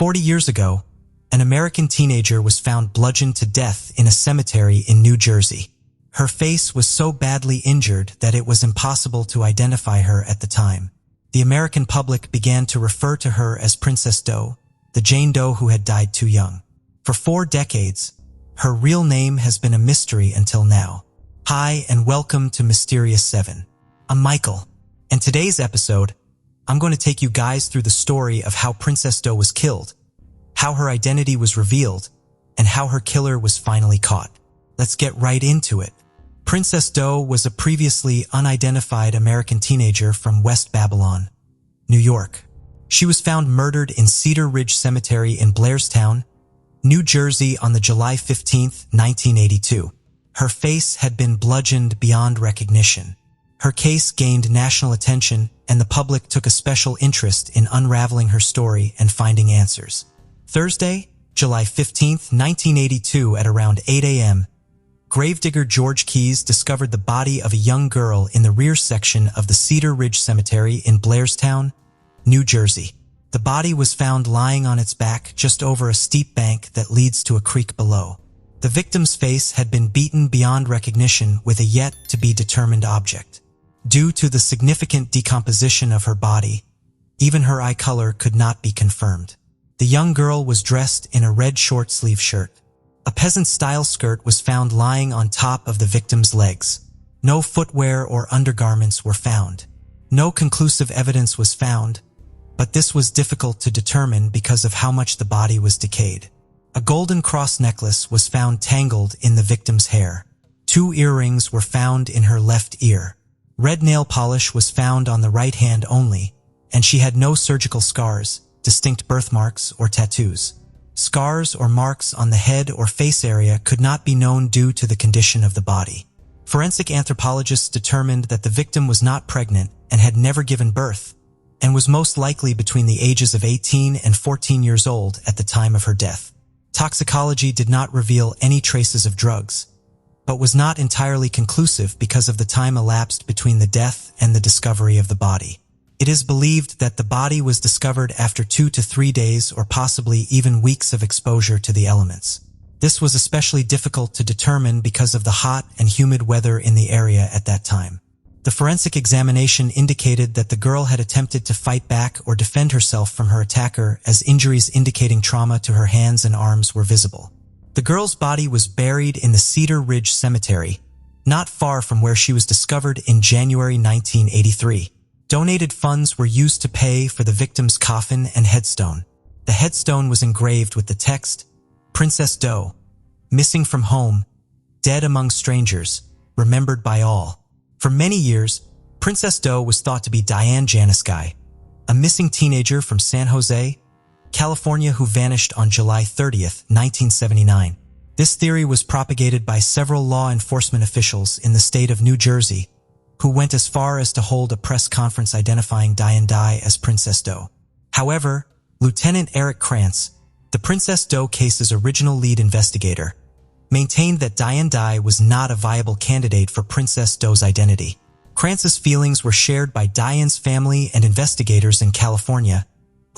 40 years ago, an American teenager was found bludgeoned to death in a cemetery in New Jersey. Her face was so badly injured that it was impossible to identify her at the time. The American public began to refer to her as Princess Doe, the Jane Doe who had died too young. For 4 decades, her real name has been a mystery until now. Hi, and welcome to Mysterious 7. I'm Michael, and today's episode, I'm going to take you guys through the story of how Princess Doe was killed, how her identity was revealed, and how her killer was finally caught. Let's get right into it. Princess Doe was a previously unidentified American teenager from West Babylon, New York. She was found murdered in Cedar Ridge Cemetery in Blairstown, New Jersey on July 15, 1982. Her face had been bludgeoned beyond recognition. Her case gained national attention, and the public took a special interest in unraveling her story and finding answers. Thursday, July 15, 1982 at around 8 a.m., gravedigger George Keyes discovered the body of a young girl in the rear section of the Cedar Ridge Cemetery in Blairstown, New Jersey. The body was found lying on its back just over a steep bank that leads to a creek below. The victim's face had been beaten beyond recognition with a yet-to-be-determined object. Due to the significant decomposition of her body, even her eye color could not be confirmed. The young girl was dressed in a red short-sleeve shirt. A peasant-style skirt was found lying on top of the victim's legs. No footwear or undergarments were found. No conclusive evidence was found, but this was difficult to determine because of how much the body was decayed. A golden cross necklace was found tangled in the victim's hair. 2 earrings were found in her left ear. Red nail polish was found on the right hand only, and she had no surgical scars, distinct birthmarks, or tattoos. Scars or marks on the head or face area could not be known due to the condition of the body. Forensic anthropologists determined that the victim was not pregnant and had never given birth, and was most likely between the ages of 18 and 14 years old at the time of her death. Toxicology did not reveal any traces of drugs, but was not entirely conclusive because of the time elapsed between the death and the discovery of the body. It is believed that the body was discovered after 2 to 3 days or possibly even weeks of exposure to the elements. This was especially difficult to determine because of the hot and humid weather in the area at that time. The forensic examination indicated that the girl had attempted to fight back or defend herself from her attacker, as injuries indicating trauma to her hands and arms were visible. The girl's body was buried in the Cedar Ridge Cemetery, not far from where she was discovered in January 1983. Donated funds were used to pay for the victim's coffin and headstone. The headstone was engraved with the text, "Princess Doe, missing from home, dead among strangers, remembered by all." For many years, Princess Doe was thought to be Diane Janiskai, a missing teenager from San Jose, California who vanished on July 30, 1979. This theory was propagated by several law enforcement officials in the state of New Jersey, who went as far as to hold a press conference identifying Diane Dye as Princess Doe. However, Lieutenant Eric Krantz, the Princess Doe case's original lead investigator, maintained that Diane Dye was not a viable candidate for Princess Doe's identity. Krantz's feelings were shared by Diane's family and investigators in California,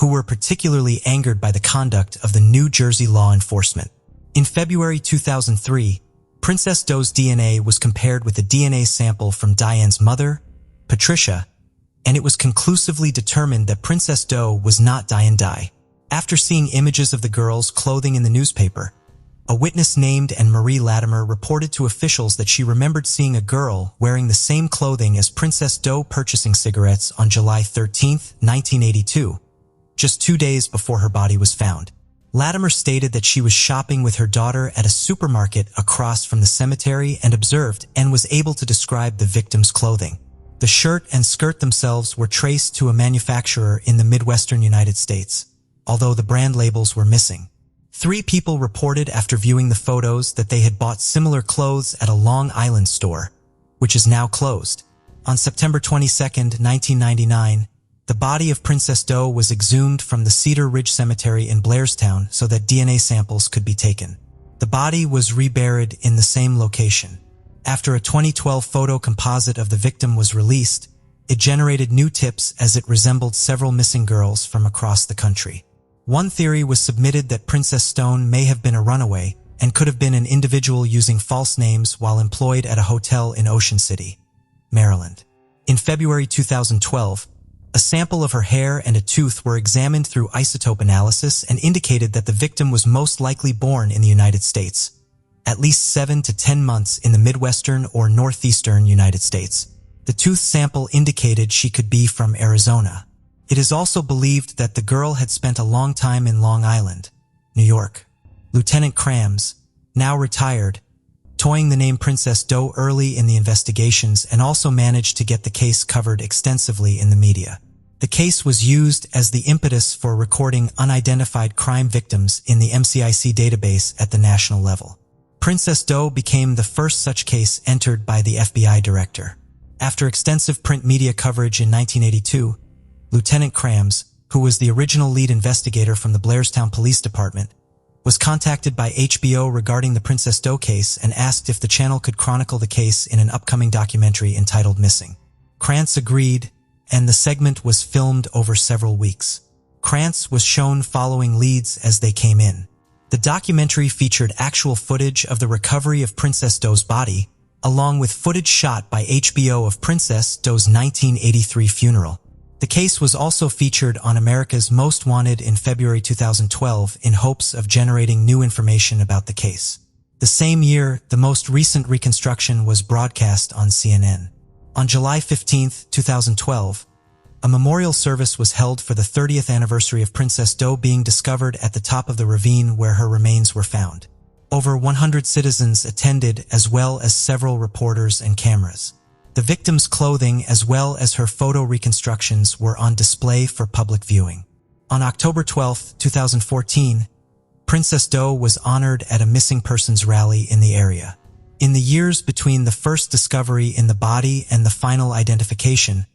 who were particularly angered by the conduct of the New Jersey law enforcement. In February 2003, Princess Doe's DNA was compared with a DNA sample from Diane's mother, Patricia, and it was conclusively determined that Princess Doe was not Diane Dye. After seeing images of the girl's clothing in the newspaper, a witness named Anne-Marie Latimer reported to officials that she remembered seeing a girl wearing the same clothing as Princess Doe purchasing cigarettes on July 13, 1982. Just 2 days before her body was found. Latimer stated that she was shopping with her daughter at a supermarket across from the cemetery and observed and was able to describe the victim's clothing. The shirt and skirt themselves were traced to a manufacturer in the Midwestern United States, although the brand labels were missing. 3 people reported after viewing the photos that they had bought similar clothes at a Long Island store, which is now closed. On September 22, 1999, the body of Princess Doe was exhumed from the Cedar Ridge Cemetery in Blairstown so that DNA samples could be taken. The body was reburied in the same location. After a 2012 photo composite of the victim was released, it generated new tips as it resembled several missing girls from across the country. One theory was submitted that Princess Stone may have been a runaway and could have been an individual using false names while employed at a hotel in Ocean City, Maryland. In February 2012, a sample of her hair and a tooth were examined through isotope analysis and indicated that the victim was most likely born in the United States, at least 7 to 10 months in the Midwestern or Northeastern United States. The tooth sample indicated she could be from Arizona. It is also believed that the girl had spent a long time in Long Island, New York. Lieutenant Krams, now retired, toying the name Princess Doe early in the investigations and also managed to get the case covered extensively in the media. The case was used as the impetus for recording unidentified crime victims in the MCIC database at the national level. Princess Doe became the first such case entered by the FBI director. After extensive print media coverage in 1982, Lieutenant Krams, who was the original lead investigator from the Blairstown Police Department, was contacted by HBO regarding the Princess Doe case and asked if the channel could chronicle the case in an upcoming documentary entitled Missing. Krantz agreed, and the segment was filmed over several weeks. Krantz was shown following leads as they came in. The documentary featured actual footage of the recovery of Princess Doe's body, along with footage shot by HBO of Princess Doe's 1983 funeral. The case was also featured on America's Most Wanted in February 2012 in hopes of generating new information about the case. The same year, the most recent reconstruction was broadcast on CNN. On July 15, 2012, a memorial service was held for the 30th anniversary of Princess Doe being discovered at the top of the ravine where her remains were found. Over 100 citizens attended, as well as several reporters and cameras. The victim's clothing as well as her photo reconstructions were on display for public viewing. On October 12, 2014, Princess Doe was honored at a missing persons rally in the area. In the years between the first discovery in the body and the final identification,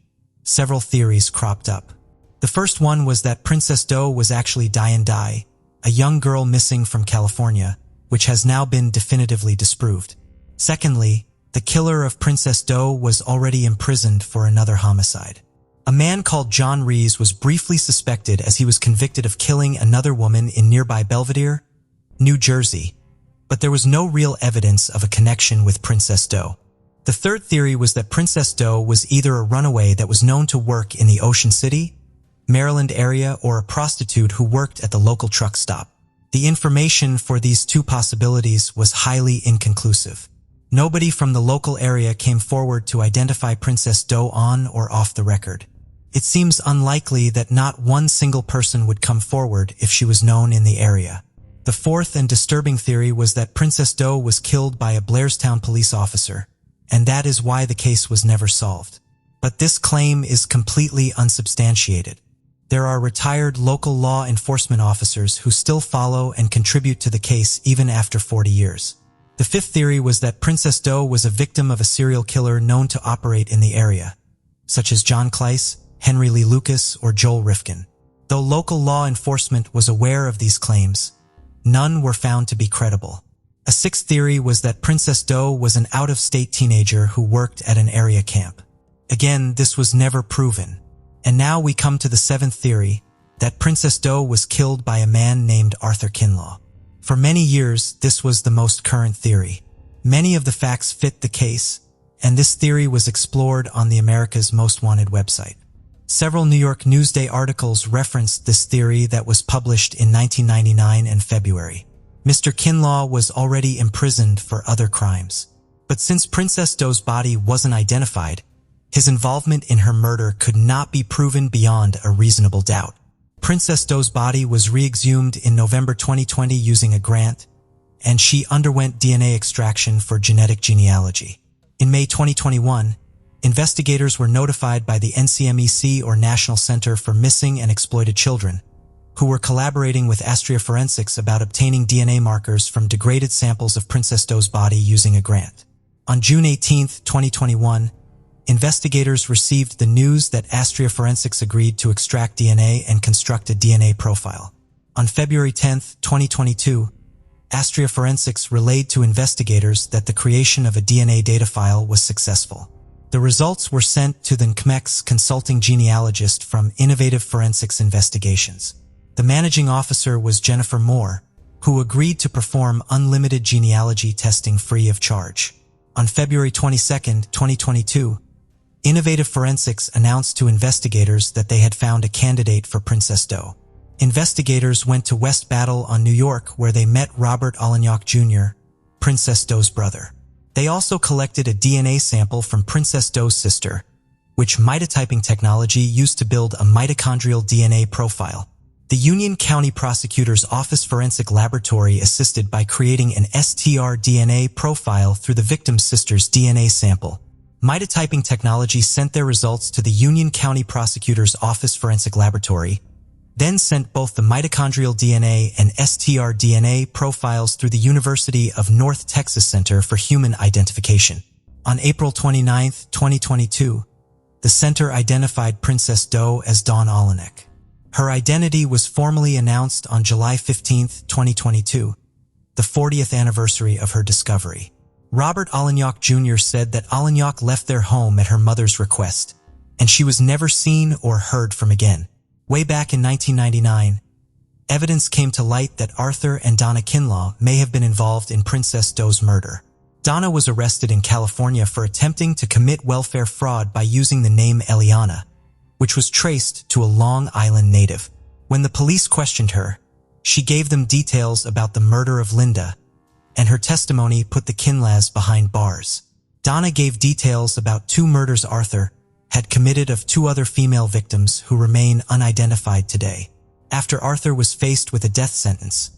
several theories cropped up. The first one was that Princess Doe was actually Diane Dye, a young girl missing from California, which has now been definitively disproved. Secondly, the killer of Princess Doe was already imprisoned for another homicide. A man called John Rees was briefly suspected as he was convicted of killing another woman in nearby Belvedere, New Jersey, but there was no real evidence of a connection with Princess Doe. The third theory was that Princess Doe was either a runaway that was known to work in the Ocean City, Maryland area, or a prostitute who worked at the local truck stop. The information for these two possibilities was highly inconclusive. Nobody from the local area came forward to identify Princess Doe on or off the record. It seems unlikely that not one single person would come forward if she was known in the area. The fourth and disturbing theory was that Princess Doe was killed by a Blairstown police officer, and that is why the case was never solved. But this claim is completely unsubstantiated. There are retired local law enforcement officers who still follow and contribute to the case even after 40 years. The fifth theory was that Princess Doe was a victim of a serial killer known to operate in the area, such as John Kleiss, Henry Lee Lucas, or Joel Rifkin. Though local law enforcement was aware of these claims, none were found to be credible. A sixth theory was that Princess Doe was an out-of-state teenager who worked at an area camp. Again, this was never proven. And now we come to the seventh theory, that Princess Doe was killed by a man named Arthur Kinlaw. For many years, this was the most current theory. Many of the facts fit the case, and this theory was explored on the America's Most Wanted website. Several New York Newsday articles referenced this theory that was published in 1999 and February. Mr. Kinlaw was already imprisoned for other crimes. But since Princess Doe's body wasn't identified, his involvement in her murder could not be proven beyond a reasonable doubt. Princess Doe's body was re-exhumed in November 2020 using a grant, and she underwent DNA extraction for genetic genealogy. In May 2021, investigators were notified by the NCMEC, or National Center for Missing and Exploited Children, who were collaborating with Astria Forensics about obtaining DNA markers from degraded samples of Princess Doe's body using a grant. On June 18, 2021, investigators received the news that Astria Forensics agreed to extract DNA and construct a DNA profile. On February 10, 2022, Astria Forensics relayed to investigators that the creation of a DNA data file was successful. The results were sent to the NCMEC's consulting genealogist from Innovative Forensics Investigations. The managing officer was Jennifer Moore, who agreed to perform unlimited genealogy testing free of charge. On February 22, 2022, Innovative Forensics announced to investigators that they had found a candidate for Princess Doe. Investigators went to West Battle on New York, where they met Robert Allignac Jr., Princess Doe's brother. They also collected a DNA sample from Princess Doe's sister, which mitotyping technology used to build a mitochondrial DNA profile. The Union County Prosecutor's Office Forensic Laboratory assisted by creating an STR-DNA profile through the victim's sister's DNA sample. Mitotyping technology sent their results to the Union County Prosecutor's Office Forensic Laboratory, then sent both the mitochondrial DNA and STR-DNA profiles through the University of North Texas Center for Human Identification. On April 29, 2022, the center identified Princess Doe as Dawn Allignac. Her identity was formally announced on July 15, 2022, the 40th anniversary of her discovery. Robert Allignac Jr. said that Allignac left their home at her mother's request, and she was never seen or heard from again. Way back in 1999, evidence came to light that Arthur and Donna Kinlaw may have been involved in Princess Doe's murder. Donna was arrested in California for attempting to commit welfare fraud by using the name Eliana, which was traced to a Long Island native. When the police questioned her, she gave them details about the murder of Linda, and her testimony put the Kinlaws behind bars. Donna gave details about 2 murders Arthur had committed of 2 other female victims who remain unidentified today. After Arthur was faced with a death sentence,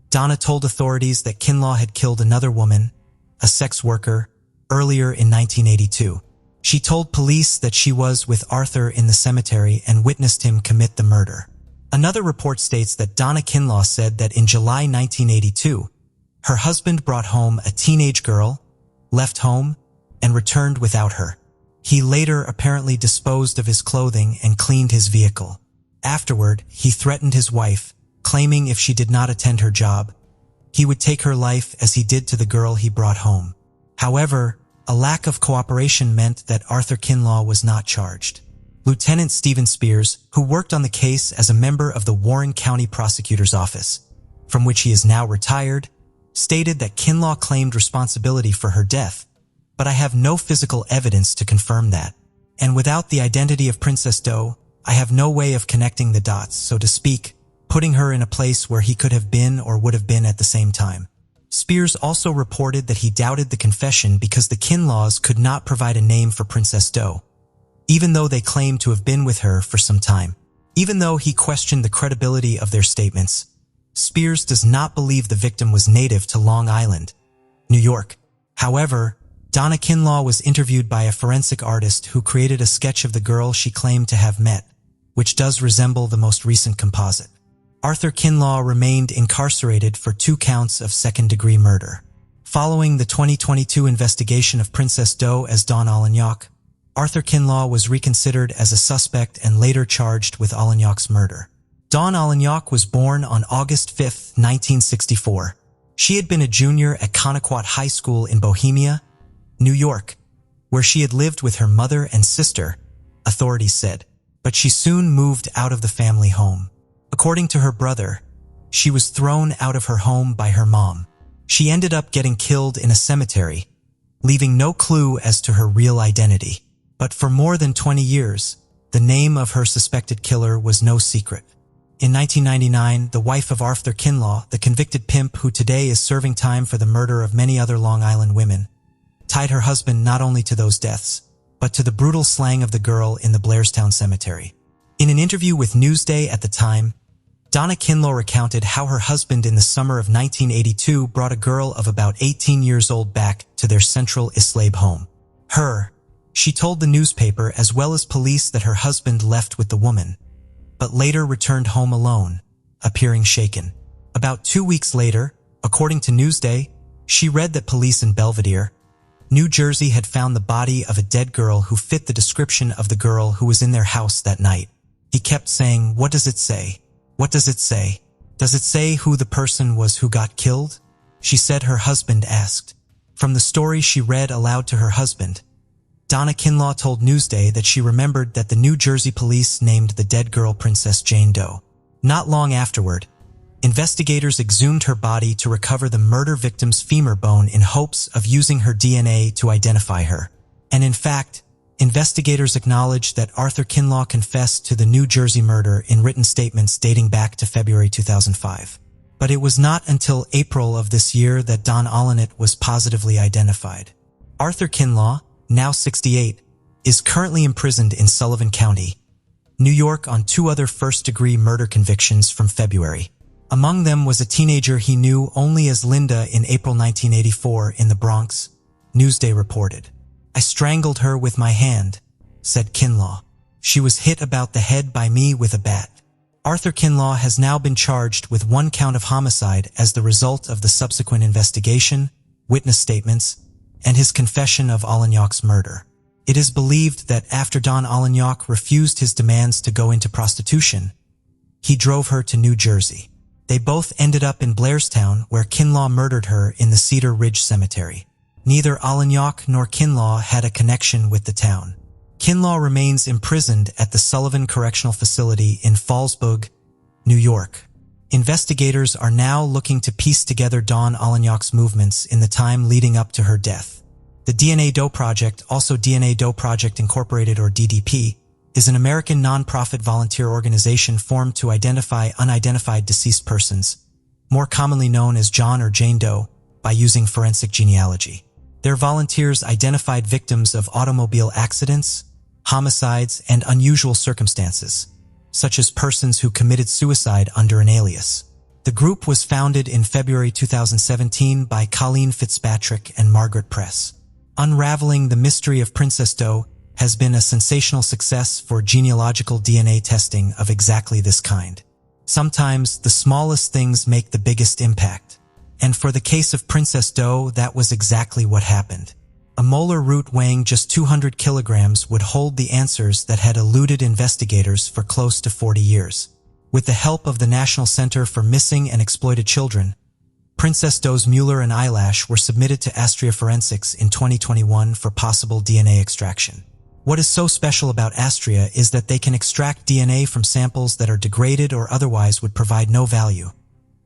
Donna told authorities that Kinlaw had killed another woman, a sex worker, earlier in 1982. She told police that she was with Arthur in the cemetery and witnessed him commit the murder. Another report states that Donna Kinlaw said that in July 1982, her husband brought home a teenage girl, left home, and returned without her. He later apparently disposed of his clothing and cleaned his vehicle. Afterward, he threatened his wife, claiming if she did not attend her job, he would take her life as he did to the girl he brought home. However, a lack of cooperation meant that Arthur Kinlaw was not charged. Lieutenant Stephen Spears, who worked on the case as a member of the Warren County Prosecutor's Office, from which he is now retired, stated that Kinlaw claimed responsibility for her death, but I have no physical evidence to confirm that. And without the identity of Princess Doe, I have no way of connecting the dots, so to speak, putting her in a place where he could have been or would have been at the same time. Spears also reported that he doubted the confession because the Kinlaws could not provide a name for Princess Doe, even though they claimed to have been with her for some time. Even though he questioned the credibility of their statements, Spears does not believe the victim was native to Long Island, New York. However, Donna Kinlaw was interviewed by a forensic artist who created a sketch of the girl she claimed to have met, which does resemble the most recent composite. Arthur Kinlaw remained incarcerated for 2 counts of second-degree murder. Following the 2022 investigation of Princess Doe as Dawn Allignac, Arthur Kinlaw was reconsidered as a suspect and later charged with Allignac's murder. Dawn Allignac was born on August 5, 1964. She had been a junior at Connequot High School in Bohemia, New York, where she had lived with her mother and sister, authorities said, but she soon moved out of the family home. According to her brother, she was thrown out of her home by her mom. She ended up getting killed in a cemetery, leaving no clue as to her real identity. But for more than 20 years, the name of her suspected killer was no secret. In 1999, the wife of Arthur Kinlaw, the convicted pimp who today is serving time for the murder of many other Long Island women, tied her husband not only to those deaths, but to the brutal slaying of the girl in the Blairstown Cemetery. In an interview with Newsday at the time, Donna Kinlaw recounted how her husband in the summer of 1982 brought a girl of about 18 years old back to their central Islay home. She told the newspaper as well as police that her husband left with the woman, but later returned home alone, appearing shaken. About 2 weeks later, according to Newsday, she read that police in Belvedere, New Jersey had found the body of a dead girl who fit the description of the girl who was in their house that night. He kept saying, "What does it say? What does it say? Does it say who the person was who got killed?" She said her husband asked. From the story she read aloud to her husband, Donna Kinlaw told Newsday that she remembered that the New Jersey police named the dead girl Princess Jane Doe. Not long afterward, investigators exhumed her body to recover the murder victim's femur bone in hopes of using her DNA to identify her. And in fact, investigators acknowledged that Arthur Kinlaw confessed to the New Jersey murder in written statements dating back to February 2005. But it was not until April of this year that Don Alli was positively identified. Arthur Kinlaw, now 68, is currently imprisoned in Sullivan County, New York on 2 other first-degree murder convictions from February. Among them was a teenager he knew only as Linda in April 1984 in the Bronx, Newsday reported. "I strangled her with my hand," said Kinlaw. "She was hit about the head by me with a bat." Arthur Kinlaw has now been charged with 1 count of homicide as the result of the subsequent investigation, witness statements, and his confession of Allignac's murder. It is believed that after Don Allignac refused his demands to go into prostitution, he drove her to New Jersey. They both ended up in Blairstown, where Kinlaw murdered her in the Cedar Ridge Cemetery. Neither Allignac nor Kinlaw had a connection with the town. Kinlaw remains imprisoned at the Sullivan Correctional Facility in Fallsburg, New York. Investigators are now looking to piece together Don Allignac's movements in the time leading up to her death. The DNA Doe Project, also DNA Doe Project Incorporated or DDP, is an American non-profit volunteer organization formed to identify unidentified deceased persons, more commonly known as John or Jane Doe, by using forensic genealogy. Their volunteers identified victims of automobile accidents, homicides, and unusual circumstances, such as persons who committed suicide under an alias. The group was founded in February 2017 by Colleen Fitzpatrick and Margaret Press. Unraveling the mystery of Princess Doe has been a sensational success for genealogical DNA testing of exactly this kind. Sometimes the smallest things make the biggest impact. And for the case of Princess Doe, that was exactly what happened. A molar root weighing just 200 kilograms would hold the answers that had eluded investigators for close to 40 years. With the help of the National Center for Missing and Exploited Children, Princess Doe's Mueller and eyelash were submitted to Astria Forensics in 2021 for possible DNA extraction. What is so special about Astria is that they can extract DNA from samples that are degraded or otherwise would provide no value,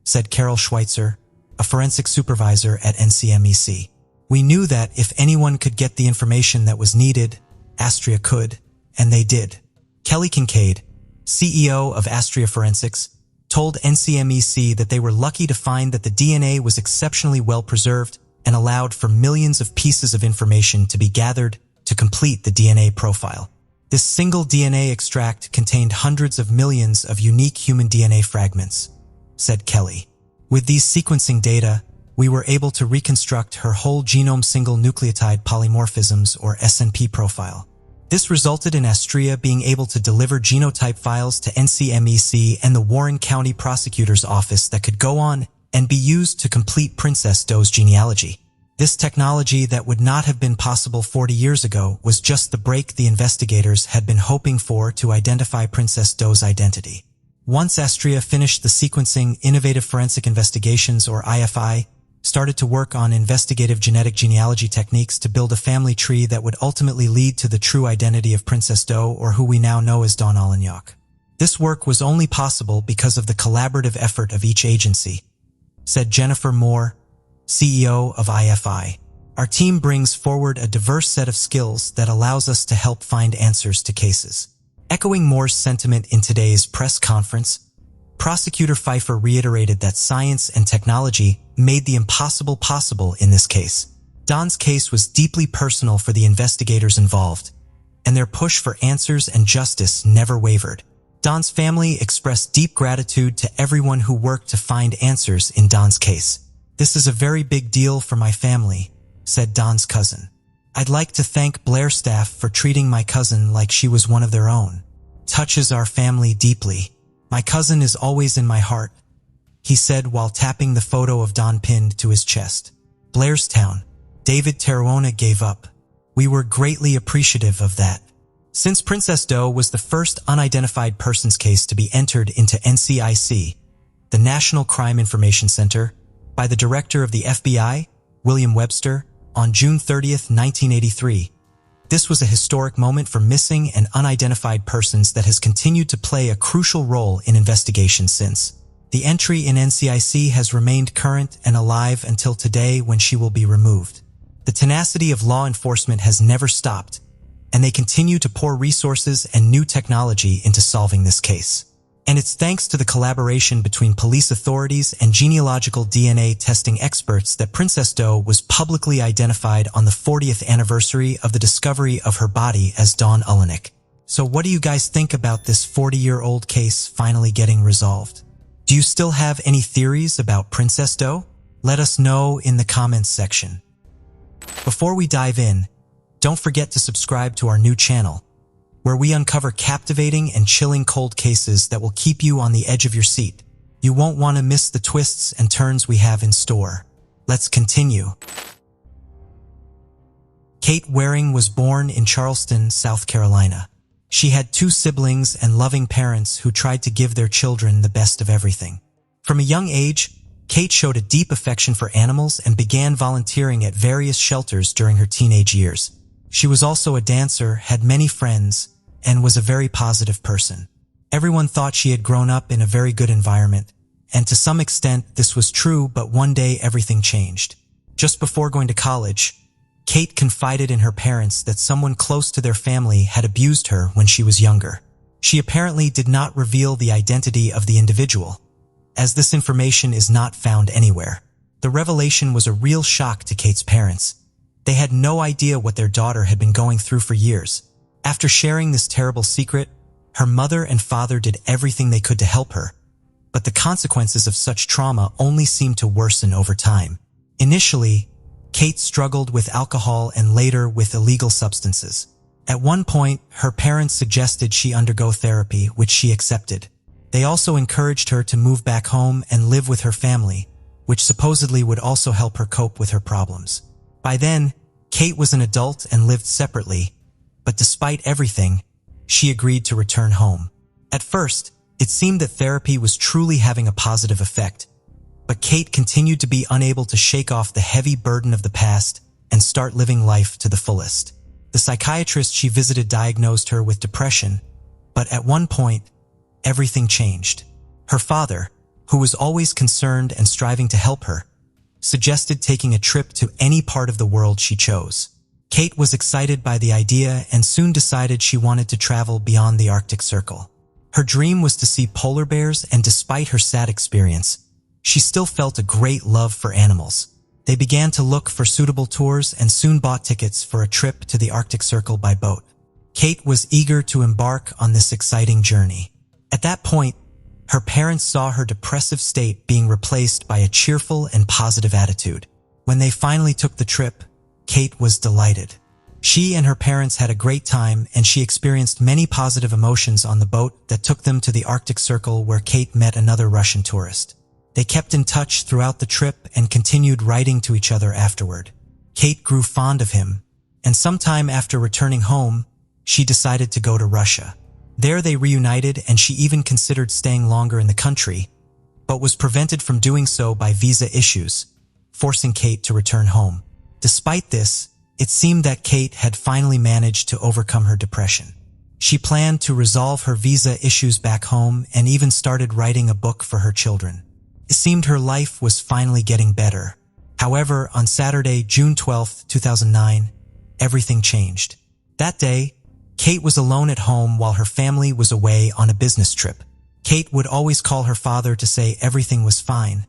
said Carol Schweitzer, a forensic supervisor at NCMEC. "We knew that if anyone could get the information that was needed, Astria could, and they did." Kelly Kincaid, CEO of Astria Forensics, told NCMEC that they were lucky to find that the DNA was exceptionally well preserved and allowed for millions of pieces of information to be gathered to complete the DNA profile. This single DNA extract contained hundreds of millions of unique human DNA fragments, said Kelly. With these sequencing data, we were able to reconstruct her whole genome single nucleotide polymorphisms or SNP profile. This resulted in Astria being able to deliver genotype files to NCMEC and the Warren County Prosecutor's Office that could go on and be used to complete Princess Doe's genealogy. This technology that would not have been possible 40 years ago was just the break the investigators had been hoping for to identify Princess Doe's identity. Once Astria finished the sequencing, Innovative Forensic Investigations, or IFI, started to work on investigative genetic genealogy techniques to build a family tree that would ultimately lead to the true identity of Princess Doe, or who we now know as Don Allignac. This work was only possible because of the collaborative effort of each agency, said Jennifer Moore, CEO of IFI. Our team brings forward a diverse set of skills that allows us to help find answers to cases. Echoing Moore's sentiment in today's press conference, Prosecutor Pfeiffer reiterated that science and technology made the impossible possible in this case. Don's case was deeply personal for the investigators involved, and their push for answers and justice never wavered. Don's family expressed deep gratitude to everyone who worked to find answers in Don's case. "This is a very big deal for my family," said Don's cousin. "I'd like to thank Blair staff for treating my cousin like she was one of their own. Touches our family deeply. My cousin is always in my heart," he said while tapping the photo of Don pinned to his chest. Blairstown, David Teruona gave up. "We were greatly appreciative of that." Since Princess Doe was the first unidentified persons case to be entered into NCIC, the National Crime Information Center, by the director of the FBI, William Webster, on June 30, 1983, This was a historic moment for missing and unidentified persons that has continued to play a crucial role in investigations since. The entry in NCIC has remained current and alive until today when she will be removed. The tenacity of law enforcement has never stopped, and they continue to pour resources and new technology into solving this case. And it's thanks to the collaboration between police authorities and genealogical DNA testing experts that Princess Doe was publicly identified on the 40th anniversary of the discovery of her body as Dawn Ulinick. So what do you guys think about this 40-year-old case finally getting resolved? Do you still have any theories about Princess Doe? Let us know in the comments section. Before we dive in, don't forget to subscribe to our new channel, where we uncover captivating and chilling cold cases that will keep you on the edge of your seat. You won't want to miss the twists and turns we have in store. Let's continue. Kate Waring was born in Charleston, South Carolina. She had 2 siblings and loving parents who tried to give their children the best of everything. From a young age, Kate showed a deep affection for animals and began volunteering at various shelters during her teenage years. She was also a dancer, had many friends, and was a very positive person. Everyone thought she had grown up in a very good environment, and to some extent this was true, but one day everything changed. Just before going to college, Kate confided in her parents that someone close to their family had abused her when she was younger. She apparently did not reveal the identity of the individual, as this information is not found anywhere. The revelation was a real shock to Kate's parents. They had no idea what their daughter had been going through for years. After sharing this terrible secret, her mother and father did everything they could to help her, but the consequences of such trauma only seemed to worsen over time. Initially, Kate struggled with alcohol and later with illegal substances. At one point, her parents suggested she undergo therapy, which she accepted. They also encouraged her to move back home and live with her family, which supposedly would also help her cope with her problems. By then, Kate was an adult and lived separately, but despite everything, she agreed to return home. At first, it seemed that therapy was truly having a positive effect, but Kate continued to be unable to shake off the heavy burden of the past and start living life to the fullest. The psychiatrist she visited diagnosed her with depression, but at one point, everything changed. Her father, who was always concerned and striving to help her, suggested taking a trip to any part of the world she chose. Kate was excited by the idea and soon decided she wanted to travel beyond the Arctic Circle. Her dream was to see polar bears, and despite her sad experience, she still felt a great love for animals. They began to look for suitable tours and soon bought tickets for a trip to the Arctic Circle by boat. Kate was eager to embark on this exciting journey. At that point, her parents saw her depressive state being replaced by a cheerful and positive attitude. When they finally took the trip, Kate was delighted. She and her parents had a great time, and she experienced many positive emotions on the boat that took them to the Arctic Circle, where Kate met another Russian tourist. They kept in touch throughout the trip and continued writing to each other afterward. Kate grew fond of him, and sometime after returning home, she decided to go to Russia. There they reunited, and she even considered staying longer in the country, but was prevented from doing so by visa issues, forcing Kate to return home. Despite this, it seemed that Kate had finally managed to overcome her depression. She planned to resolve her visa issues back home and even started writing a book for her children. It seemed her life was finally getting better. However, on Saturday, June 12, 2009, everything changed. That day, Kate was alone at home while her family was away on a business trip. Kate would always call her father to say everything was fine,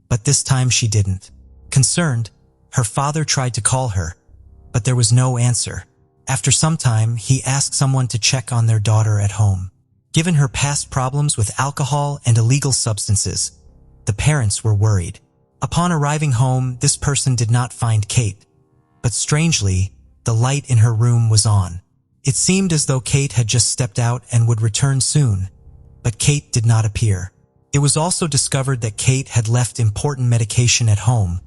but this time she didn't. Concerned, her father tried to call her, but there was no answer. After some time, he asked someone to check on their daughter at home. Given her past problems with alcohol and illegal substances, the parents were worried. Upon arriving home, this person did not find Kate, but strangely, the light in her room was on. It seemed as though Kate had just stepped out and would return soon, but Kate did not appear. It was also discovered that Kate had left important medication at home,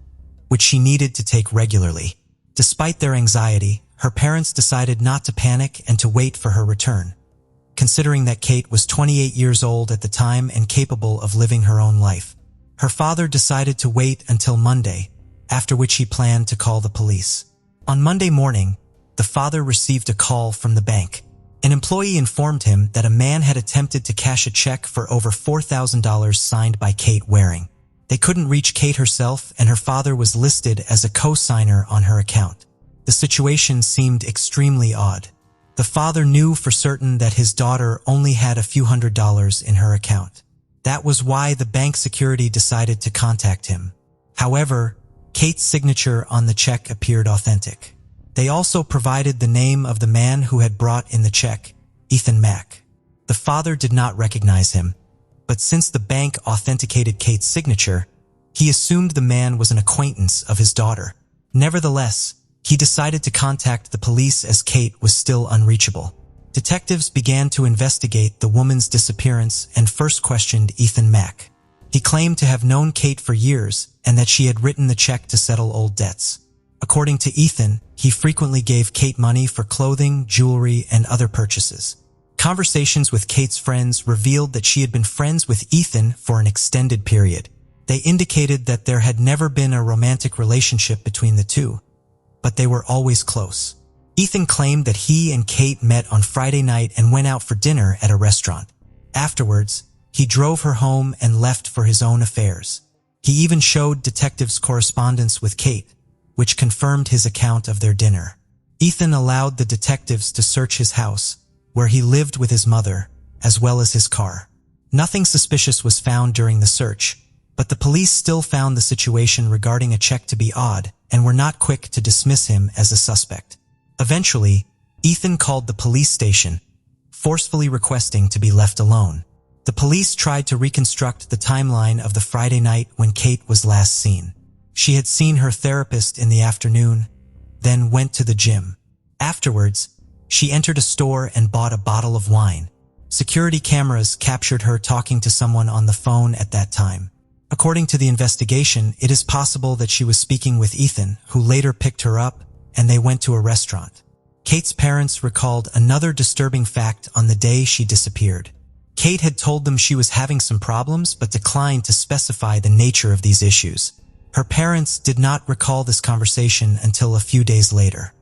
which she needed to take regularly. Despite their anxiety, her parents decided not to panic and to wait for her return, considering that Kate was 28 years old at the time and capable of living her own life. Her father decided to wait until Monday, after which he planned to call the police. On Monday morning, the father received a call from the bank. An employee informed him that a man had attempted to cash a check for over $4,000 signed by Kate Waring. They couldn't reach Kate herself, and her father was listed as a co-signer on her account. The situation seemed extremely odd. The father knew for certain that his daughter only had a few $100s in her account. That was why the bank security decided to contact him. However, Kate's signature on the check appeared authentic. They also provided the name of the man who had brought in the check, Ethan Mack. The father did not recognize him, but since the bank authenticated Kate's signature, he assumed the man was an acquaintance of his daughter. Nevertheless, he decided to contact the police as Kate was still unreachable. Detectives began to investigate the woman's disappearance and first questioned Ethan Mack. He claimed to have known Kate for years and that she had written the check to settle old debts. According to Ethan, he frequently gave Kate money for clothing, jewelry, and other purchases. Conversations with Kate's friends revealed that she had been friends with Ethan for an extended period. They indicated that there had never been a romantic relationship between the two, but they were always close. Ethan claimed that he and Kate met on Friday night and went out for dinner at a restaurant. Afterwards, he drove her home and left for his own affairs. He even showed detectives correspondence with Kate, which confirmed his account of their dinner. Ethan allowed the detectives to search his house, where he lived with his mother, as well as his car. Nothing suspicious was found during the search, but the police still found the situation regarding a check to be odd and were not quick to dismiss him as a suspect. Eventually, Ethan called the police station, forcefully requesting to be left alone. The police tried to reconstruct the timeline of the Friday night when Kate was last seen. She had seen her therapist in the afternoon, then went to the gym. Afterwards, she entered a store and bought a bottle of wine. Security cameras captured her talking to someone on the phone at that time. According to the investigation, it is possible that she was speaking with Ethan, who later picked her up, and they went to a restaurant. Kate's parents recalled another disturbing fact on the day she disappeared. Kate had told them she was having some problems but declined to specify the nature of these issues. Her parents did not recall this conversation until a few days later.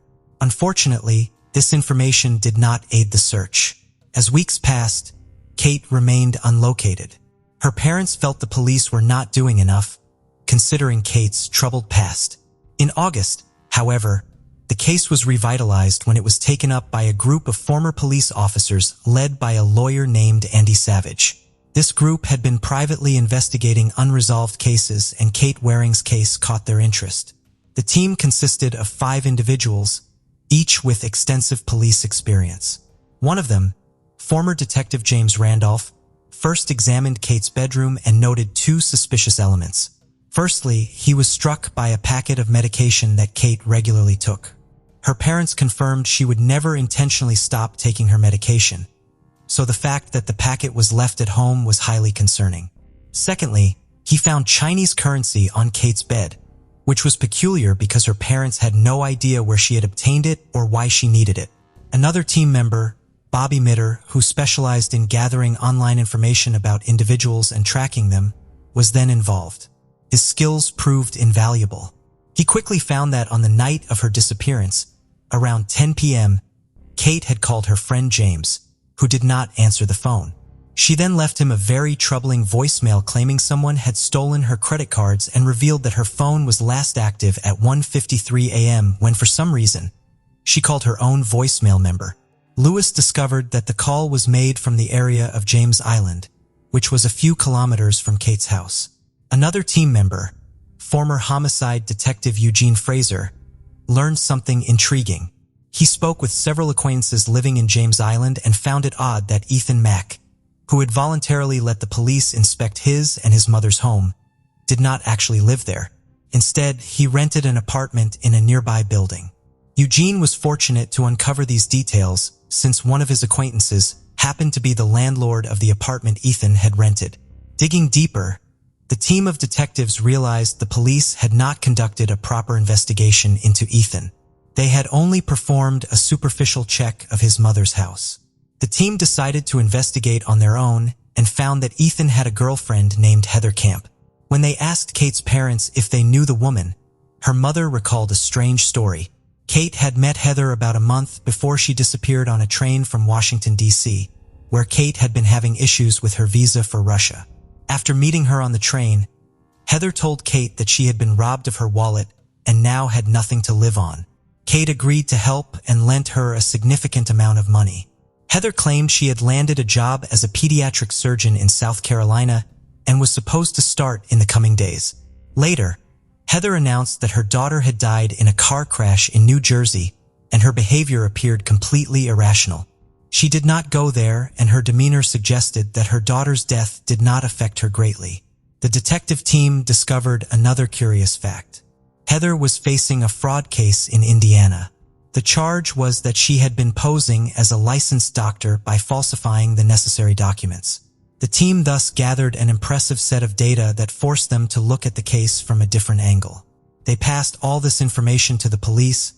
Unfortunately, this information did not aid the search. As weeks passed, Kate remained unlocated. Her parents felt the police were not doing enough, considering Kate's troubled past. In August, however, the case was revitalized when it was taken up by a group of former police officers led by a lawyer named Andy Savage. This group had been privately investigating unresolved cases, and Kate Waring's case caught their interest. The team consisted of 5 individuals, each with extensive police experience. One of them, former Detective James Randolph, first examined Kate's bedroom and noted 2 suspicious elements. Firstly, he was struck by a packet of medication that Kate regularly took. Her parents confirmed she would never intentionally stop taking her medication, so the fact that the packet was left at home was highly concerning. Secondly, he found Chinese currency on Kate's bed, which was peculiar because her parents had no idea where she had obtained it or why she needed it. Another team member, Bobby Mitter, who specialized in gathering online information about individuals and tracking them, was then involved. His skills proved invaluable. He quickly found that on the night of her disappearance, around 10 p.m., Kate had called her friend James, who did not answer the phone. She then left him a very troubling voicemail claiming someone had stolen her credit cards and revealed that her phone was last active at 1:53 a.m. when, for some reason, she called her own voicemail member. Lewis discovered that the call was made from the area of James Island, which was a few kilometers from Kate's house. Another team member, former homicide detective Eugene Fraser, learned something intriguing. He spoke with several acquaintances living in James Island and found it odd that Ethan Mack, who had voluntarily let the police inspect his and his mother's home, did not actually live there. Instead, he rented an apartment in a nearby building. Eugene was fortunate to uncover these details since one of his acquaintances happened to be the landlord of the apartment Ethan had rented. Digging deeper, the team of detectives realized the police had not conducted a proper investigation into Ethan. They had only performed a superficial check of his mother's house. The team decided to investigate on their own and found that Ethan had a girlfriend named Heather Camp. When they asked Kate's parents if they knew the woman, her mother recalled a strange story. Kate had met Heather about a month before she disappeared on a train from Washington, D.C., where Kate had been having issues with her visa for Russia. After meeting her on the train, Heather told Kate that she had been robbed of her wallet and now had nothing to live on. Kate agreed to help and lent her a significant amount of money. Heather claimed she had landed a job as a pediatric surgeon in South Carolina and was supposed to start in the coming days. Later, Heather announced that her daughter had died in a car crash in New Jersey, and her behavior appeared completely irrational. She did not go there, and her demeanor suggested that her daughter's death did not affect her greatly. The detective team discovered another curious fact. Heather was facing a fraud case in Indiana. The charge was that she had been posing as a licensed doctor by falsifying the necessary documents. The team thus gathered an impressive set of data that forced them to look at the case from a different angle. They passed all this information to the police,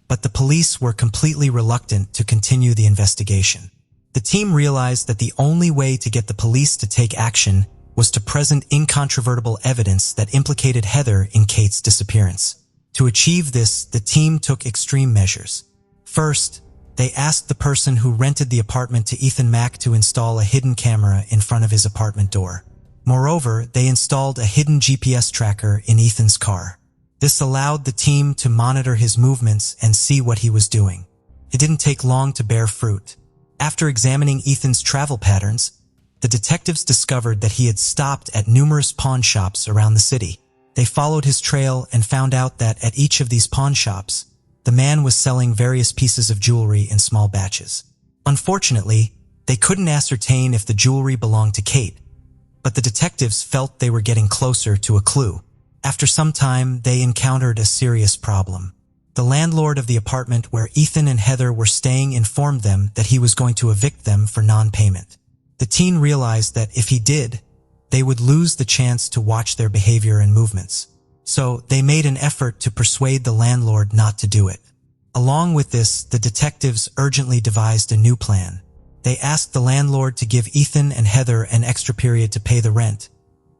but the police were completely reluctant to continue the investigation. The team realized that the only way to get the police to take action was to present incontrovertible evidence that implicated Heather in Kate's disappearance. To achieve this, the team took extreme measures. First, they asked the person who rented the apartment to Ethan Mack to install a hidden camera in front of his apartment door. Moreover, they installed a hidden GPS tracker in Ethan's car. This allowed the team to monitor his movements and see what he was doing. It didn't take long to bear fruit. After examining Ethan's travel patterns, the detectives discovered that he had stopped at numerous pawn shops around the city. They followed his trail and found out that at each of these pawn shops, the man was selling various pieces of jewelry in small batches. Unfortunately, they couldn't ascertain if the jewelry belonged to Kate, but the detectives felt they were getting closer to a clue. After some time, they encountered a serious problem. The landlord of the apartment where Ethan and Heather were staying informed them that he was going to evict them for non-payment. The teen realized that if he did, they would lose the chance to watch their behavior and movements. So they made an effort to persuade the landlord not to do it. Along with this, the detectives urgently devised a new plan. They asked the landlord to give Ethan and Heather an extra period to pay the rent,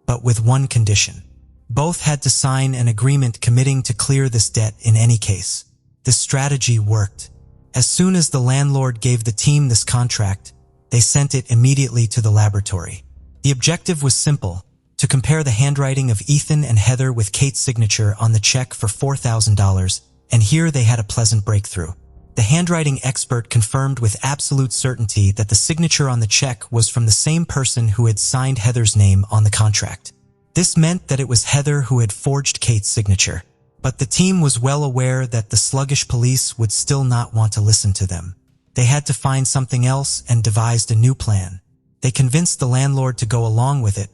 but with one condition. Both had to sign an agreement committing to clear this debt in any case. This strategy worked. As soon as the landlord gave the team this contract, they sent it immediately to the laboratory. The objective was simple: to compare the handwriting of Ethan and Heather with Kate's signature on the check for $4,000, and here they had a pleasant breakthrough. The handwriting expert confirmed with absolute certainty that the signature on the check was from the same person who had signed Heather's name on the contract. This meant that it was Heather who had forged Kate's signature. But the team was well aware that the sluggish police would still not want to listen to them. They had to find something else and devised a new plan. They convinced the landlord to go along with it,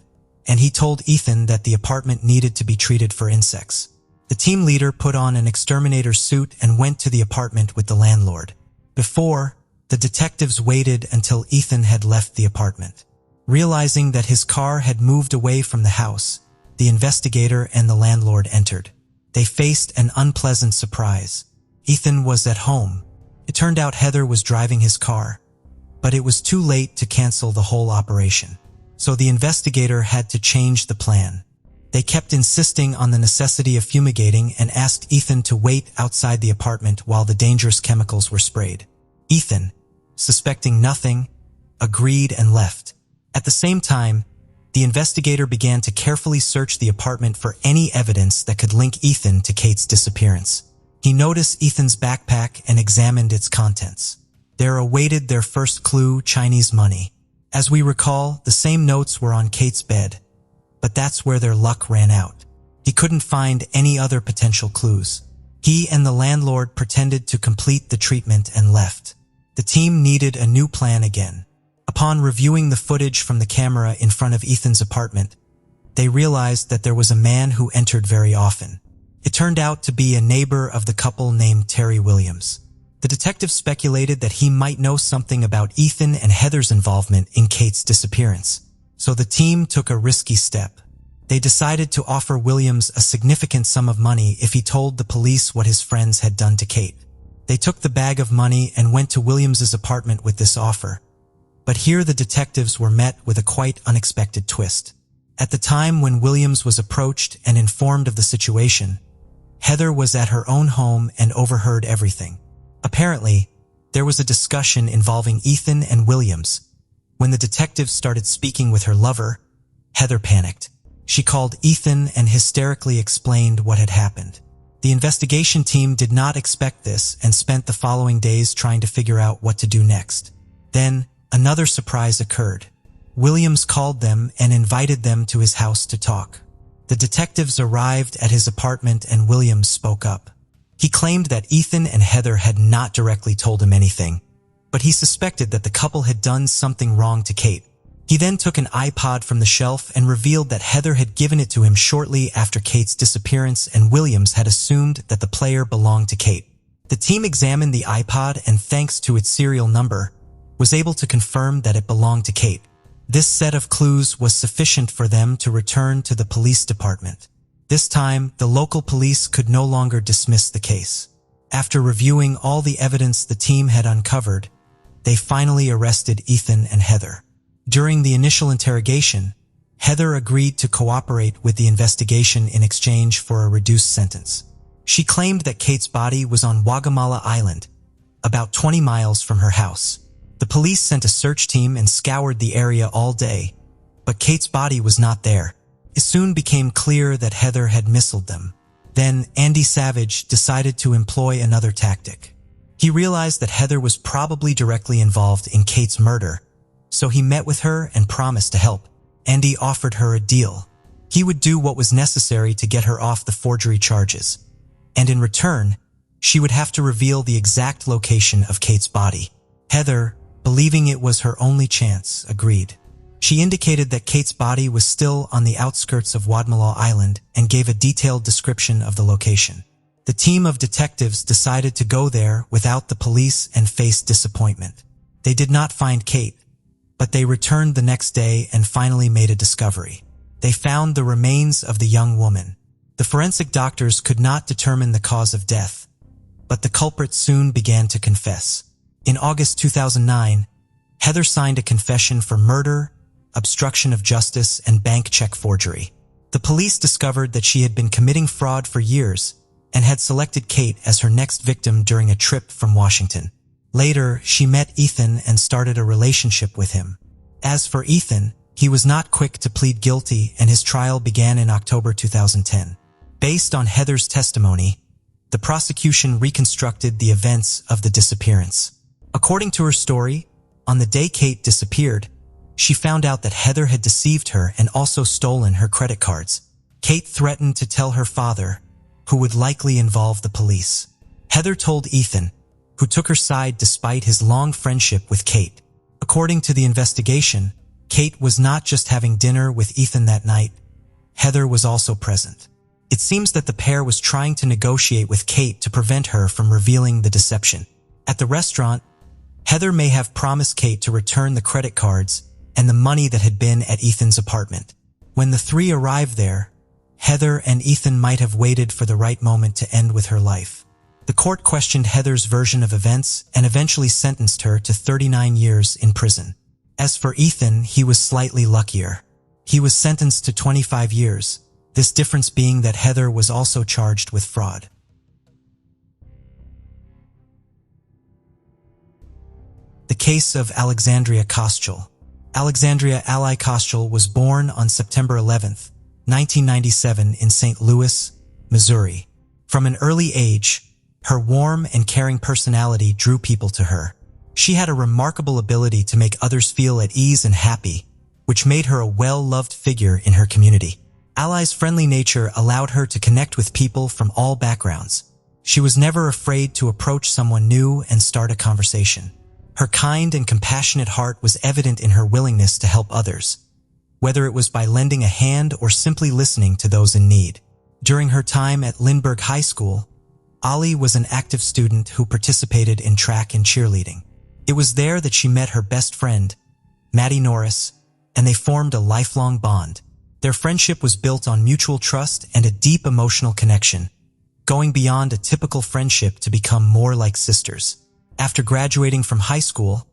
and he told Ethan that the apartment needed to be treated for insects. The team leader put on an exterminator's suit and went to the apartment with the landlord. Before, the detectives waited until Ethan had left the apartment. Realizing that his car had moved away from the house, the investigator and the landlord entered. They faced an unpleasant surprise. Ethan was at home. It turned out Heather was driving his car, but it was too late to cancel the whole operation. So the investigator had to change the plan. They kept insisting on the necessity of fumigating and asked Ethan to wait outside the apartment while the dangerous chemicals were sprayed. Ethan, suspecting nothing, agreed and left. At the same time, the investigator began to carefully search the apartment for any evidence that could link Ethan to Kate's disappearance. He noticed Ethan's backpack and examined its contents. There awaited their first clue: Chinese money. As we recall, the same notes were on Kate's bed, but that's where their luck ran out. He couldn't find any other potential clues. He and the landlord pretended to complete the treatment and left. The team needed a new plan again. Upon reviewing the footage from the camera in front of Ethan's apartment, they realized that there was a man who entered very often. It turned out to be a neighbor of the couple named Terry Williams. The detective speculated that he might know something about Ethan and Heather's involvement in Kate's disappearance. So the team took a risky step. They decided to offer Williams a significant sum of money if he told the police what his friends had done to Kate. They took the bag of money and went to Williams's apartment with this offer. But here the detectives were met with a quite unexpected twist. At the time when Williams was approached and informed of the situation, Heather was at her own home and overheard everything. Apparently, there was a discussion involving Ethan and Williams. When the detectives started speaking with her lover, Heather panicked. She called Ethan and hysterically explained what had happened. The investigation team did not expect this and spent the following days trying to figure out what to do next. Then, another surprise occurred. Williams called them and invited them to his house to talk. The detectives arrived at his apartment and Williams spoke up. He claimed that Ethan and Heather had not directly told him anything, but he suspected that the couple had done something wrong to Kate. He then took an iPod from the shelf and revealed that Heather had given it to him shortly after Kate's disappearance, and Williams had assumed that the player belonged to Kate. The team examined the iPod and, thanks to its serial number, was able to confirm that it belonged to Kate. This set of clues was sufficient for them to return to the police department. This time, the local police could no longer dismiss the case. After reviewing all the evidence the team had uncovered, they finally arrested Ethan and Heather. During the initial interrogation, Heather agreed to cooperate with the investigation in exchange for a reduced sentence. She claimed that Kate's body was on Wagamala Island, about 20 miles from her house. The police sent a search team and scoured the area all day, but Kate's body was not there. It soon became clear that Heather had misled them. Then Andy Savage decided to employ another tactic. He realized that Heather was probably directly involved in Kate's murder, so he met with her and promised to help. Andy offered her a deal. He would do what was necessary to get her off the forgery charges, and in return, she would have to reveal the exact location of Kate's body. Heather, believing it was her only chance, agreed. She indicated that Kate's body was still on the outskirts of Wadmalaw Island and gave a detailed description of the location. The team of detectives decided to go there without the police and face disappointment. They did not find Kate, but they returned the next day and finally made a discovery. They found the remains of the young woman. The forensic doctors could not determine the cause of death, but the culprit soon began to confess. In August 2009, Heather signed a confession for murder, obstruction of justice, and bank check forgery. The police discovered that she had been committing fraud for years and had selected Kate as her next victim during a trip from Washington. Later, she met Ethan and started a relationship with him. As for Ethan, he was not quick to plead guilty, and his trial began in October 2010. Based on Heather's testimony, the prosecution reconstructed the events of the disappearance. According to her story, on the day Kate disappeared, she found out that Heather had deceived her and also stolen her credit cards. Kate threatened to tell her father, who would likely involve the police. Heather told Ethan, who took her side despite his long friendship with Kate. According to the investigation, Kate was not just having dinner with Ethan that night. Heather was also present. It seems that the pair was trying to negotiate with Kate to prevent her from revealing the deception. At the restaurant, Heather may have promised Kate to return the credit cards and the money that had been at Ethan's apartment. When the three arrived there, Heather and Ethan might have waited for the right moment to end with her life. The court questioned Heather's version of events and eventually sentenced her to 39 years in prison. As for Ethan, he was slightly luckier. He was sentenced to 25 years, this difference being that Heather was also charged with fraud. The case of Alexandria Koschel. Alexandria Alli Koschel was born on September 11, 1997 in St. Louis, Missouri. From an early age, her warm and caring personality drew people to her. She had a remarkable ability to make others feel at ease and happy, which made her a well-loved figure in her community. Alli's friendly nature allowed her to connect with people from all backgrounds. She was never afraid to approach someone new and start a conversation. Her kind and compassionate heart was evident in her willingness to help others, whether it was by lending a hand or simply listening to those in need. During her time at Lindbergh High School, Alli was an active student who participated in track and cheerleading. It was there that she met her best friend, Maddie Norris, and they formed a lifelong bond. Their friendship was built on mutual trust and a deep emotional connection, going beyond a typical friendship to become more like sisters. After graduating from high school,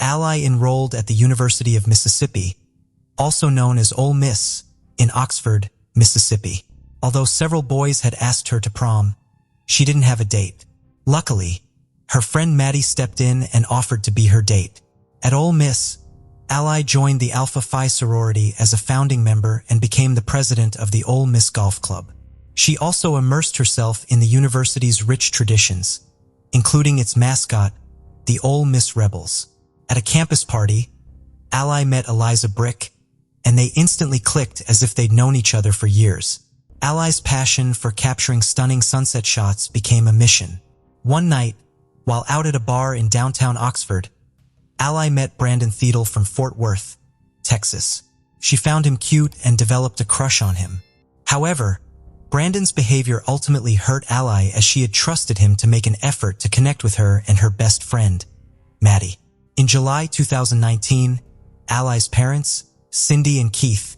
Alli enrolled at the University of Mississippi, also known as Ole Miss, in Oxford, Mississippi. Although several boys had asked her to prom, she didn't have a date. Luckily, her friend Maddie stepped in and offered to be her date. At Ole Miss, Alli joined the Alpha Phi sorority as a founding member and became the president of the Ole Miss Golf Club. She also immersed herself in the university's rich traditions, including its mascot, the Ole Miss Rebels. At a campus party, Alli met Eliza Brick, and they instantly clicked as if they'd known each other for years. Alli's passion for capturing stunning sunset shots became a mission. One night, while out at a bar in downtown Oxford, Alli met Brandon Theedle from Fort Worth, Texas. She found him cute and developed a crush on him. However, Brandon's behavior ultimately hurt Alli as she had trusted him to make an effort to connect with her and her best friend, Maddie. In July 2019, Alli's parents, Cindy and Keith,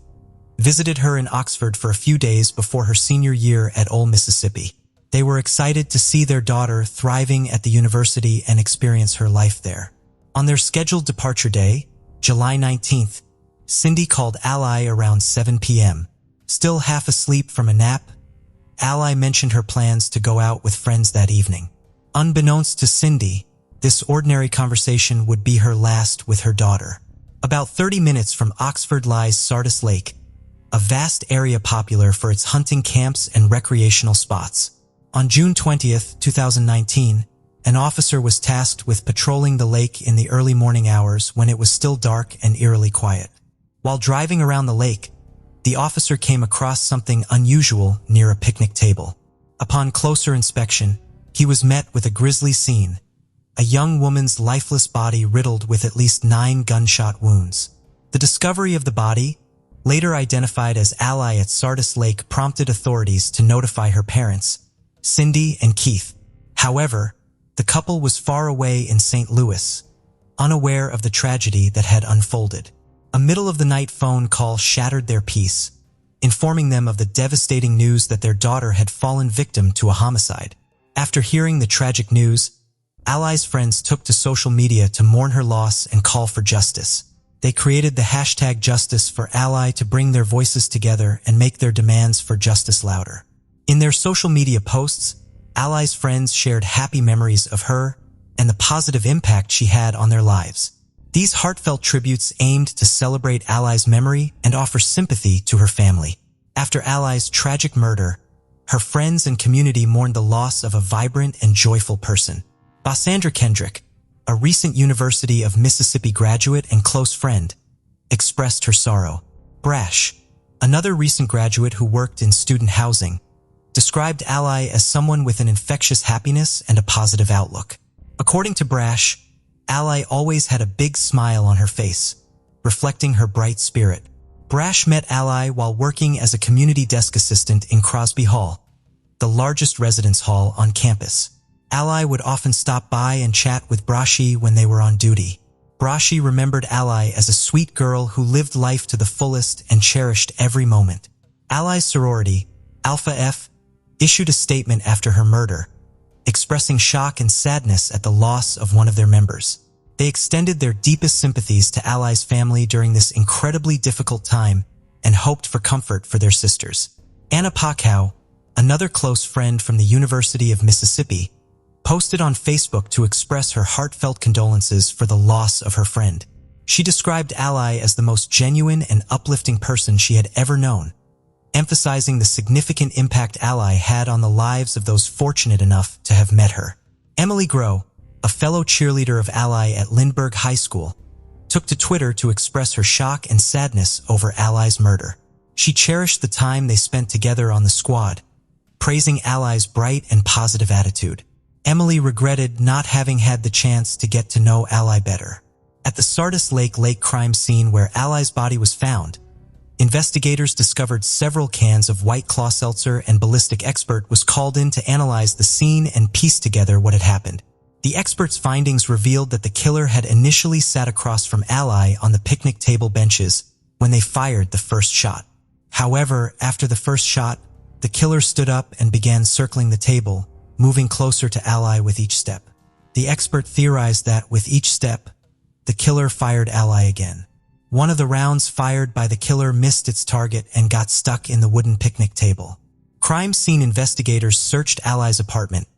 visited her in Oxford for a few days before her senior year at Ole Mississippi. They were excited to see their daughter thriving at the university and experience her life there. On their scheduled departure day, July 19th, Cindy called Alli around 7 p.m. Still half asleep from a nap, Alli mentioned her plans to go out with friends that evening. Unbeknownst to Cindy, this ordinary conversation would be her last with her daughter. About 30 minutes from Oxford lies Sardis Lake, a vast area popular for its hunting camps and recreational spots. On June 20th, 2019, an officer was tasked with patrolling the lake in the early morning hours when it was still dark and eerily quiet. While driving around the lake, the officer came across something unusual near a picnic table. Upon closer inspection, he was met with a grisly scene, a young woman's lifeless body riddled with at least 9 gunshot wounds. The discovery of the body, later identified as Alli at Sardis Lake, prompted authorities to notify her parents, Cindy and Keith. However, the couple was far away in St. Louis, unaware of the tragedy that had unfolded. A middle-of-the-night phone call shattered their peace, informing them of the devastating news that their daughter had fallen victim to a homicide. After hearing the tragic news, Alli's friends took to social media to mourn her loss and call for justice. They created the hashtag Justice for Alli to bring their voices together and make their demands for justice louder. In their social media posts, Alli's friends shared happy memories of her and the positive impact she had on their lives. These heartfelt tributes aimed to celebrate Alli's memory and offer sympathy to her family. After Alli's tragic murder, her friends and community mourned the loss of a vibrant and joyful person. Basandra Kendrick, a recent University of Mississippi graduate and close friend, expressed her sorrow. Brash, another recent graduate who worked in student housing, described Alli as someone with an infectious happiness and a positive outlook. According to Brash, Alli always had a big smile on her face, reflecting her bright spirit. Brash met Alli while working as a community desk assistant in Crosby Hall, the largest residence hall on campus. Alli would often stop by and chat with Brashi when they were on duty. Brashi remembered Alli as a sweet girl who lived life to the fullest and cherished every moment. Alli's sorority, Alpha F, issued a statement after her murder, expressing shock and sadness at the loss of one of their members. They extended their deepest sympathies to Alli's family during this incredibly difficult time and hoped for comfort for their sisters. Anna Pachow, another close friend from the University of Mississippi, posted on Facebook to express her heartfelt condolences for the loss of her friend. She described Alli as the most genuine and uplifting person she had ever known, emphasizing the significant impact Alli had on the lives of those fortunate enough to have met her. Emily Groh, a fellow cheerleader of Alli at Lindbergh High School, took to Twitter to express her shock and sadness over Alli's murder. She cherished the time they spent together on the squad, praising Alli's bright and positive attitude. Emily regretted not having had the chance to get to know Alli better. At the Sardis Lake crime scene where Alli's body was found, investigators discovered several cans of White Claw seltzer, and ballistic expert was called in to analyze the scene and piece together what had happened. The expert's findings revealed that the killer had initially sat across from Alli on the picnic table benches when they fired the first shot. However, after the first shot, the killer stood up and began circling the table, moving closer to Alli with each step. The expert theorized that, with each step, the killer fired Alli again. One of the rounds fired by the killer missed its target and got stuck in the wooden picnic table. Crime scene investigators searched Alli's apartment,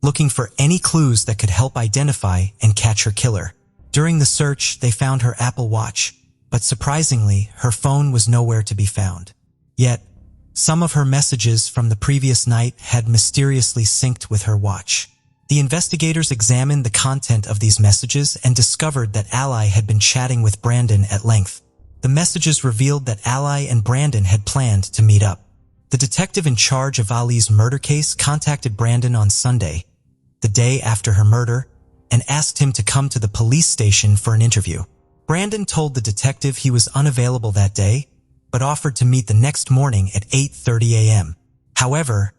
looking for any clues that could help identify and catch her killer. During the search, they found her Apple Watch, but surprisingly, her phone was nowhere to be found. Yet, some of her messages from the previous night had mysteriously synced with her watch. The investigators examined the content of these messages and discovered that Alli had been chatting with Brandon at length. The messages revealed that Alli and Brandon had planned to meet up. The detective in charge of Alli's murder case contacted Brandon on Sunday, the day after her murder, and asked him to come to the police station for an interview. Brandon told the detective he was unavailable that day, but offered to meet the next morning at 8:30 a.m. However,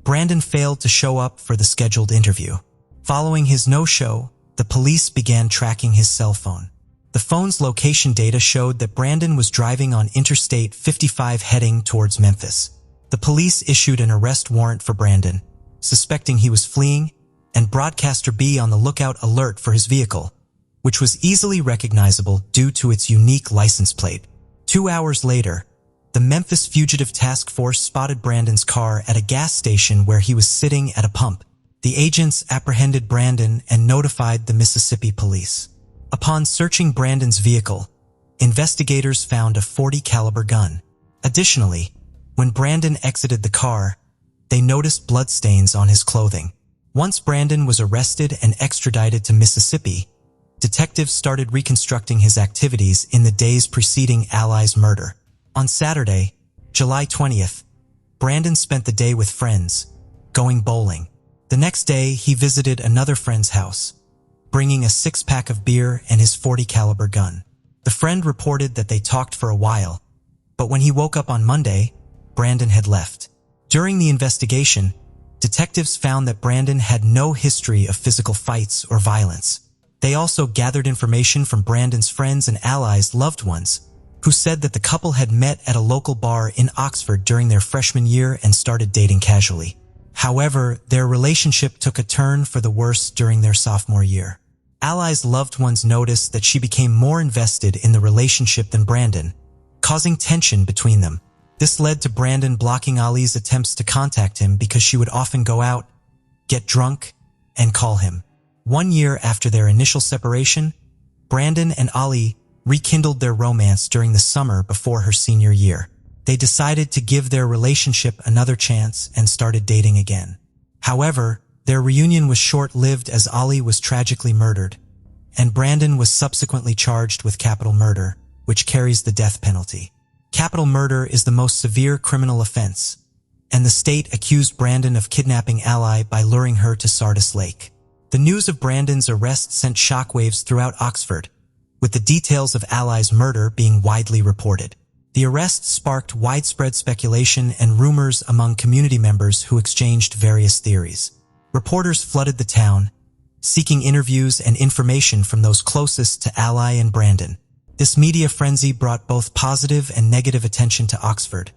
Brandon failed to show up for the scheduled interview. Following his no-show, the police began tracking his cell phone. The phone's location data showed that Brandon was driving on Interstate 55 heading towards Memphis. The police issued an arrest warrant for Brandon, suspecting he was fleeing, and Broadcaster B on the lookout alert for his vehicle, which was easily recognizable due to its unique license plate. 2 hours later, the Memphis Fugitive Task Force spotted Brandon's car at a gas station where he was sitting at a pump. The agents apprehended Brandon and notified the Mississippi police. Upon searching Brandon's vehicle, investigators found a .40 caliber gun. Additionally, when Brandon exited the car, they noticed bloodstains on his clothing. Once Brandon was arrested and extradited to Mississippi, detectives started reconstructing his activities in the days preceding Alli's murder. On Saturday, July 20th, Brandon spent the day with friends, going bowling. The next day, he visited another friend's house, bringing a 6-pack of beer and his .40 caliber gun. The friend reported that they talked for a while, but when he woke up on Monday, Brandon had left. During the investigation, detectives found that Brandon had no history of physical fights or violence. They also gathered information from Brandon's friends and allies' loved ones, who said that the couple had met at a local bar in Oxford during their freshman year and started dating casually. However, their relationship took a turn for the worse during their sophomore year. Alli's loved ones noticed that she became more invested in the relationship than Brandon, causing tension between them. This led to Brandon blocking Alli's attempts to contact him because she would often go out, get drunk, and call him. 1 year after their initial separation, Brandon and Alli rekindled their romance during the summer before her senior year. They decided to give their relationship another chance and started dating again. However, their reunion was short-lived as Alli was tragically murdered, and Brandon was subsequently charged with capital murder, which carries the death penalty. Capital murder is the most severe criminal offense, and the state accused Brandon of kidnapping Alli by luring her to Sardis Lake. The news of Brandon's arrest sent shockwaves throughout Oxford, with the details of Alli's murder being widely reported. The arrest sparked widespread speculation and rumors among community members who exchanged various theories. Reporters flooded the town, seeking interviews and information from those closest to Alli and Brandon. This media frenzy brought both positive and negative attention to Oxford,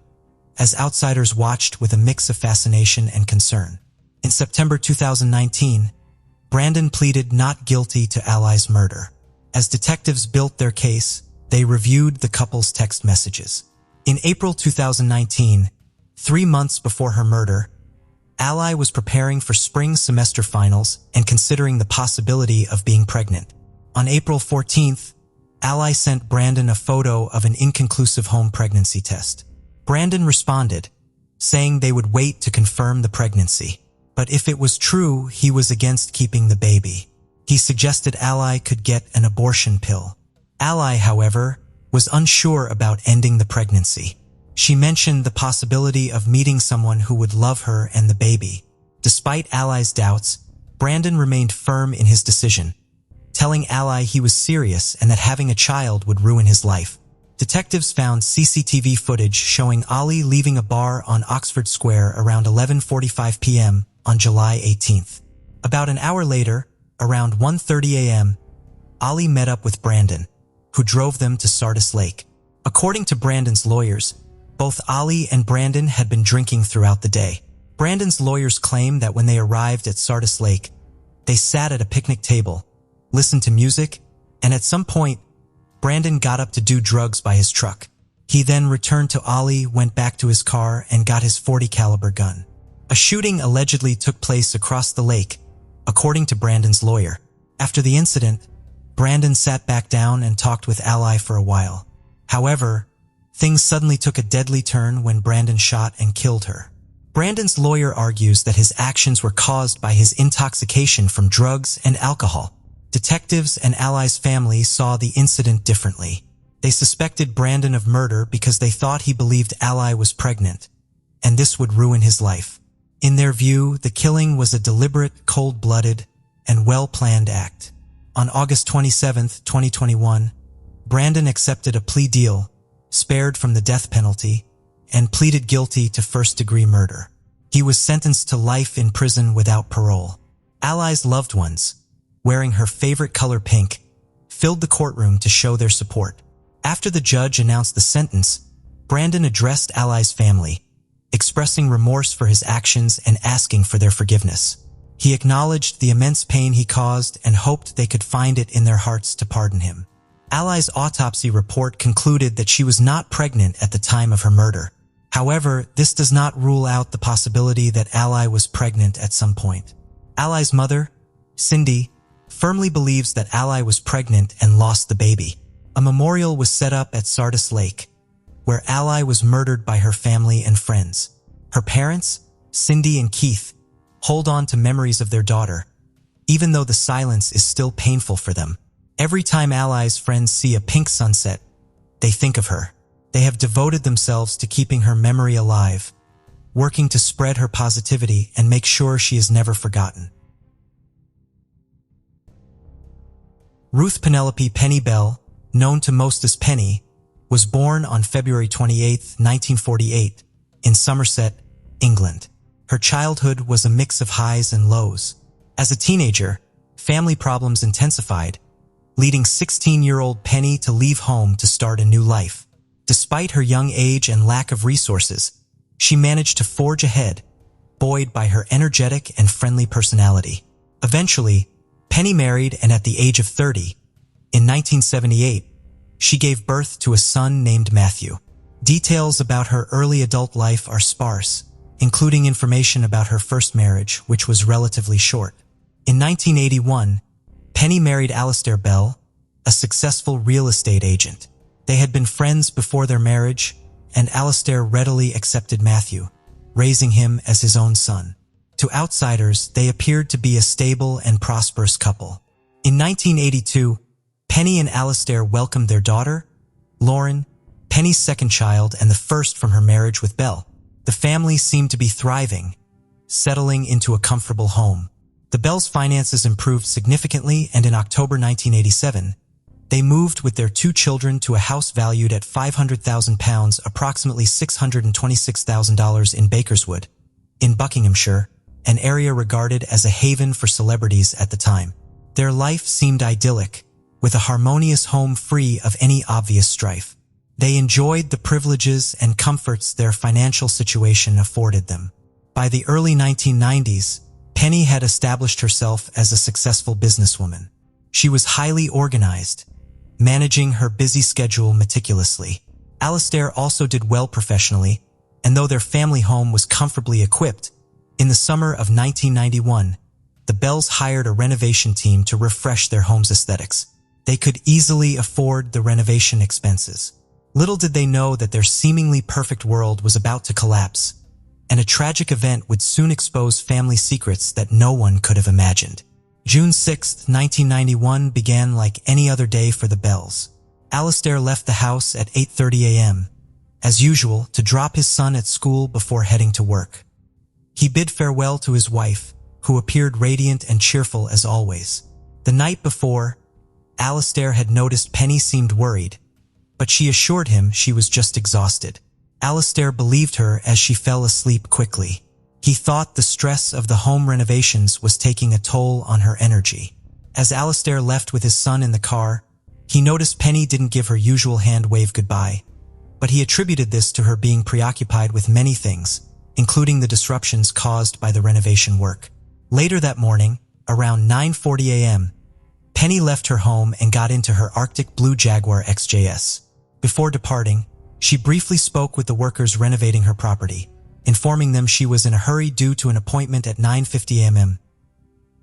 as outsiders watched with a mix of fascination and concern. In September 2019, Brandon pleaded not guilty to Alli's murder. As detectives built their case, they reviewed the couple's text messages. In April 2019, 3 months before her murder, Alli was preparing for spring semester finals and considering the possibility of being pregnant. On April 14th, Alli sent Brandon a photo of an inconclusive home pregnancy test. Brandon responded, saying they would wait to confirm the pregnancy. But if it was true, he was against keeping the baby. He suggested Alli could get an abortion pill. Alli, however, was unsure about ending the pregnancy. She mentioned the possibility of meeting someone who would love her and the baby. Despite Alli's doubts, Brandon remained firm in his decision, telling Alli he was serious and that having a child would ruin his life. Detectives found CCTV footage showing Alli leaving a bar on Oxford Square around 11:45 p.m. on July 18th. About an hour later, around 1:30 a.m., Alli met up with Brandon, who drove them to Sardis Lake. According to Brandon's lawyers, both Alli and Brandon had been drinking throughout the day. Brandon's lawyers claim that when they arrived at Sardis Lake, they sat at a picnic table, listened to music, and at some point, Brandon got up to do drugs by his truck. He then returned to Alli, went back to his car, and got his .40 caliber gun. A shooting allegedly took place across the lake, according to Brandon's lawyer. After the incident, Brandon sat back down and talked with Alli for a while. However, things suddenly took a deadly turn when Brandon shot and killed her. Brandon's lawyer argues that his actions were caused by his intoxication from drugs and alcohol. Detectives and Alli's family saw the incident differently. They suspected Brandon of murder because they thought he believed Alli was pregnant, and this would ruin his life. In their view, the killing was a deliberate, cold-blooded, and well-planned act. On August 27, 2021, Brandon accepted a plea deal, spared from the death penalty, and pleaded guilty to first-degree murder. He was sentenced to life in prison without parole. Alli's loved ones, wearing her favorite color pink, filled the courtroom to show their support. After the judge announced the sentence, Brandon addressed Alli's family, expressing remorse for his actions and asking for their forgiveness. He acknowledged the immense pain he caused and hoped they could find it in their hearts to pardon him. Alli's autopsy report concluded that she was not pregnant at the time of her murder. However, this does not rule out the possibility that Alli was pregnant at some point. Alli's mother, Cindy, firmly believes that Alli was pregnant and lost the baby. A memorial was set up at Sardis Lake, where Alli was murdered by her family and friends. Her parents, Cindy and Keith, hold on to memories of their daughter, even though the silence is still painful for them. Every time Alli's friends see a pink sunset, they think of her. They have devoted themselves to keeping her memory alive, working to spread her positivity and make sure she is never forgotten. Ruth Penelope Penny Bell, known to most as Penny, was born on February 28, 1948, in Somerset, England. Her childhood was a mix of highs and lows. As a teenager, family problems intensified, leading 16-year-old Penny to leave home to start a new life. Despite her young age and lack of resources, she managed to forge ahead, buoyed by her energetic and friendly personality. Eventually, Penny married, and at the age of 30, in 1978, she gave birth to a son named Matthew. Details about her early adult life are sparse, including information about her first marriage, which was relatively short. In 1981, Penny married Alistair Bell, a successful real estate agent. They had been friends before their marriage, and Alistair readily accepted Matthew, raising him as his own son. To outsiders, they appeared to be a stable and prosperous couple. In 1982, Penny and Alistair welcomed their daughter, Lauren, Penny's second child and the first from her marriage with Bell. The family seemed to be thriving, settling into a comfortable home. The Bells' finances improved significantly, and in October 1987, they moved with their 2 children to a house valued at £500,000, approximately $626,000 in Bakerswood, in Buckinghamshire, an area regarded as a haven for celebrities at the time. Their life seemed idyllic, with a harmonious home free of any obvious strife. They enjoyed the privileges and comforts their financial situation afforded them. By the early 1990s, Penny had established herself as a successful businesswoman. She was highly organized, managing her busy schedule meticulously. Alistair also did well professionally, and though their family home was comfortably equipped, in the summer of 1991, the Bells hired a renovation team to refresh their home's aesthetics. They could easily afford the renovation expenses. Little did they know that their seemingly perfect world was about to collapse, and a tragic event would soon expose family secrets that no one could have imagined. June 6, 1991 began like any other day for the Bells. Alistair left the house at 8:30 a.m., as usual, to drop his son at school before heading to work. He bid farewell to his wife, who appeared radiant and cheerful as always. The night before, Alistair had noticed Penny seemed worried, but she assured him she was just exhausted. Alistair believed her as she fell asleep quickly. He thought the stress of the home renovations was taking a toll on her energy. As Alistair left with his son in the car, he noticed Penny didn't give her usual hand-wave goodbye, but he attributed this to her being preoccupied with many things, including the disruptions caused by the renovation work. Later that morning, around 9:40 a.m., Penny left her home and got into her Arctic Blue Jaguar XJS. Before departing, She briefly spoke with the workers renovating her property, informing them she was in a hurry due to an appointment at 9:50 a.m.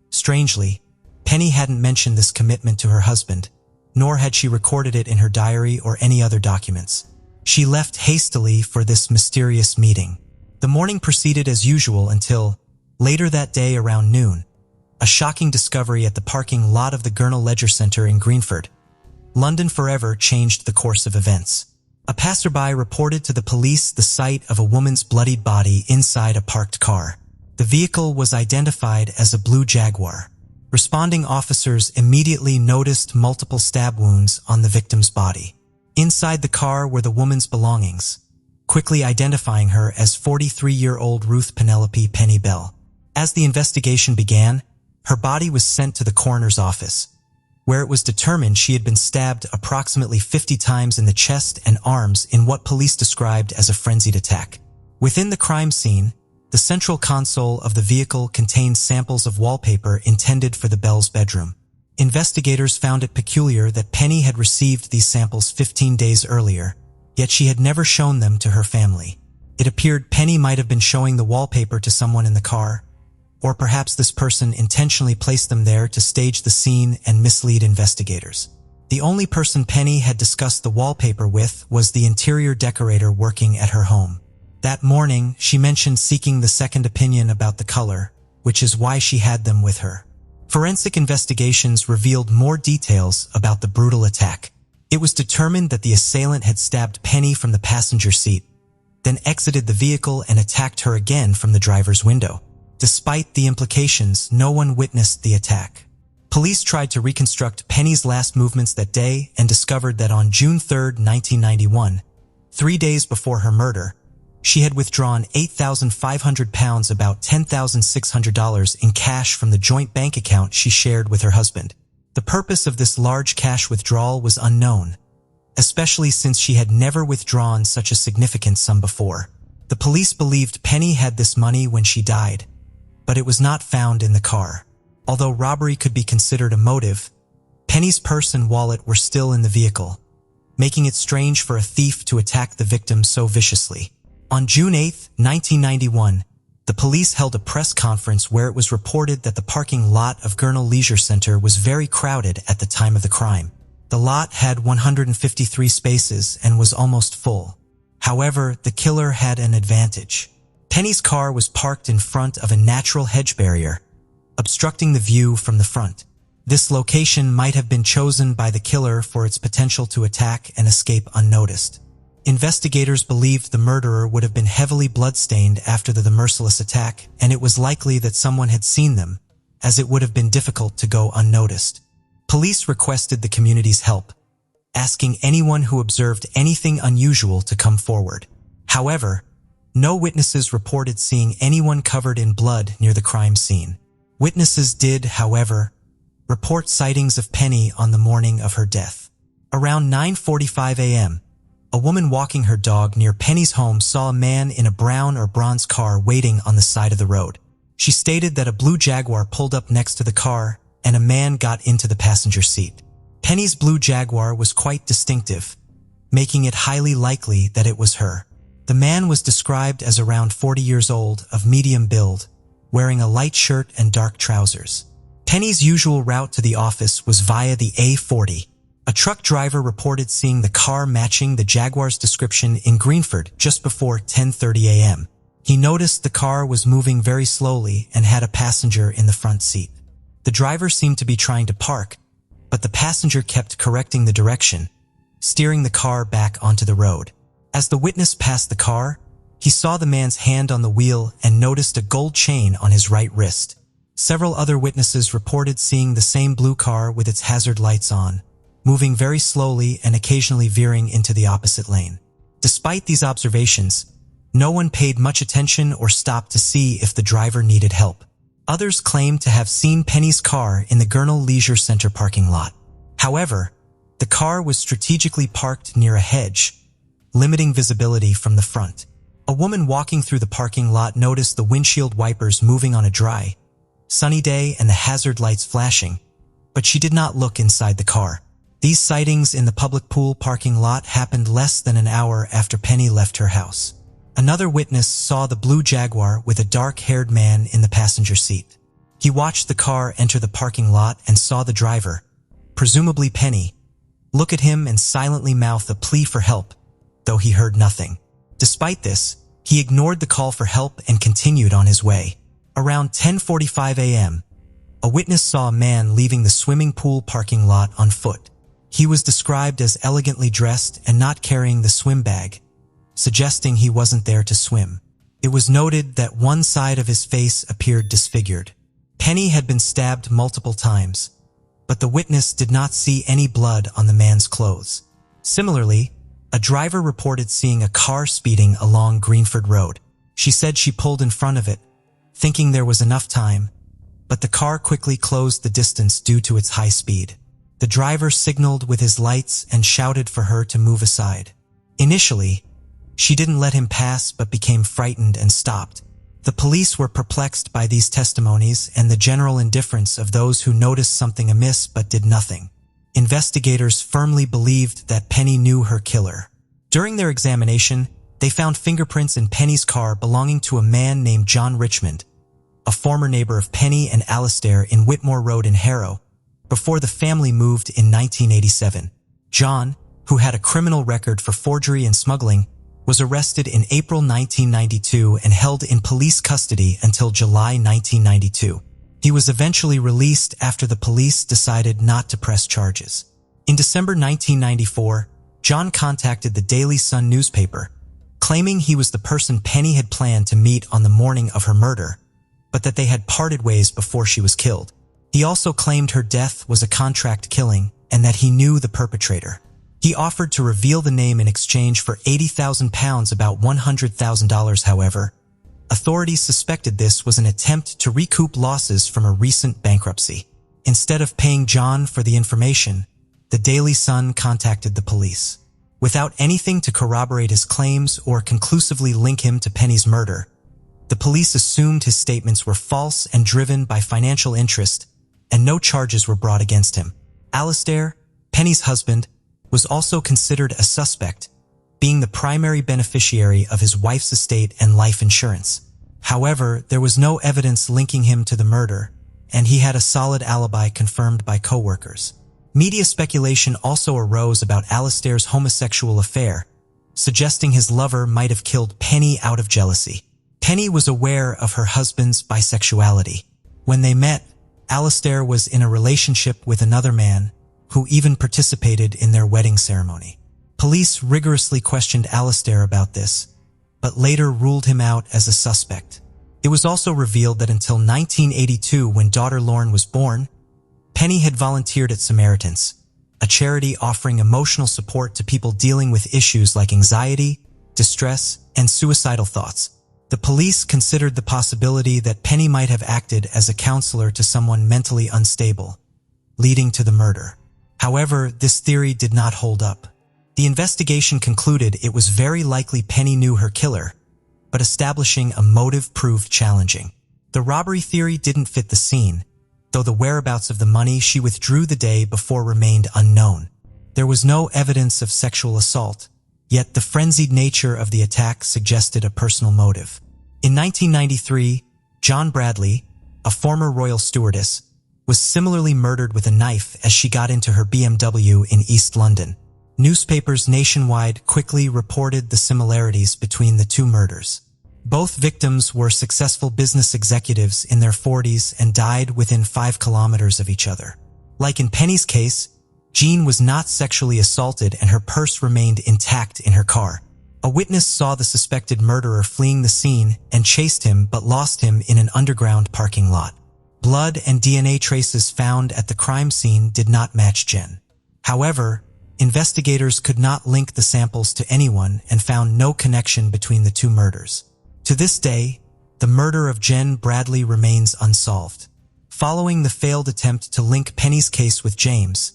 Strangely, Penny hadn't mentioned this commitment to her husband, nor had she recorded it in her diary or any other documents. She left hastily for this mysterious meeting. The morning proceeded as usual until, later that day around noon, a shocking discovery at the parking lot of the Gurnall Leisure Centre in Greenford, London forever changed the course of events. A passerby reported to the police the sight of a woman's bloodied body inside a parked car. The vehicle was identified as a blue Jaguar. Responding officers immediately noticed multiple stab wounds on the victim's body. Inside the car were the woman's belongings, quickly identifying her as 43-year-old Ruth Penelope Penny Bell. As the investigation began, her body was sent to the coroner's office, where it was determined she had been stabbed approximately 50 times in the chest and arms in what police described as a frenzied attack. Within the crime scene, the central console of the vehicle contained samples of wallpaper intended for the Bell's bedroom. Investigators found it peculiar that Penny had received these samples 15 days earlier, yet she had never shown them to her family. It appeared Penny might have been showing the wallpaper to someone in the car, or perhaps this person intentionally placed them there to stage the scene and mislead investigators. The only person Penny had discussed the wallpaper with was the interior decorator working at her home. That morning, she mentioned seeking the second opinion about the color, which is why she had them with her. Forensic investigations revealed more details about the brutal attack. It was determined that the assailant had stabbed Penny from the passenger seat, then exited the vehicle and attacked her again from the driver's window. Despite the implications, no one witnessed the attack. Police tried to reconstruct Penny's last movements that day and discovered that on June 3, 1991, 3 days before her murder, she had withdrawn £8,500, about $10,600 in cash from the joint bank account she shared with her husband. The purpose of this large cash withdrawal was unknown, especially since she had never withdrawn such a significant sum before. The police believed Penny had this money when she died, but it was not found in the car. Although robbery could be considered a motive, Penny's purse and wallet were still in the vehicle, making it strange for a thief to attack the victim so viciously. On June 8, 1991, the police held a press conference where it was reported that the parking lot of Gurnall Leisure Centre was very crowded at the time of the crime. The lot had 153 spaces and was almost full. However, the killer had an advantage. Penny's car was parked in front of a natural hedge barrier, obstructing the view from the front. This location might have been chosen by the killer for its potential to attack and escape unnoticed. Investigators believed the murderer would have been heavily bloodstained after the merciless attack, and it was likely that someone had seen them, as it would have been difficult to go unnoticed. Police requested the community's help, asking anyone who observed anything unusual to come forward. However, no witnesses reported seeing anyone covered in blood near the crime scene. Witnesses did, however, report sightings of Penny on the morning of her death. Around 9:45 a.m., a woman walking her dog near Penny's home saw a man in a brown or bronze car waiting on the side of the road. She stated that a blue Jaguar pulled up next to the car and a man got into the passenger seat. Penny's blue Jaguar was quite distinctive, making it highly likely that it was her. The man was described as around 40 years old, of medium build, wearing a light shirt and dark trousers. Penny's usual route to the office was via the A40. A truck driver reported seeing the car matching the Jaguar's description in Greenford just before 10:30 a.m. He noticed the car was moving very slowly and had a passenger in the front seat. The driver seemed to be trying to park, but the passenger kept correcting the direction, steering the car back onto the road. As the witness passed the car, he saw the man's hand on the wheel and noticed a gold chain on his right wrist. Several other witnesses reported seeing the same blue car with its hazard lights on, moving very slowly and occasionally veering into the opposite lane. Despite these observations, no one paid much attention or stopped to see if the driver needed help. Others claimed to have seen Penny's car in the Gurnall Leisure Centre parking lot. However, the car was strategically parked near a hedge, limiting visibility from the front. A woman walking through the parking lot noticed the windshield wipers moving on a dry, sunny day and the hazard lights flashing, but she did not look inside the car. These sightings in the public pool parking lot happened less than an hour after Penny left her house. Another witness saw the blue Jaguar with a dark-haired man in the passenger seat. He watched the car enter the parking lot and saw the driver, presumably Penny, look at him and silently mouth a plea for help, though he heard nothing. Despite this, he ignored the call for help and continued on his way. Around 10:45 a.m., a witness saw a man leaving the swimming pool parking lot on foot. He was described as elegantly dressed and not carrying the swim bag, suggesting he wasn't there to swim. It was noted that one side of his face appeared disfigured. Penny had been stabbed multiple times, but the witness did not see any blood on the man's clothes. Similarly, a driver reported seeing a car speeding along Greenford Road. She said she pulled in front of it, thinking there was enough time, but the car quickly closed the distance due to its high speed. The driver signaled with his lights and shouted for her to move aside. Initially, she didn't let him pass but became frightened and stopped. The police were perplexed by these testimonies and the general indifference of those who noticed something amiss but did nothing. Investigators firmly believed that Penny knew her killer. During their examination, they found fingerprints in Penny's car belonging to a man named John Richmond, a former neighbor of Penny and Alistair in Whitmore Road in Harrow, before the family moved in 1987. John, who had a criminal record for forgery and smuggling, was arrested in April 1992 and held in police custody until July 1992. He was eventually released after the police decided not to press charges. In December 1994, John contacted the Daily Sun newspaper, claiming he was the person Penny had planned to meet on the morning of her murder, but that they had parted ways before she was killed. He also claimed her death was a contract killing and that he knew the perpetrator. He offered to reveal the name in exchange for £80,000, about $100,000, however. Authorities suspected this was an attempt to recoup losses from a recent bankruptcy. Instead of paying John for the information, the Daily Sun contacted the police. Without anything to corroborate his claims or conclusively link him to Penny's murder, the police assumed his statements were false and driven by financial interest, and no charges were brought against him. Alistair, Penny's husband, was also considered a suspect, being the primary beneficiary of his wife's estate and life insurance. However, there was no evidence linking him to the murder, and he had a solid alibi confirmed by co-workers. Media speculation also arose about Alistair's homosexual affair, suggesting his lover might have killed Penny out of jealousy. Penny was aware of her husband's bisexuality. When they met, Alistair was in a relationship with another man, who even participated in their wedding ceremony. Police rigorously questioned Alistair about this, but later ruled him out as a suspect. It was also revealed that until 1982, when daughter Lorne was born, Penny had volunteered at Samaritans, a charity offering emotional support to people dealing with issues like anxiety, distress, and suicidal thoughts. The police considered the possibility that Penny might have acted as a counselor to someone mentally unstable, leading to the murder. However, this theory did not hold up. The investigation concluded it was very likely Penny knew her killer, but establishing a motive proved challenging. The robbery theory didn't fit the scene, though the whereabouts of the money she withdrew the day before remained unknown. There was no evidence of sexual assault, yet the frenzied nature of the attack suggested a personal motive. In 1993, John Bradley, a former royal stewardess, was similarly murdered with a knife as she got into her BMW in East London. Newspapers nationwide quickly reported the similarities between the two murders. Both victims were successful business executives in their 40s and died within 5 kilometers of each other. Like in Penny's case, Jean was not sexually assaulted and her purse remained intact in her car. A witness saw the suspected murderer fleeing the scene and chased him but lost him in an underground parking lot. Blood and DNA traces found at the crime scene did not match Jen. However, investigators could not link the samples to anyone and found no connection between the two murders. To this day, the murder of Jen Bradley remains unsolved. Following the failed attempt to link Penny's case with James,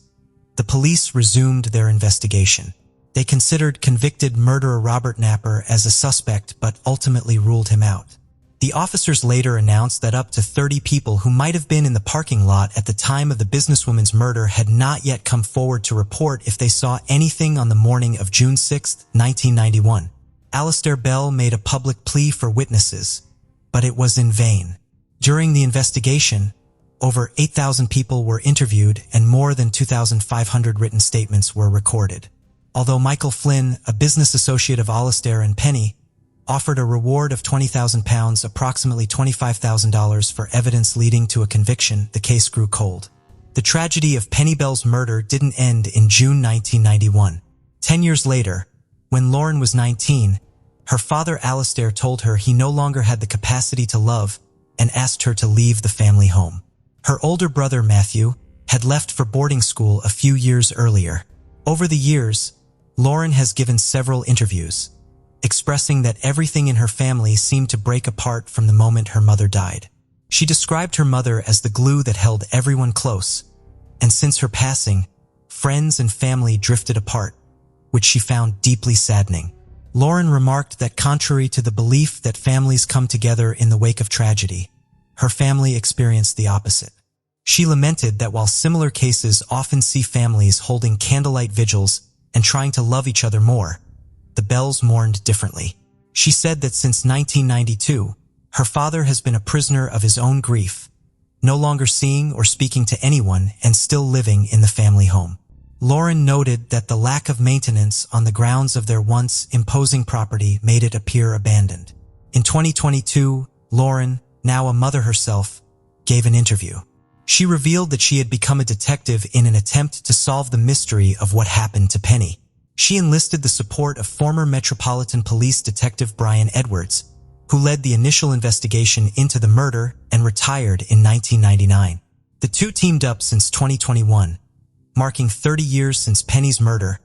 the police resumed their investigation. They considered convicted murderer Robert Napper as a suspect but ultimately ruled him out. The officers later announced that up to 30 people who might have been in the parking lot at the time of the businesswoman's murder had not yet come forward to report if they saw anything on the morning of June 6, 1991. Alistair Bell made a public plea for witnesses, but it was in vain. During the investigation, over 8,000 people were interviewed and more than 2,500 written statements were recorded. Although Michael Flynn, a business associate of Alistair and Penny, offered a reward of £20,000, approximately $25,000 for evidence leading to a conviction, the case grew cold. The tragedy of Penny Bell's murder didn't end in June 1991. 10 years later, when Lauren was 19, her father Alistair told her he no longer had the capacity to love and asked her to leave the family home. Her older brother Matthew had left for boarding school a few years earlier. Over the years, Lauren has given several interviews, expressing that everything in her family seemed to break apart from the moment her mother died. She described her mother as the glue that held everyone close, and since her passing, friends and family drifted apart, which she found deeply saddening. Lauren remarked that contrary to the belief that families come together in the wake of tragedy, her family experienced the opposite. She lamented that while similar cases often see families holding candlelight vigils and trying to love each other more, the Bells mourned differently. She said that since 1992, her father has been a prisoner of his own grief, no longer seeing or speaking to anyone and still living in the family home. Lauren noted that the lack of maintenance on the grounds of their once imposing property made it appear abandoned. In 2022, Lauren, now a mother herself, gave an interview. She revealed that she had become a detective in an attempt to solve the mystery of what happened to Penny. She enlisted the support of former Metropolitan Police Detective Brian Edwards, who led the initial investigation into the murder and retired in 1999. The two teamed up since 2021, marking 30 years since Penny's murder,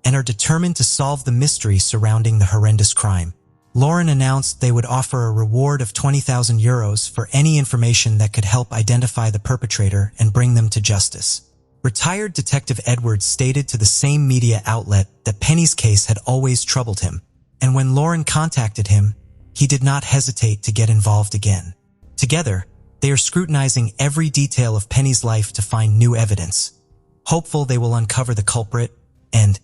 and are determined to solve the mystery surrounding the horrendous crime. Lauren announced they would offer a reward of €20,000 for any information that could help identify the perpetrator and bring them to justice. Retired Detective Edwards stated to the same media outlet that Penny's case had always troubled him, and when Lauren contacted him, he did not hesitate to get involved again. Together, they are scrutinizing every detail of Penny's life to find new evidence, hopeful they will uncover the culprit and,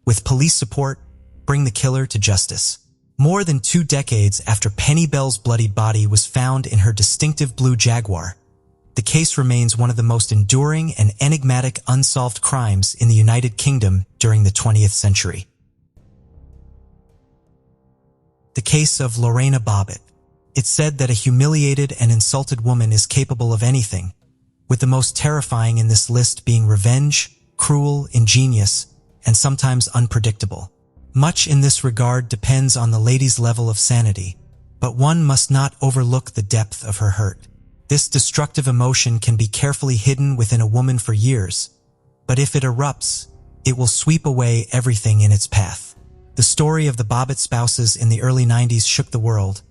with police support, bring the killer to justice. More than 2 decades after Penny Bell's bloodied body was found in her distinctive blue Jaguar, the case remains one of the most enduring and enigmatic unsolved crimes in the United Kingdom during the 20th century. The case of Lorena Bobbitt. It's said that a humiliated and insulted woman is capable of anything, with the most terrifying in this list being revenge, cruel, ingenious, and sometimes unpredictable. Much in this regard depends on the lady's level of sanity, but one must not overlook the depth of her hurt. This destructive emotion can be carefully hidden within a woman for years, but if it erupts, it will sweep away everything in its path. The story of the Bobbitt spouses in the early 90s shook the world,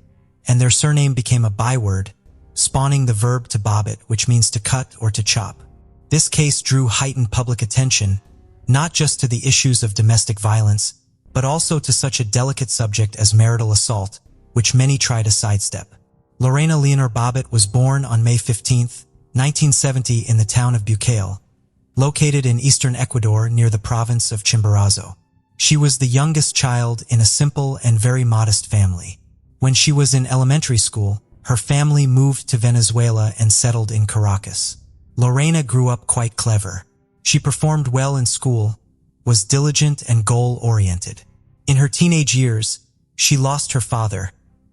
and their surname became a byword, spawning the verb to bobbit, which means to cut or to chop. This case drew heightened public attention, not just to the issues of domestic violence, but also to such a delicate subject as marital assault, which many try to sidestep. Lorena Leonor Bobbitt was born on May 15, 1970 in the town of Bucale, located in eastern Ecuador near the province of Chimborazo. She was the youngest child in a simple and very modest family. When she was in elementary school, her family moved to Venezuela and settled in Caracas. Lorena grew up quite clever. She performed well in school, was diligent and goal-oriented. In her teenage years, she lost her father,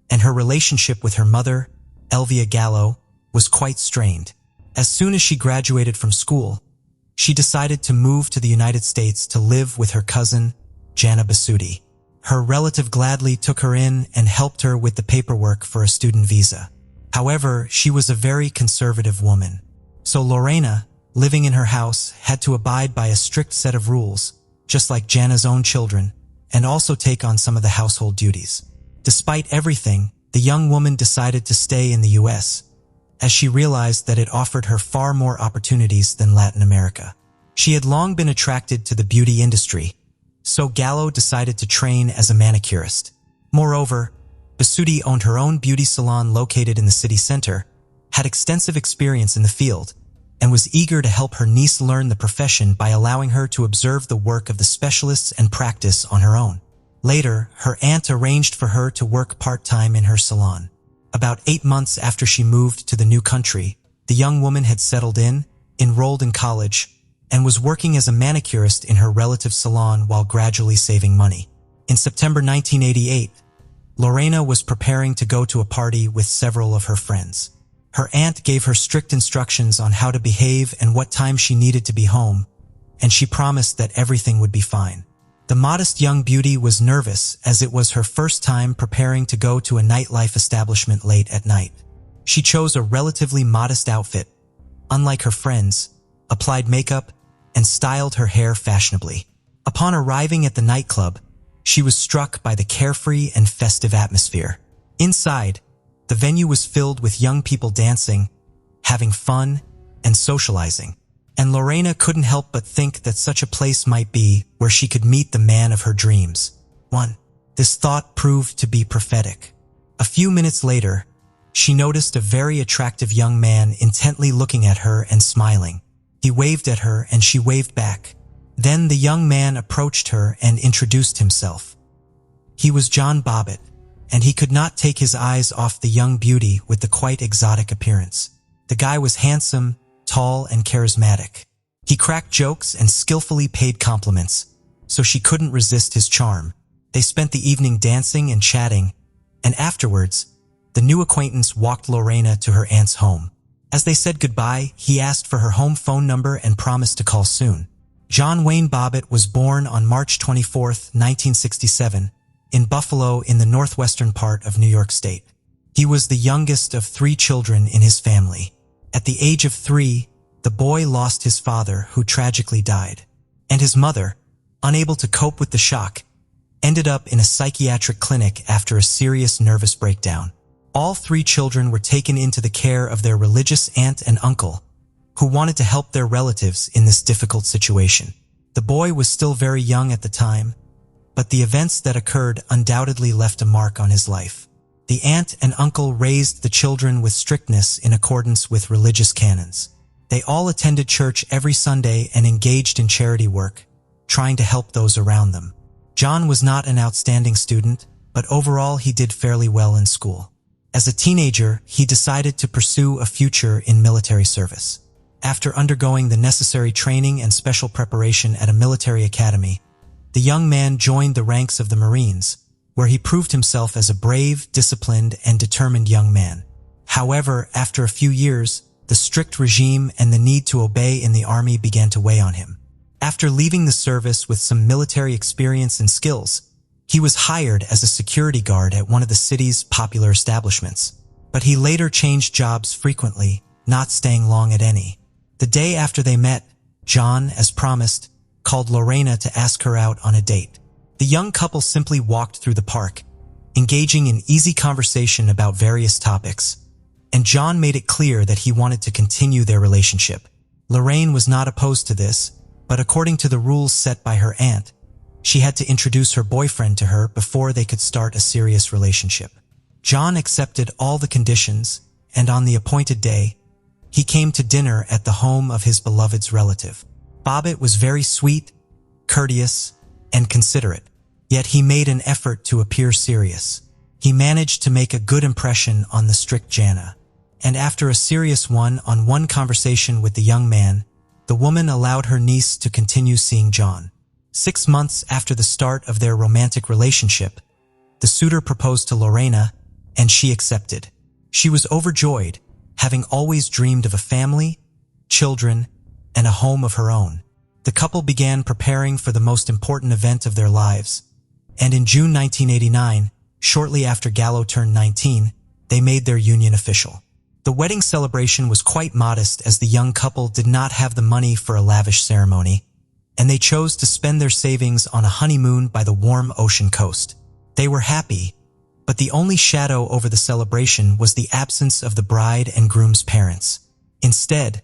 and her relationship with her mother, Elvia Gallo, was quite strained. As soon as she graduated from school, she decided to move to the United States to live with her cousin, Jana Basutti. Her relative gladly took her in and helped her with the paperwork for a student visa. However, she was a very conservative woman. So Lorena, living in her house, had to abide by a strict set of rules, just like Jana's own children, and also take on some of the household duties. Despite everything, the young woman decided to stay in the U.S., as she realized that it offered her far more opportunities than Latin America. She had long been attracted to the beauty industry, so Gallo decided to train as a manicurist. Moreover, Abusive owned her own beauty salon located in the city center, had extensive experience in the field, and was eager to help her niece learn the profession by allowing her to observe the work of the specialists and practice on her own. Later, her aunt arranged for her to work part-time in her salon. About 8 months after she moved to the new country, the young woman had settled in, enrolled in college, and was working as a manicurist in her relative's salon while gradually saving money. In September 1988, Lorena was preparing to go to a party with several of her friends. Her aunt gave her strict instructions on how to behave and what time she needed to be home, and she promised that everything would be fine. The modest young beauty was nervous as it was her first time preparing to go to a nightlife establishment late at night. She chose a relatively modest outfit, unlike her friends, applied makeup, and styled her hair fashionably. Upon arriving at the nightclub, she was struck by the carefree and festive atmosphere. Inside, the venue was filled with young people dancing, having fun, and socializing. And Lorena couldn't help but think that such a place might be where she could meet the man of her dreams. This thought proved to be prophetic. A few minutes later, she noticed a very attractive young man intently looking at her and smiling. He waved at her and she waved back. Then the young man approached her and introduced himself. He was John Bobbitt, and he could not take his eyes off the young beauty with the quite exotic appearance. The guy was handsome, tall, and charismatic. He cracked jokes and skillfully paid compliments, so she couldn't resist his charm. They spent the evening dancing and chatting, and afterwards, the new acquaintance walked Lorena to her aunt's home. As they said goodbye, he asked for her home phone number and promised to call soon. John Wayne Bobbitt was born on March 24, 1967, in Buffalo in the northwestern part of New York State. He was the youngest of 3 children in his family. At the age of 3, the boy lost his father, who tragically died, and his mother, unable to cope with the shock, ended up in a psychiatric clinic after a serious nervous breakdown. All 3 children were taken into the care of their religious aunt and uncle, who wanted to help their relatives in this difficult situation. The boy was still very young at the time, but the events that occurred undoubtedly left a mark on his life. The aunt and uncle raised the children with strictness in accordance with religious canons. They all attended church every Sunday and engaged in charity work, trying to help those around them. John was not an outstanding student, but overall he did fairly well in school. As a teenager, he decided to pursue a future in military service. After undergoing the necessary training and special preparation at a military academy, the young man joined the ranks of the Marines, where he proved himself as a brave, disciplined, and determined young man. However, after a few years, the strict regime and the need to obey in the army began to weigh on him. After leaving the service with some military experience and skills, he was hired as a security guard at one of the city's popular establishments. But he later changed jobs frequently, not staying long at any. The day after they met, John, as promised, called Lorena to ask her out on a date. The young couple simply walked through the park, engaging in easy conversation about various topics, and John made it clear that he wanted to continue their relationship. Lorraine was not opposed to this, but according to the rules set by her aunt, she had to introduce her boyfriend to her before they could start a serious relationship. John accepted all the conditions, and on the appointed day, he came to dinner at the home of his beloved's relative. Bobbitt was very sweet, courteous, and considerate, yet he made an effort to appear serious. He managed to make a good impression on the strict Jana, and after a serious one-on-one conversation with the young man, the woman allowed her niece to continue seeing John. 6 months after the start of their romantic relationship, the suitor proposed to Lorena, and she accepted. She was overjoyed, having always dreamed of a family, children, and a home of her own. The couple began preparing for the most important event of their lives, and in June 1989, shortly after Gallo turned 19, they made their union official. The wedding celebration was quite modest as the young couple did not have the money for a lavish ceremony, and they chose to spend their savings on a honeymoon by the warm ocean coast. They were happy, but the only shadow over the celebration was the absence of the bride and groom's parents. Instead,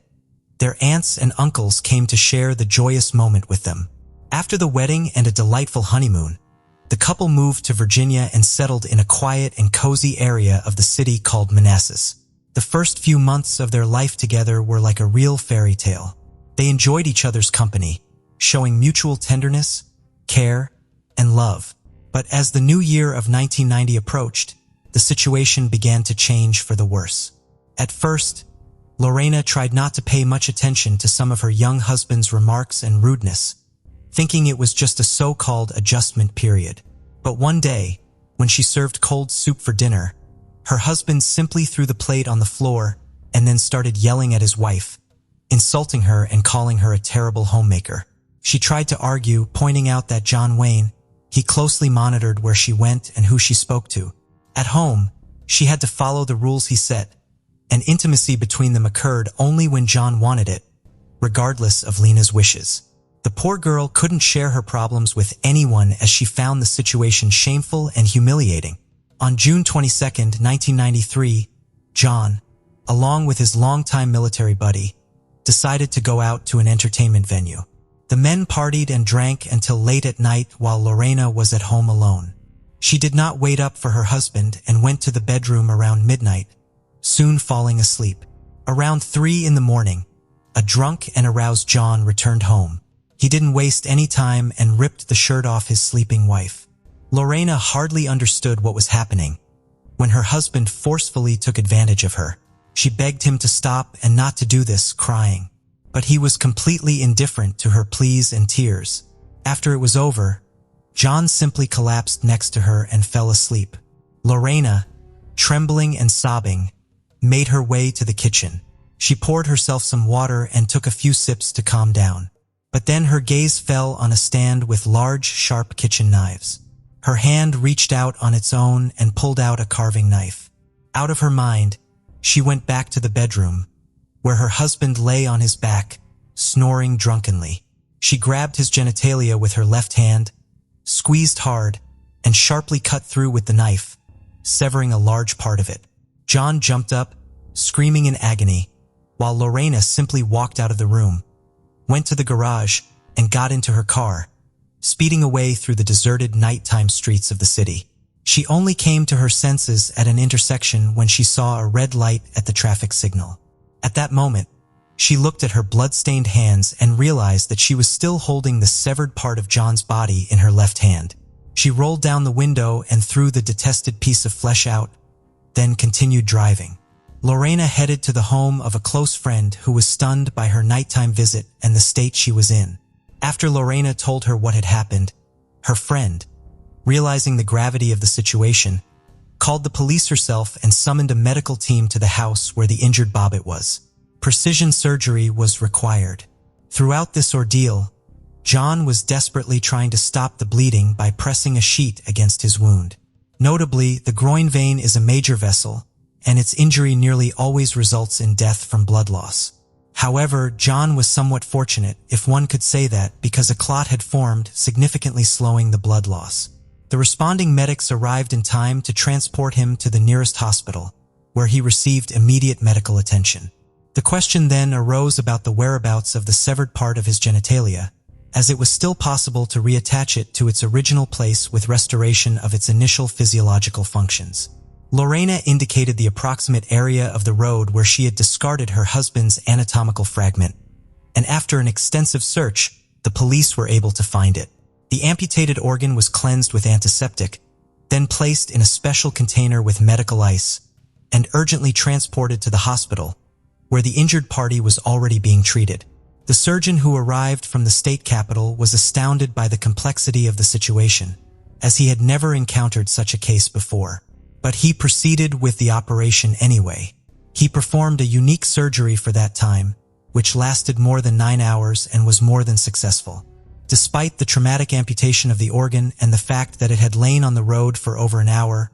their aunts and uncles came to share the joyous moment with them. After the wedding and a delightful honeymoon, the couple moved to Virginia and settled in a quiet and cozy area of the city called Manassas. The first few months of their life together were like a real fairy tale. They enjoyed each other's company, showing mutual tenderness, care, and love. But as the new year of 1990 approached, the situation began to change for the worse. At first, Lorena tried not to pay much attention to some of her young husband's remarks and rudeness, thinking it was just a so-called adjustment period. But one day, when she served cold soup for dinner, her husband simply threw the plate on the floor and then started yelling at his wife, insulting her and calling her a terrible homemaker. She tried to argue, pointing out that John Wayne, he closely monitored where she went and who she spoke to. At home, she had to follow the rules he set, and intimacy between them occurred only when John wanted it, regardless of Lena's wishes. The poor girl couldn't share her problems with anyone as she found the situation shameful and humiliating. On June 22, 1993, John, along with his longtime military buddy, decided to go out to an entertainment venue. The men partied and drank until late at night while Lorena was at home alone. She did not wait up for her husband and went to the bedroom around midnight, soon falling asleep. Around 3 in the morning, a drunk and aroused John returned home. He didn't waste any time and ripped the shirt off his sleeping wife. Lorena hardly understood what was happening when her husband forcefully took advantage of her. She begged him to stop and not to do this, crying. But he was completely indifferent to her pleas and tears. After it was over, John simply collapsed next to her and fell asleep. Lorena, trembling and sobbing, made her way to the kitchen. She poured herself some water and took a few sips to calm down. But then her gaze fell on a stand with large, sharp kitchen knives. Her hand reached out on its own and pulled out a carving knife. Out of her mind, she went back to the bedroom, where her husband lay on his back, snoring drunkenly. She grabbed his genitalia with her left hand, squeezed hard, and sharply cut through with the knife, severing a large part of it. John jumped up, screaming in agony, while Lorena simply walked out of the room, went to the garage, and got into her car, speeding away through the deserted nighttime streets of the city. She only came to her senses at an intersection when she saw a red light at the traffic signal. At that moment, she looked at her blood-stained hands and realized that she was still holding the severed part of John's body in her left hand. She rolled down the window and threw the detested piece of flesh out, then continued driving. Lorena headed to the home of a close friend who was stunned by her nighttime visit and the state she was in. After Lorena told her what had happened, her friend, realizing the gravity of the situation, called the police herself and summoned a medical team to the house where the injured Bobbitt was. Precision surgery was required. Throughout this ordeal, John was desperately trying to stop the bleeding by pressing a sheet against his wound. Notably, the groin vein is a major vessel, and its injury nearly always results in death from blood loss. However, John was somewhat fortunate, if one could say that, because a clot had formed, significantly slowing the blood loss. The responding medics arrived in time to transport him to the nearest hospital, where he received immediate medical attention. The question then arose about the whereabouts of the severed part of his genitalia, as it was still possible to reattach it to its original place with restoration of its initial physiological functions. Lorena indicated the approximate area of the road where she had discarded her husband's anatomical fragment, and after an extensive search, the police were able to find it. The amputated organ was cleansed with antiseptic, then placed in a special container with medical ice, and urgently transported to the hospital, where the injured party was already being treated. The surgeon who arrived from the state capital was astounded by the complexity of the situation, as he had never encountered such a case before. But he proceeded with the operation anyway. He performed a unique surgery for that time, which lasted more than 9 hours and was more than successful. Despite the traumatic amputation of the organ and the fact that it had lain on the road for over an hour,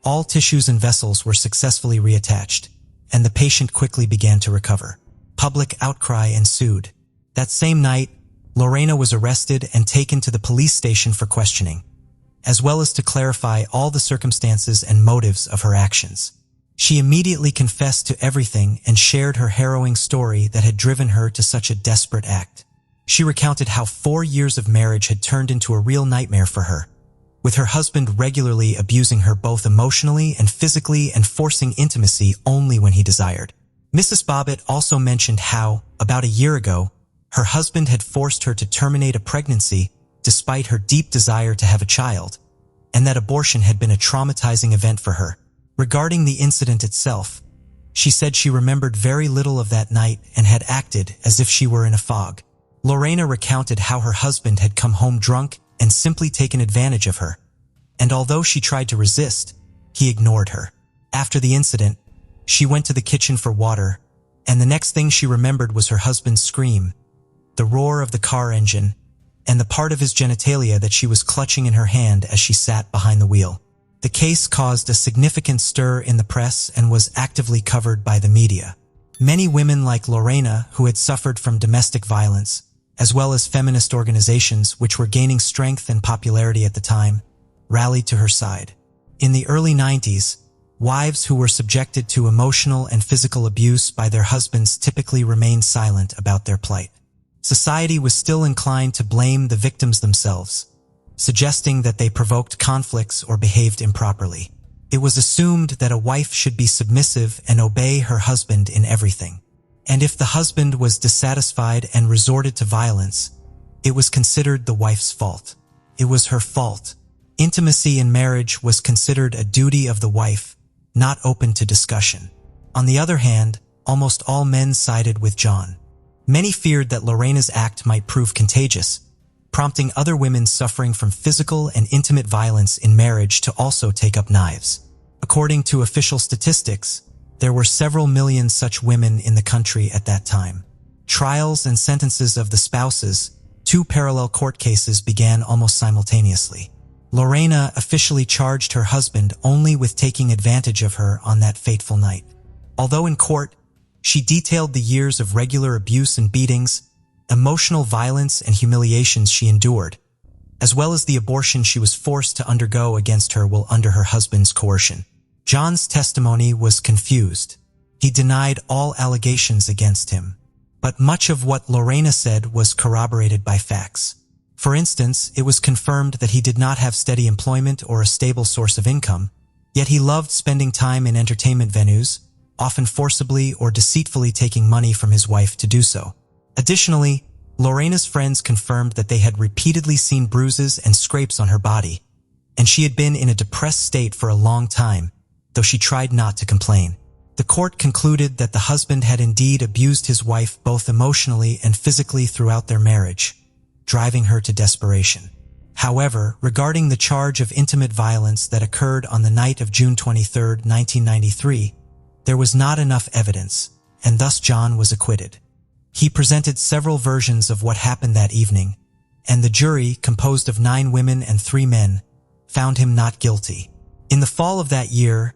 all tissues and vessels were successfully reattached, and the patient quickly began to recover. Public outcry ensued. That same night, Lorena was arrested and taken to the police station for questioning, as well as to clarify all the circumstances and motives of her actions. She immediately confessed to everything and shared her harrowing story that had driven her to such a desperate act. She recounted how 4 years of marriage had turned into a real nightmare for her, with her husband regularly abusing her both emotionally and physically and forcing intimacy only when he desired. Mrs. Bobbitt also mentioned how, about a year ago, her husband had forced her to terminate a pregnancy despite her deep desire to have a child, and that abortion had been a traumatizing event for her. Regarding the incident itself, she said she remembered very little of that night and had acted as if she were in a fog. Lorena recounted how her husband had come home drunk and simply taken advantage of her, and although she tried to resist, he ignored her. After the incident, she went to the kitchen for water, and the next thing she remembered was her husband's scream, the roar of the car engine, and the part of his genitalia that she was clutching in her hand as she sat behind the wheel. The case caused a significant stir in the press and was actively covered by the media. Many women like Lorena, who had suffered from domestic violence, as well as feminist organizations which were gaining strength and popularity at the time, rallied to her side. In the early 90s, wives who were subjected to emotional and physical abuse by their husbands typically remained silent about their plight. Society was still inclined to blame the victims themselves, suggesting that they provoked conflicts or behaved improperly. It was assumed that a wife should be submissive and obey her husband in everything. And if the husband was dissatisfied and resorted to violence, it was considered the wife's fault. It was her fault. Intimacy in marriage was considered a duty of the wife, not open to discussion. On the other hand, almost all men sided with John. Many feared that Lorena's act might prove contagious, prompting other women suffering from physical and intimate violence in marriage to also take up knives. According to official statistics, there were several million such women in the country at that time. Trials and sentences of the spouses, two parallel court cases, began almost simultaneously. Lorena officially charged her husband only with taking advantage of her on that fateful night. Although in court, she detailed the years of regular abuse and beatings, emotional violence and humiliations she endured, as well as the abortion she was forced to undergo against her while under her husband's coercion. John's testimony was confused. He denied all allegations against him, but much of what Lorena said was corroborated by facts. For instance, it was confirmed that he did not have steady employment or a stable source of income, yet he loved spending time in entertainment venues, often forcibly or deceitfully taking money from his wife to do so. Additionally, Lorena's friends confirmed that they had repeatedly seen bruises and scrapes on her body, and she had been in a depressed state for a long time, though she tried not to complain. The court concluded that the husband had indeed abused his wife both emotionally and physically throughout their marriage, driving her to desperation. However, regarding the charge of intimate violence that occurred on the night of June 23, 1993, there was not enough evidence, and thus John was acquitted. He presented several versions of what happened that evening, and the jury, composed of 9 women and 3 men, found him not guilty. In the fall of that year,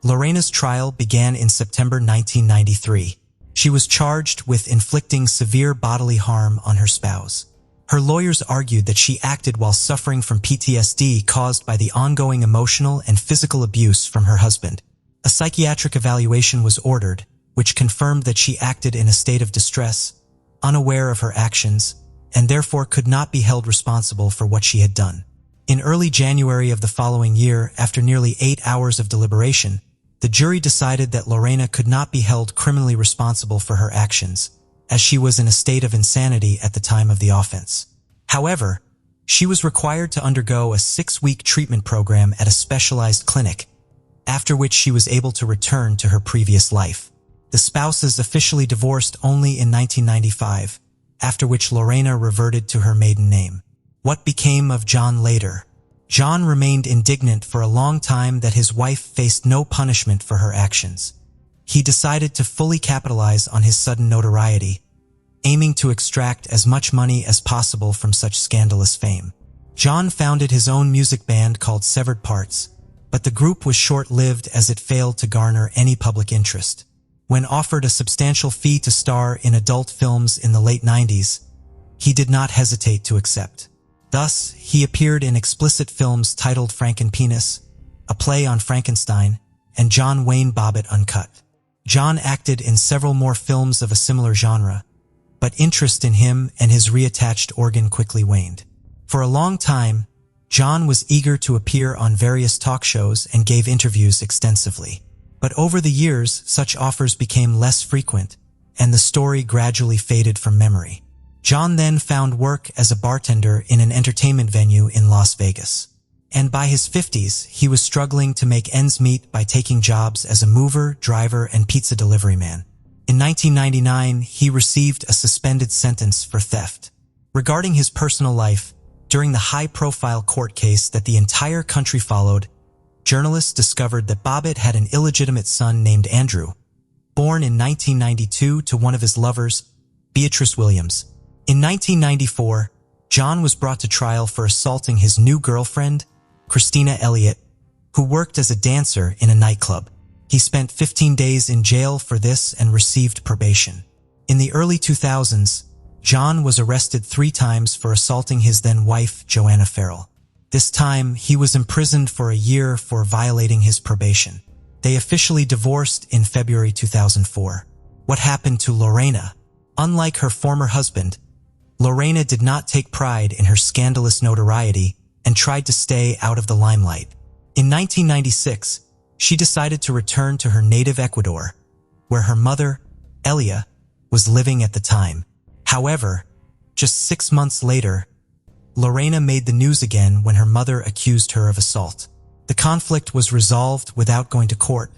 Lorena's trial began in September 1993. She was charged with inflicting severe bodily harm on her spouse. Her lawyers argued that she acted while suffering from PTSD caused by the ongoing emotional and physical abuse from her husband. A psychiatric evaluation was ordered, which confirmed that she acted in a state of distress, unaware of her actions, and therefore could not be held responsible for what she had done. In early January of the following year, after nearly 8 hours of deliberation, the jury decided that Lorena could not be held criminally responsible for her actions, as she was in a state of insanity at the time of the offense. However, she was required to undergo a 6-week treatment program at a specialized clinic, after which she was able to return to her previous life. The spouses officially divorced only in 1995, after which Lorena reverted to her maiden name. What became of John later? John remained indignant for a long time that his wife faced no punishment for her actions. He decided to fully capitalize on his sudden notoriety, aiming to extract as much money as possible from such scandalous fame. John founded his own music band called Severed Parts, but the group was short-lived as it failed to garner any public interest. When offered a substantial fee to star in adult films in the late 90s, he did not hesitate to accept. Thus, he appeared in explicit films titled Frankenpenis, a play on Frankenstein, and John Wayne Bobbitt Uncut. John acted in several more films of a similar genre, but interest in him and his reattached organ quickly waned. For a long time, John was eager to appear on various talk shows and gave interviews extensively. But over the years, such offers became less frequent, and the story gradually faded from memory. John then found work as a bartender in an entertainment venue in Las Vegas. And by his 50s, he was struggling to make ends meet by taking jobs as a mover, driver, and pizza delivery man. In 1999, he received a suspended sentence for theft. Regarding his personal life, during the high-profile court case that the entire country followed, journalists discovered that Bobbitt had an illegitimate son named Andrew, born in 1992 to one of his lovers, Beatrice Williams. In 1994, John was brought to trial for assaulting his new girlfriend, Christina Elliott, who worked as a dancer in a nightclub. He spent 15 days in jail for this and received probation. In the early 2000s, John was arrested 3 times for assaulting his then-wife, Joanna Farrell. This time, he was imprisoned for a year for violating his probation. They officially divorced in February 2004. What happened to Lorena? Unlike her former husband, Lorena did not take pride in her scandalous notoriety and tried to stay out of the limelight. In 1996, she decided to return to her native Ecuador, where her mother, Alli, was living at the time. However, just 6 months later, Lorena made the news again when her mother accused her of assault. The conflict was resolved without going to court,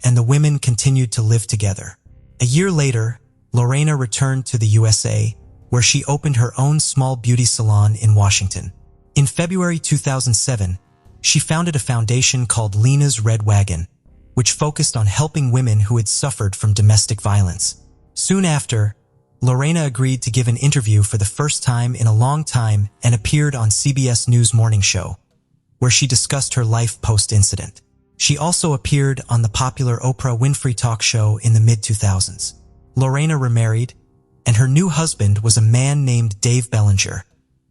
and the women continued to live together. A year later, Lorena returned to the USA, where she opened her own small beauty salon in Washington. In February 2007, she founded a foundation called Lena's Red Wagon, which focused on helping women who had suffered from domestic violence. Soon after, Lorena agreed to give an interview for the first time in a long time and appeared on CBS News Morning Show, where she discussed her life post-incident. She also appeared on the popular Oprah Winfrey talk show in the mid-2000s. Lorena remarried, and her new husband was a man named Dave Bellinger,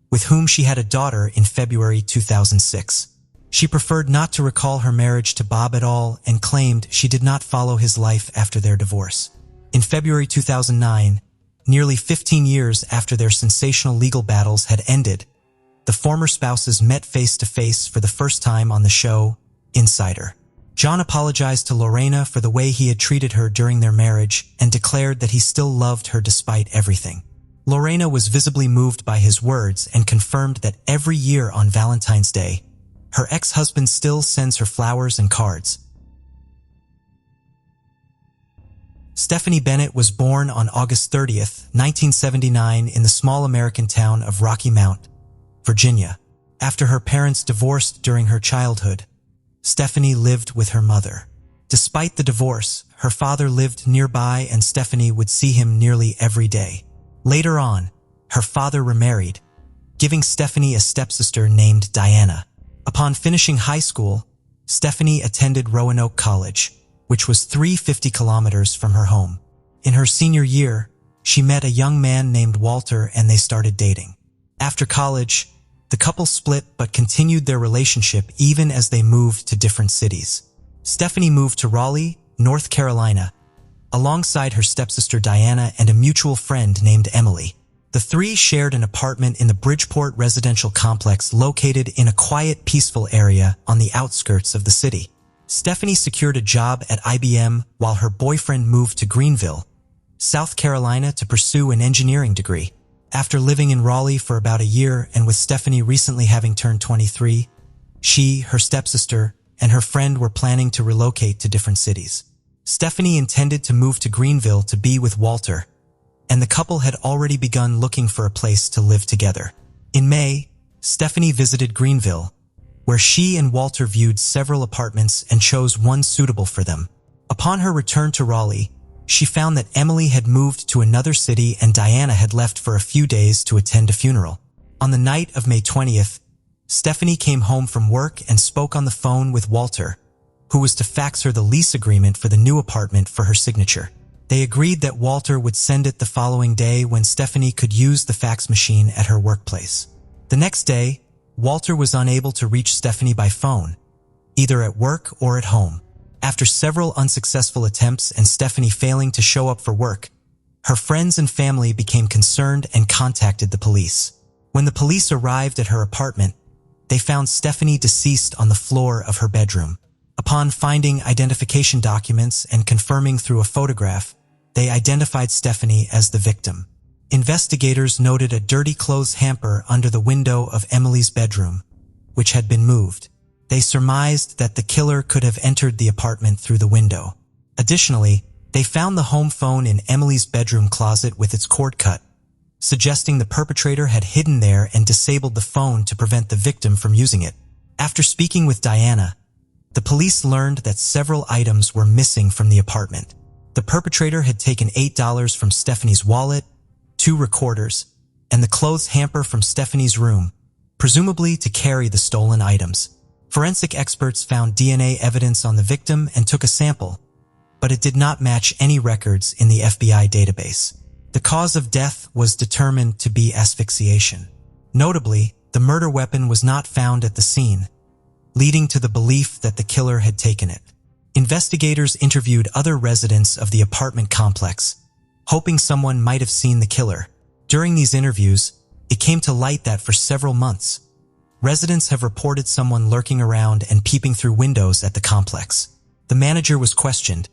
with whom she had a daughter in February 2006. She preferred not to recall her marriage to Bob at all and claimed she did not follow his life after their divorce. In February 2009, nearly 15 years after their sensational legal battles had ended, the former spouses met face-to-face for the first time on the show, Insider. John apologized to Lorena for the way he had treated her during their marriage and declared that he still loved her despite everything. Lorena was visibly moved by his words and confirmed that every year on Valentine's Day, her ex-husband still sends her flowers and cards. Stephanie Bennett was born on August 30th, 1979 in the small American town of Rocky Mount, Virginia. After her parents divorced during her childhood, Stephanie lived with her mother. Despite the divorce, her father lived nearby and Stephanie would see him nearly every day. Later on, her father remarried, giving Stephanie a stepsister named Diana. Upon finishing high school, Stephanie attended Roanoke College, which was 350 kilometers from her home. In her senior year, she met a young man named Walter and they started dating. After college, the couple split but continued their relationship even as they moved to different cities. Stephanie moved to Raleigh, North Carolina, alongside her stepsister Diana and a mutual friend named Emily. The three shared an apartment in the Bridgeport residential complex located in a quiet, peaceful area on the outskirts of the city. Stephanie secured a job at IBM while her boyfriend moved to Greenville, South Carolina to pursue an engineering degree. After living in Raleigh for about a year and with Stephanie recently having turned 23, she, her stepsister, and her friend were planning to relocate to different cities. Stephanie intended to move to Greenville to be with Walter, and the couple had already begun looking for a place to live together. In May, Stephanie visited Greenville, where she and Walter viewed several apartments and chose one suitable for them. Upon her return to Raleigh, she found that Emily had moved to another city and Diana had left for a few days to attend a funeral. On the night of May 20th, Stephanie came home from work and spoke on the phone with Walter, who was to fax her the lease agreement for the new apartment for her signature. They agreed that Walter would send it the following day when Stephanie could use the fax machine at her workplace. The next day, Walter was unable to reach Stephanie by phone, either at work or at home. After several unsuccessful attempts and Stephanie failing to show up for work, her friends and family became concerned and contacted the police. When the police arrived at her apartment, they found Stephanie deceased on the floor of her bedroom. Upon finding identification documents and confirming through a photograph, they identified Stephanie as the victim. Investigators noted a dirty clothes hamper under the window of Emily's bedroom, which had been moved. They surmised that the killer could have entered the apartment through the window. Additionally, they found the home phone in Emily's bedroom closet with its cord cut, suggesting the perpetrator had hidden there and disabled the phone to prevent the victim from using it. After speaking with Diana, the police learned that several items were missing from the apartment. The perpetrator had taken $8 from Stephanie's wallet, 2 recorders, and the clothes hamper from Stephanie's room, presumably to carry the stolen items. Forensic experts found DNA evidence on the victim and took a sample, but it did not match any records in the FBI database. The cause of death was determined to be asphyxiation. Notably, the murder weapon was not found at the scene, leading to the belief that the killer had taken it. Investigators interviewed other residents of the apartment complex, hoping someone might have seen the killer. During these interviews, it came to light that for several months, residents have reported someone lurking around and peeping through windows at the complex. The manager was questioned,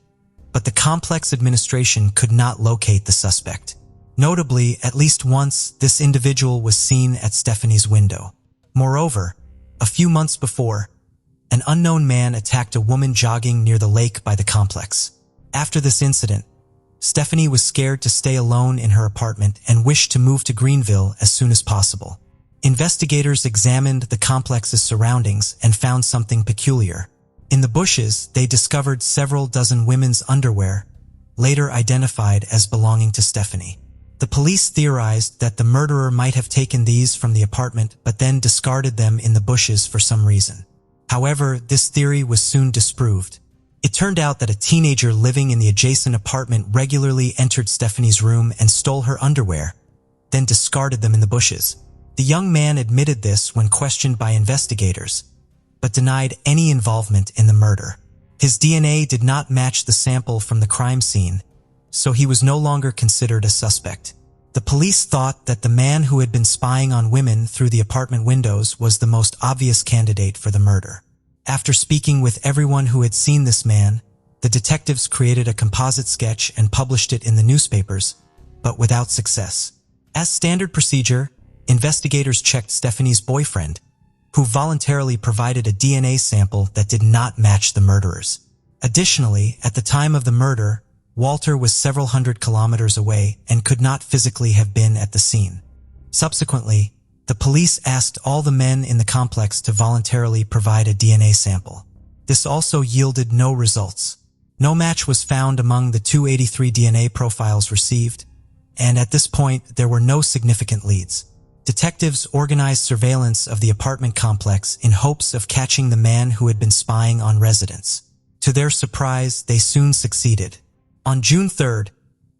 but the complex administration could not locate the suspect. Notably, at least once, this individual was seen at Stephanie's window. Moreover, a few months before, an unknown man attacked a woman jogging near the lake by the complex. After this incident, Stephanie was scared to stay alone in her apartment and wished to move to Greenville as soon as possible. Investigators examined the complex's surroundings and found something peculiar. In the bushes, they discovered several dozen women's underwear, later identified as belonging to Stephanie. The police theorized that the murderer might have taken these from the apartment but then discarded them in the bushes for some reason. However, this theory was soon disproved. It turned out that a teenager living in the adjacent apartment regularly entered Stephanie's room and stole her underwear, then discarded them in the bushes. The young man admitted this when questioned by investigators, but denied any involvement in the murder. His DNA did not match the sample from the crime scene, so he was no longer considered a suspect. The police thought that the man who had been spying on women through the apartment windows was the most obvious candidate for the murder. After speaking with everyone who had seen this man, the detectives created a composite sketch and published it in the newspapers, but without success. As standard procedure, investigators checked Stephanie's boyfriend, who voluntarily provided a DNA sample that did not match the murderer's. Additionally, at the time of the murder, Walter was several hundred kilometers away and could not physically have been at the scene. Subsequently, the police asked all the men in the complex to voluntarily provide a DNA sample. This also yielded no results. No match was found among the 283 DNA profiles received, and at this point there were no significant leads. Detectives organized surveillance of the apartment complex in hopes of catching the man who had been spying on residents. To their surprise, they soon succeeded. On June 3rd,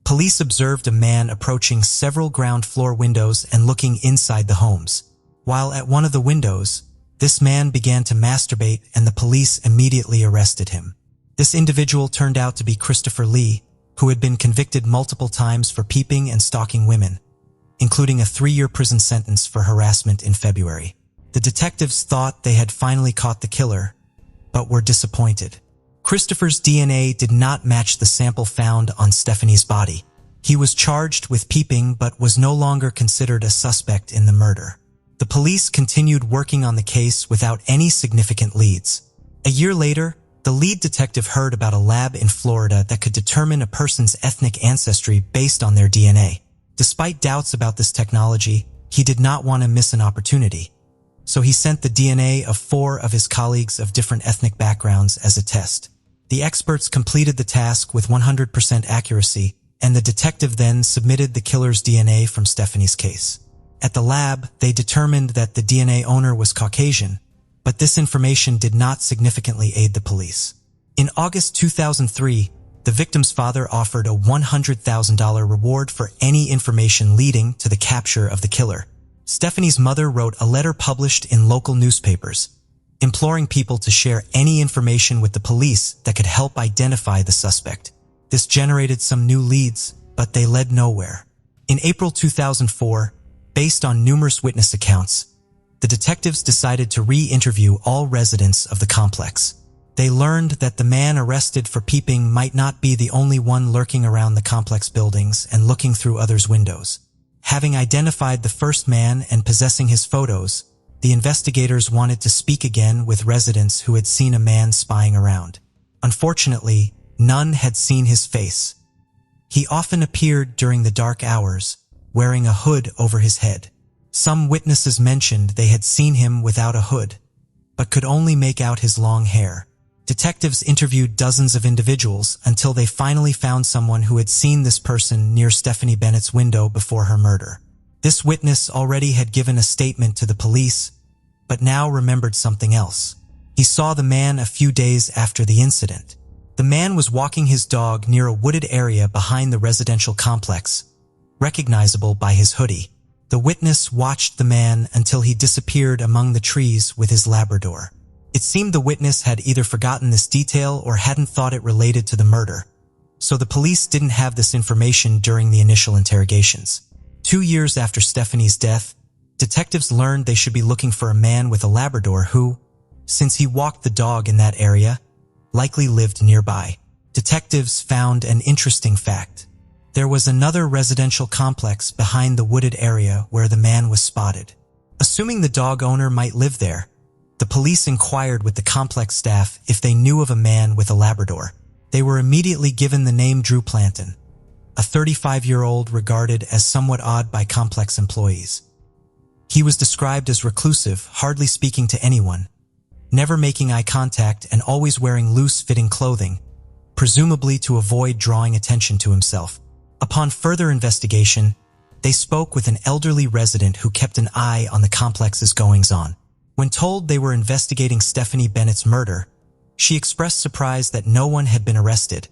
police observed a man approaching several ground floor windows and looking inside the homes. While at one of the windows, this man began to masturbate and the police immediately arrested him. This individual turned out to be Christopher Lee, who had been convicted multiple times for peeping and stalking women, including a 3-year prison sentence for harassment in February. The detectives thought they had finally caught the killer, but were disappointed. Christopher's DNA did not match the sample found on Stephanie's body. He was charged with peeping but was no longer considered a suspect in the murder. The police continued working on the case without any significant leads. A year later, the lead detective heard about a lab in Florida that could determine a person's ethnic ancestry based on their DNA. Despite doubts about this technology, he did not want to miss an opportunity. So he sent the DNA of 4 of his colleagues of different ethnic backgrounds as a test. The experts completed the task with 100% accuracy, and the detective then submitted the killer's DNA from Stephanie's case. At the lab, they determined that the DNA owner was Caucasian, but this information did not significantly aid the police. In August 2003, the victim's father offered a $100,000 reward for any information leading to the capture of the killer. Stephanie's mother wrote a letter published in local newspapers, imploring people to share any information with the police that could help identify the suspect. This generated some new leads, but they led nowhere. In April 2004, based on numerous witness accounts, the detectives decided to re-interview all residents of the complex. They learned that the man arrested for peeping might not be the only one lurking around the complex buildings and looking through others' windows. Having identified the first man and possessing his photos, the investigators wanted to speak again with residents who had seen a man spying around. Unfortunately, none had seen his face. He often appeared during the dark hours, wearing a hood over his head. Some witnesses mentioned they had seen him without a hood, but could only make out his long hair. Detectives interviewed dozens of individuals until they finally found someone who had seen this person near Stephanie Bennett's window before her murder. This witness already had given a statement to the police, but now remembered something else. He saw the man a few days after the incident. The man was walking his dog near a wooded area behind the residential complex, recognizable by his hoodie. The witness watched the man until he disappeared among the trees with his Labrador. It seemed the witness had either forgotten this detail or hadn't thought it related to the murder, so the police didn't have this information during the initial interrogations. 2 years after Stephanie's death, detectives learned they should be looking for a man with a Labrador who, since he walked the dog in that area, likely lived nearby. Detectives found an interesting fact. There was another residential complex behind the wooded area where the man was spotted. Assuming the dog owner might live there, the police inquired with the complex staff if they knew of a man with a Labrador. They were immediately given the name Drew Planton, a 35-year-old regarded as somewhat odd by complex employees. He was described as reclusive, hardly speaking to anyone, never making eye contact and always wearing loose-fitting clothing, presumably to avoid drawing attention to himself. Upon further investigation, they spoke with an elderly resident who kept an eye on the complex's goings-on. When told they were investigating Stephanie Bennett's murder, she expressed surprise that no one had been arrested,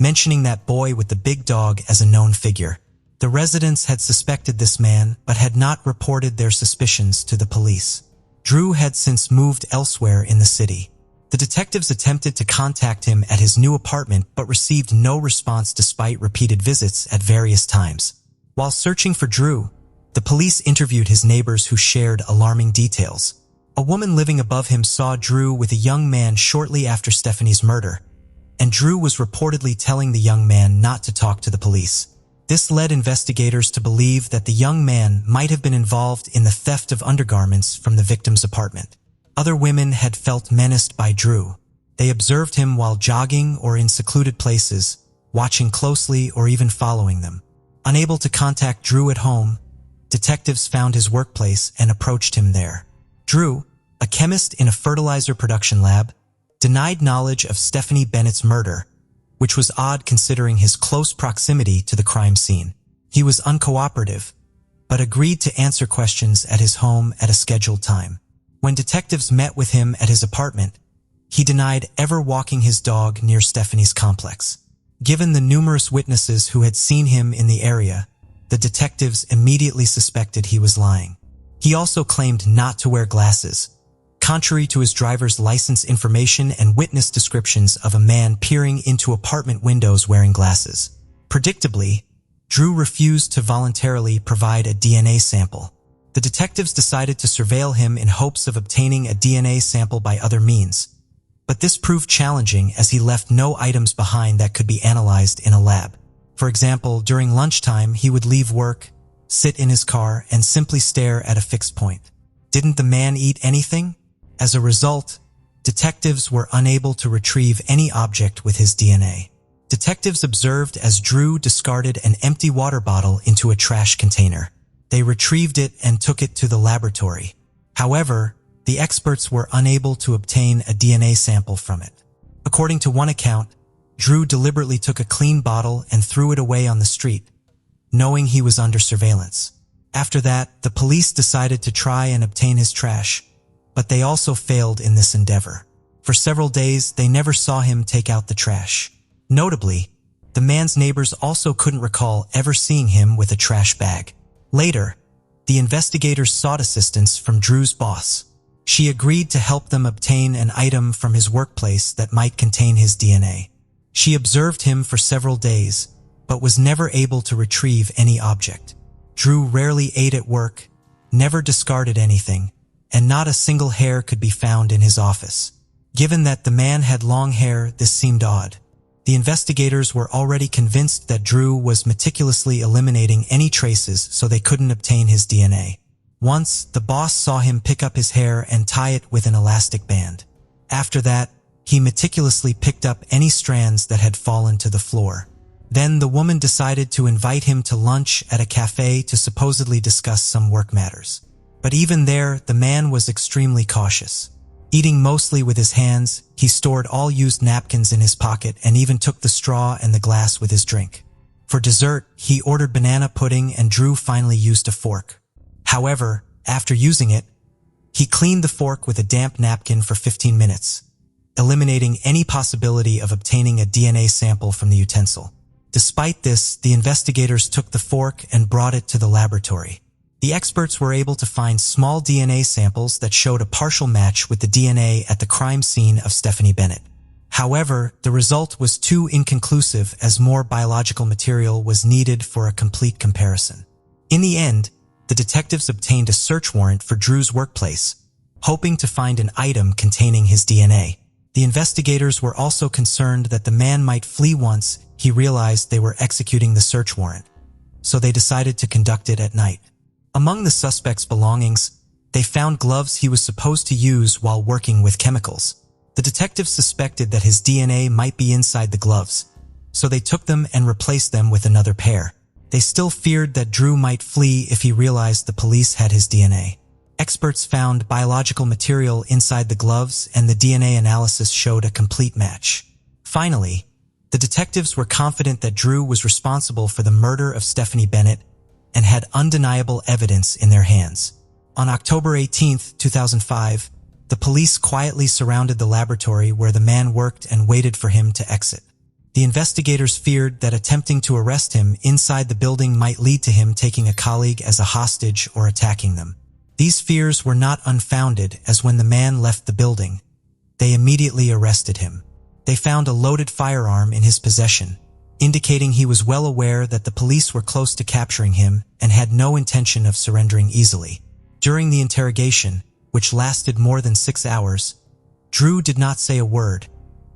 mentioning that boy with the big dog as a known figure. The residents had suspected this man but had not reported their suspicions to the police. Drew had since moved elsewhere in the city. The detectives attempted to contact him at his new apartment but received no response despite repeated visits at various times. While searching for Drew, the police interviewed his neighbors who shared alarming details. A woman living above him saw Drew with a young man shortly after Stephanie's murder, and Drew was reportedly telling the young man not to talk to the police. This led investigators to believe that the young man might have been involved in the theft of undergarments from the victim's apartment. Other women had felt menaced by Drew. They observed him while jogging or in secluded places, watching closely or even following them. Unable to contact Drew at home, detectives found his workplace and approached him there. Drew, a chemist in a fertilizer production lab, denied knowledge of Stephanie Bennett's murder, which was odd considering his close proximity to the crime scene. He was uncooperative, but agreed to answer questions at his home at a scheduled time. When detectives met with him at his apartment, he denied ever walking his dog near Stephanie's complex. Given the numerous witnesses who had seen him in the area, the detectives immediately suspected he was lying. He also claimed not to wear glasses, contrary to his driver's license information and witness descriptions of a man peering into apartment windows wearing glasses. Predictably, Drew refused to voluntarily provide a DNA sample. The detectives decided to surveil him in hopes of obtaining a DNA sample by other means, but this proved challenging as he left no items behind that could be analyzed in a lab. For example, during lunchtime, he would leave work, sit in his car, and simply stare at a fixed point. Didn't the man eat anything? As a result, detectives were unable to retrieve any object with his DNA. Detectives observed as Drew discarded an empty water bottle into a trash container. They retrieved it and took it to the laboratory. However, the experts were unable to obtain a DNA sample from it. According to one account, Drew deliberately took a clean bottle and threw it away on the street, knowing he was under surveillance. After that, the police decided to try and obtain his trash, but they also failed in this endeavor. For several days, they never saw him take out the trash. Notably, the man's neighbors also couldn't recall ever seeing him with a trash bag. Later, the investigators sought assistance from Drew's boss. She agreed to help them obtain an item from his workplace that might contain his DNA. She observed him for several days, but was never able to retrieve any object. Drew rarely ate at work, never discarded anything, and not a single hair could be found in his office. Given that the man had long hair, this seemed odd. The investigators were already convinced that Drew was meticulously eliminating any traces so they couldn't obtain his DNA. Once, the boss saw him pick up his hair and tie it with an elastic band. After that, he meticulously picked up any strands that had fallen to the floor. Then the woman decided to invite him to lunch at a cafe to supposedly discuss some work matters. But even there, the man was extremely cautious. Eating mostly with his hands, he stored all used napkins in his pocket and even took the straw and the glass with his drink. For dessert, he ordered banana pudding and Drew finally used a fork. However, after using it, he cleaned the fork with a damp napkin for 15 minutes, eliminating any possibility of obtaining a DNA sample from the utensil. Despite this, the investigators took the fork and brought it to the laboratory. The experts were able to find small DNA samples that showed a partial match with the DNA at the crime scene of Stephanie Bennett. However, the result was too inconclusive as more biological material was needed for a complete comparison. In the end, the detectives obtained a search warrant for Drew's workplace, hoping to find an item containing his DNA. The investigators were also concerned that the man might flee once he realized they were executing the search warrant, so they decided to conduct it at night. Among the suspect's belongings, they found gloves he was supposed to use while working with chemicals. The detectives suspected that his DNA might be inside the gloves, so they took them and replaced them with another pair. They still feared that Drew might flee if he realized the police had his DNA. Experts found biological material inside the gloves and the DNA analysis showed a complete match. Finally, the detectives were confident that Drew was responsible for the murder of Stephanie Bennett and had undeniable evidence in their hands. On October 18, 2005, the police quietly surrounded the laboratory where the man worked and waited for him to exit. The investigators feared that attempting to arrest him inside the building might lead to him taking a colleague as a hostage or attacking them. These fears were not unfounded, as when the man left the building, they immediately arrested him. They found a loaded firearm in his possession, indicating he was well aware that the police were close to capturing him and had no intention of surrendering easily. During the interrogation, which lasted more than 6 hours, Drew did not say a word,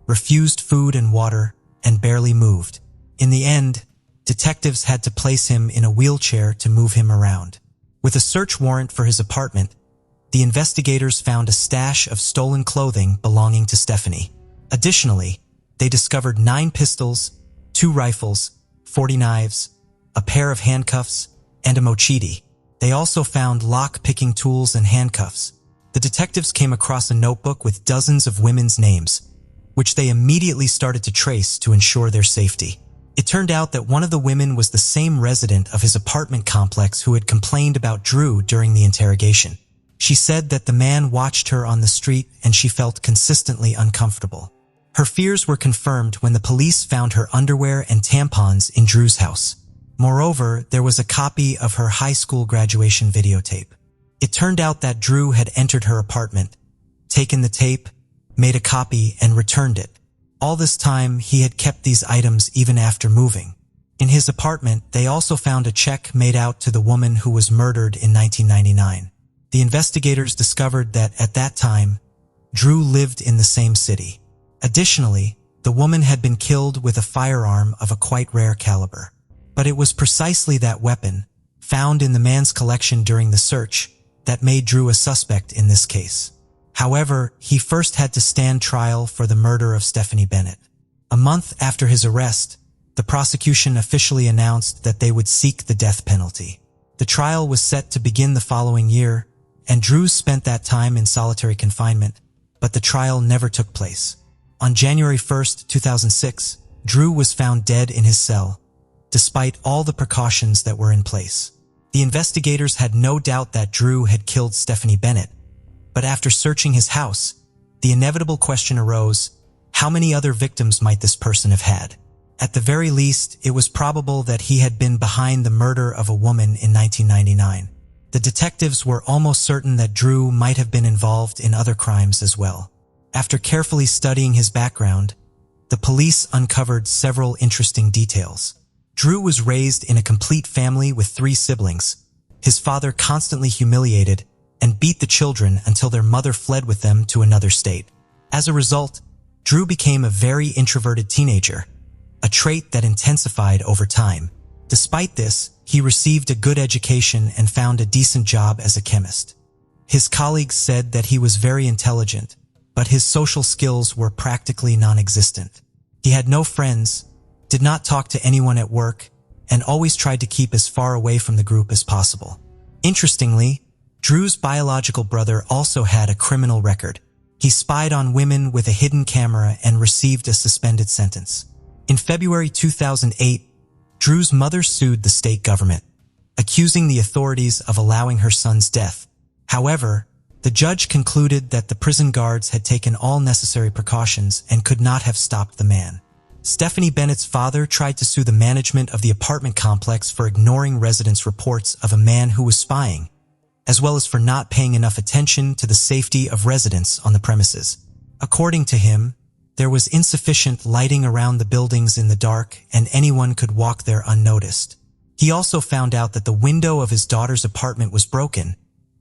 refused food and water, and barely moved. In the end, detectives had to place him in a wheelchair to move him around. With a search warrant for his apartment, the investigators found a stash of stolen clothing belonging to Stephanie. Additionally, they discovered 9 pistols, 2 rifles, 40 knives, a pair of handcuffs, and a machete. They also found lock-picking tools and handcuffs. The detectives came across a notebook with dozens of women's names, which they immediately started to trace to ensure their safety. It turned out that one of the women was the same resident of his apartment complex who had complained about Drew during the interrogation. She said that the man watched her on the street and she felt consistently uncomfortable. Her fears were confirmed when the police found her underwear and tampons in Drew's house. Moreover, there was a copy of her high school graduation videotape. It turned out that Drew had entered her apartment, taken the tape, made a copy, and returned it. All this time, he had kept these items even after moving. In his apartment, they also found a check made out to the woman who was murdered in 1999. The investigators discovered that at that time, Drew lived in the same city. Additionally, the woman had been killed with a firearm of a quite rare caliber. But it was precisely that weapon, found in the man's collection during the search, that made Drew a suspect in this case. However, he first had to stand trial for the murder of Stephanie Bennett. A month after his arrest, the prosecution officially announced that they would seek the death penalty. The trial was set to begin the following year, and Drew spent that time in solitary confinement, but the trial never took place. On January 1, 2006, Drew was found dead in his cell, despite all the precautions that were in place. The investigators had no doubt that Drew had killed Stephanie Bennett, but after searching his house, the inevitable question arose, how many other victims might this person have had? At the very least, it was probable that he had been behind the murder of a woman in 1999. The detectives were almost certain that Drew might have been involved in other crimes as well. After carefully studying his background, the police uncovered several interesting details. Drew was raised in a complete family with 3 siblings. His father constantly humiliated and beat the children until their mother fled with them to another state. As a result, Drew became a very introverted teenager, a trait that intensified over time. Despite this, he received a good education and found a decent job as a chemist. His colleagues said that he was very intelligent, but his social skills were practically non-existent. He had no friends, did not talk to anyone at work, and always tried to keep as far away from the group as possible. Interestingly, Drew's biological brother also had a criminal record. He spied on women with a hidden camera and received a suspended sentence. In February 2008, Drew's mother sued the state government, accusing the authorities of allowing her son's death. However, the judge concluded that the prison guards had taken all necessary precautions and could not have stopped the man. Stephanie Bennett's father tried to sue the management of the apartment complex for ignoring residents' reports of a man who was spying, as well as for not paying enough attention to the safety of residents on the premises. According to him, there was insufficient lighting around the buildings in the dark and anyone could walk there unnoticed. He also found out that the window of his daughter's apartment was broken,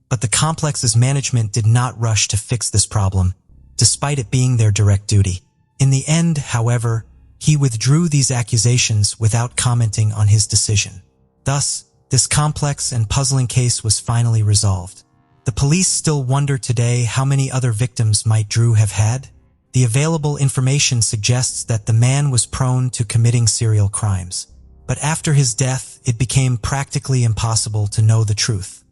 but the complex's management did not rush to fix this problem, despite it being their direct duty. In the end, however, he withdrew these accusations without commenting on his decision. Thus, this complex and puzzling case was finally resolved. The police still wonder today how many other victims might Drew have had. The available information suggests that the man was prone to committing serial crimes. But after his death, it became practically impossible to know the truth.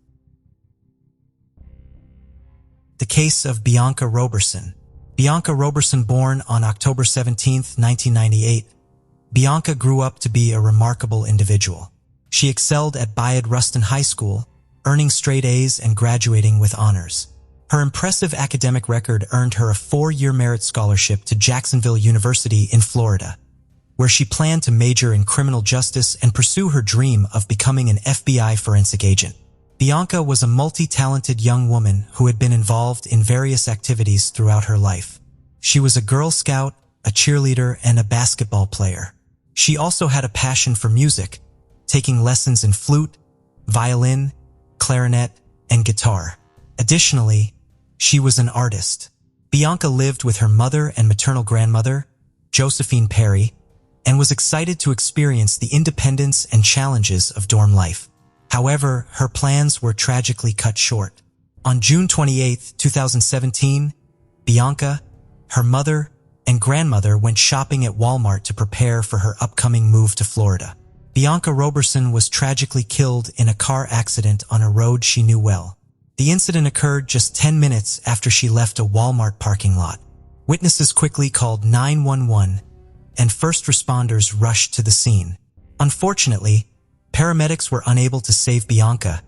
The case of Bianca Roberson. Bianca Roberson, born on October 17, 1998, Bianca grew up to be a remarkable individual. She excelled at Bayard Rustin High School, earning straight A's and graduating with honors. Her impressive academic record earned her a 4-year merit scholarship to Jacksonville University in Florida, where she planned to major in criminal justice and pursue her dream of becoming an FBI forensic agent. Bianca was a multi-talented young woman who had been involved in various activities throughout her life. She was a Girl Scout, a cheerleader, and a basketball player. She also had a passion for music, taking lessons in flute, violin, clarinet, and guitar. Additionally, she was an artist. Bianca lived with her mother and maternal grandmother, Josephine Perry, and was excited to experience the independence and challenges of dorm life. However, her plans were tragically cut short. On June 28, 2017, Bianca, her mother, and grandmother went shopping at Walmart to prepare for her upcoming move to Florida. Bianca Roberson was tragically killed in a car accident on a road she knew well. The incident occurred just 10 minutes after she left a Walmart parking lot. Witnesses quickly called 911, and first responders rushed to the scene. Unfortunately, paramedics were unable to save Bianca,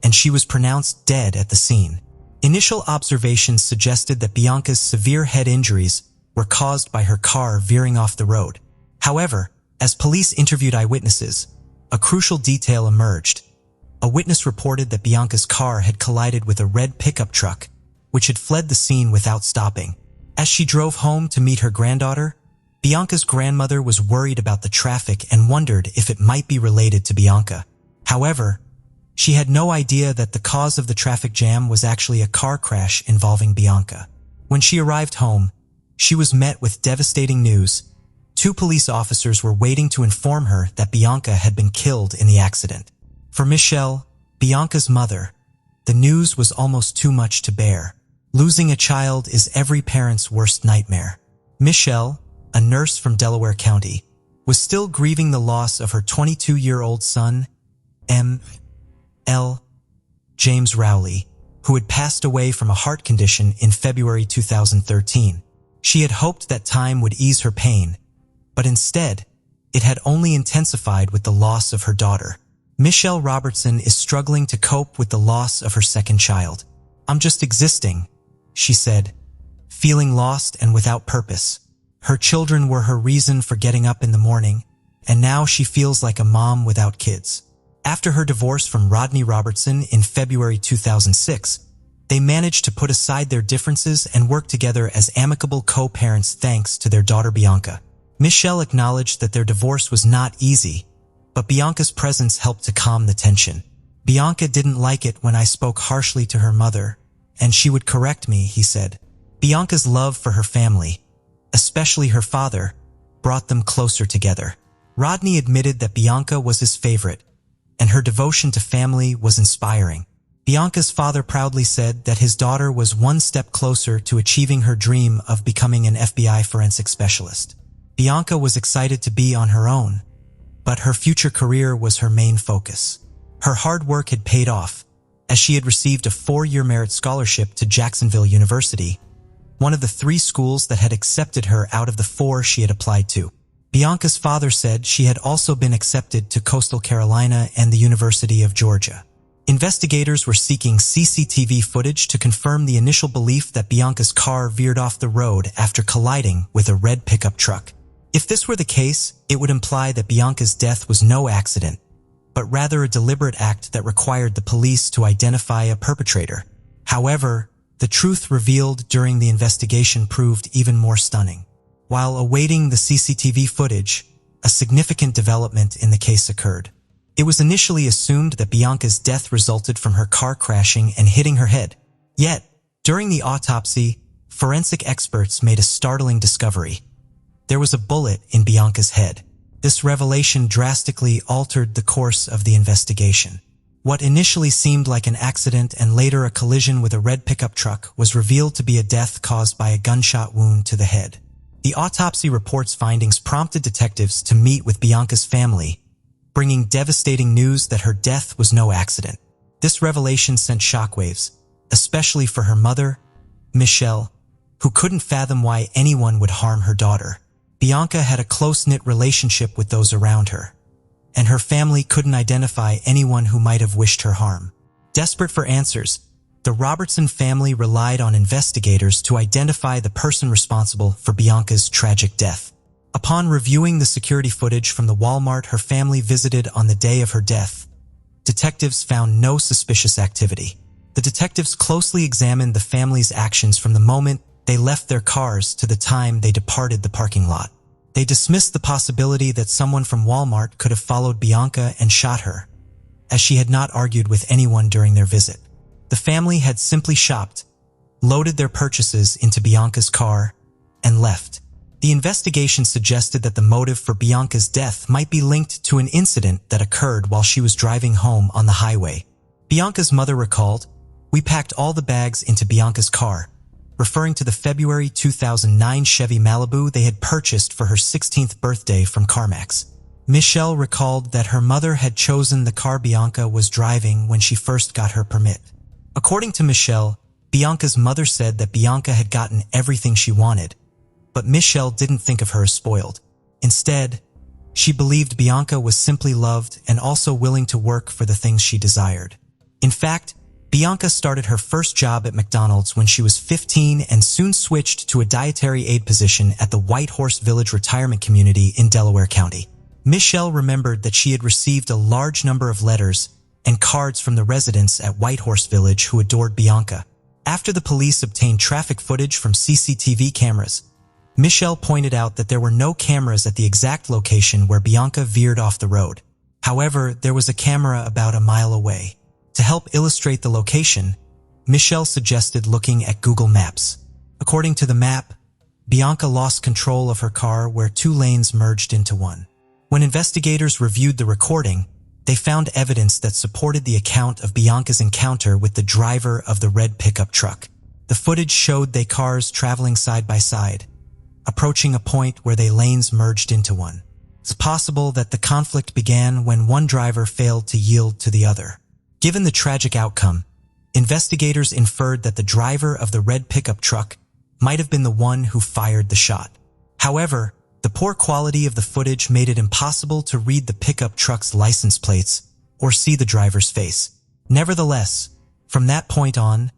and she was pronounced dead at the scene. Initial observations suggested that Bianca's severe head injuries were caused by her car veering off the road. However, as police interviewed eyewitnesses, a crucial detail emerged. A witness reported that Bianca's car had collided with a red pickup truck, which had fled the scene without stopping. As she drove home to meet her granddaughter, Bianca's grandmother was worried about the traffic and wondered if it might be related to Bianca. However, she had no idea that the cause of the traffic jam was actually a car crash involving Bianca. When she arrived home, she was met with devastating news. 2 police officers were waiting to inform her that Bianca had been killed in the accident. For Michelle, Bianca's mother, the news was almost too much to bear. Losing a child is every parent's worst nightmare. Michelle, a nurse from Delaware County, was still grieving the loss of her 22-year-old son, M.L. James Rowley, who had passed away from a heart condition in February 2013. She had hoped that time would ease her pain, but instead, it had only intensified with the loss of her daughter. Michelle Robertson is struggling to cope with the loss of her second child. "I'm just existing," she said, feeling lost and without purpose. Her children were her reason for getting up in the morning, and now she feels like a mom without kids. After her divorce from Rodney Robertson in February 2006, they managed to put aside their differences and work together as amicable co-parents thanks to their daughter Bianca. Michelle acknowledged that their divorce was not easy, but Bianca's presence helped to calm the tension. Bianca didn't like it when I spoke harshly to her mother, and she would correct me, he said. Bianca's love for her family, especially her father, brought them closer together. Rodney admitted that Bianca was his favorite, and her devotion to family was inspiring. Bianca's father proudly said that his daughter was one step closer to achieving her dream of becoming an FBI forensic specialist. Bianca was excited to be on her own, but her future career was her main focus. Her hard work had paid off, as she had received a 4-year merit scholarship to Jacksonville University, one of the 3 schools that had accepted her out of the 4 she had applied to. Bianca's father said she had also been accepted to Coastal Carolina and the University of Georgia. Investigators were seeking CCTV footage to confirm the initial belief that Bianca's car veered off the road after colliding with a red pickup truck. If this were the case, it would imply that Bianca's death was no accident, but rather a deliberate act that required the police to identify a perpetrator. However, the truth revealed during the investigation proved even more stunning. While awaiting the CCTV footage, a significant development in the case occurred. It was initially assumed that Bianca's death resulted from her car crashing and hitting her head. Yet, during the autopsy, forensic experts made a startling discovery. There was a bullet in Bianca's head. This revelation drastically altered the course of the investigation. What initially seemed like an accident and later a collision with a red pickup truck was revealed to be a death caused by a gunshot wound to the head. The autopsy report's findings prompted detectives to meet with Bianca's family, bringing devastating news that her death was no accident. This revelation sent shockwaves, especially for her mother, Michelle, who couldn't fathom why anyone would harm her daughter. Bianca had a close-knit relationship with those around her, and her family couldn't identify anyone who might have wished her harm. Desperate for answers, the Robertson family relied on investigators to identify the person responsible for Bianca's tragic death. Upon reviewing the security footage from the Walmart her family visited on the day of her death, detectives found no suspicious activity. The detectives closely examined the family's actions from the moment they left their cars to the time they departed the parking lot. They dismissed the possibility that someone from Walmart could have followed Bianca and shot her, as she had not argued with anyone during their visit. The family had simply shopped, loaded their purchases into Bianca's car, and left. The investigation suggested that the motive for Bianca's death might be linked to an incident that occurred while she was driving home on the highway. Bianca's mother recalled, "We packed all the bags into Bianca's car," referring to the February 2009 Chevy Malibu they had purchased for her 16th birthday from CarMax. Michelle recalled that her mother had chosen the car Bianca was driving when she first got her permit. According to Michelle, Bianca's mother said that Bianca had gotten everything she wanted, but Michelle didn't think of her as spoiled. Instead, she believed Bianca was simply loved and also willing to work for the things she desired. In fact, Bianca started her first job at McDonald's when she was 15 and soon switched to a dietary aid position at the White Horse Village retirement community in Delaware County. Michelle remembered that she had received a large number of letters and cards from the residents at White Horse Village who adored Bianca. After the police obtained traffic footage from CCTV cameras, Michelle pointed out that there were no cameras at the exact location where Bianca veered off the road. However, there was a camera about a mile away. To help illustrate the location, Michelle suggested looking at Google Maps. According to the map, Bianca lost control of her car where 2 lanes merged into one. When investigators reviewed the recording, they found evidence that supported the account of Bianca's encounter with the driver of the red pickup truck. The footage showed their cars traveling side by side, approaching a point where their lanes merged into one. It's possible that the conflict began when one driver failed to yield to the other. Given the tragic outcome, investigators inferred that the driver of the red pickup truck might have been the one who fired the shot. However, the poor quality of the footage made it impossible to read the pickup truck's license plates or see the driver's face. Nevertheless, from that point on,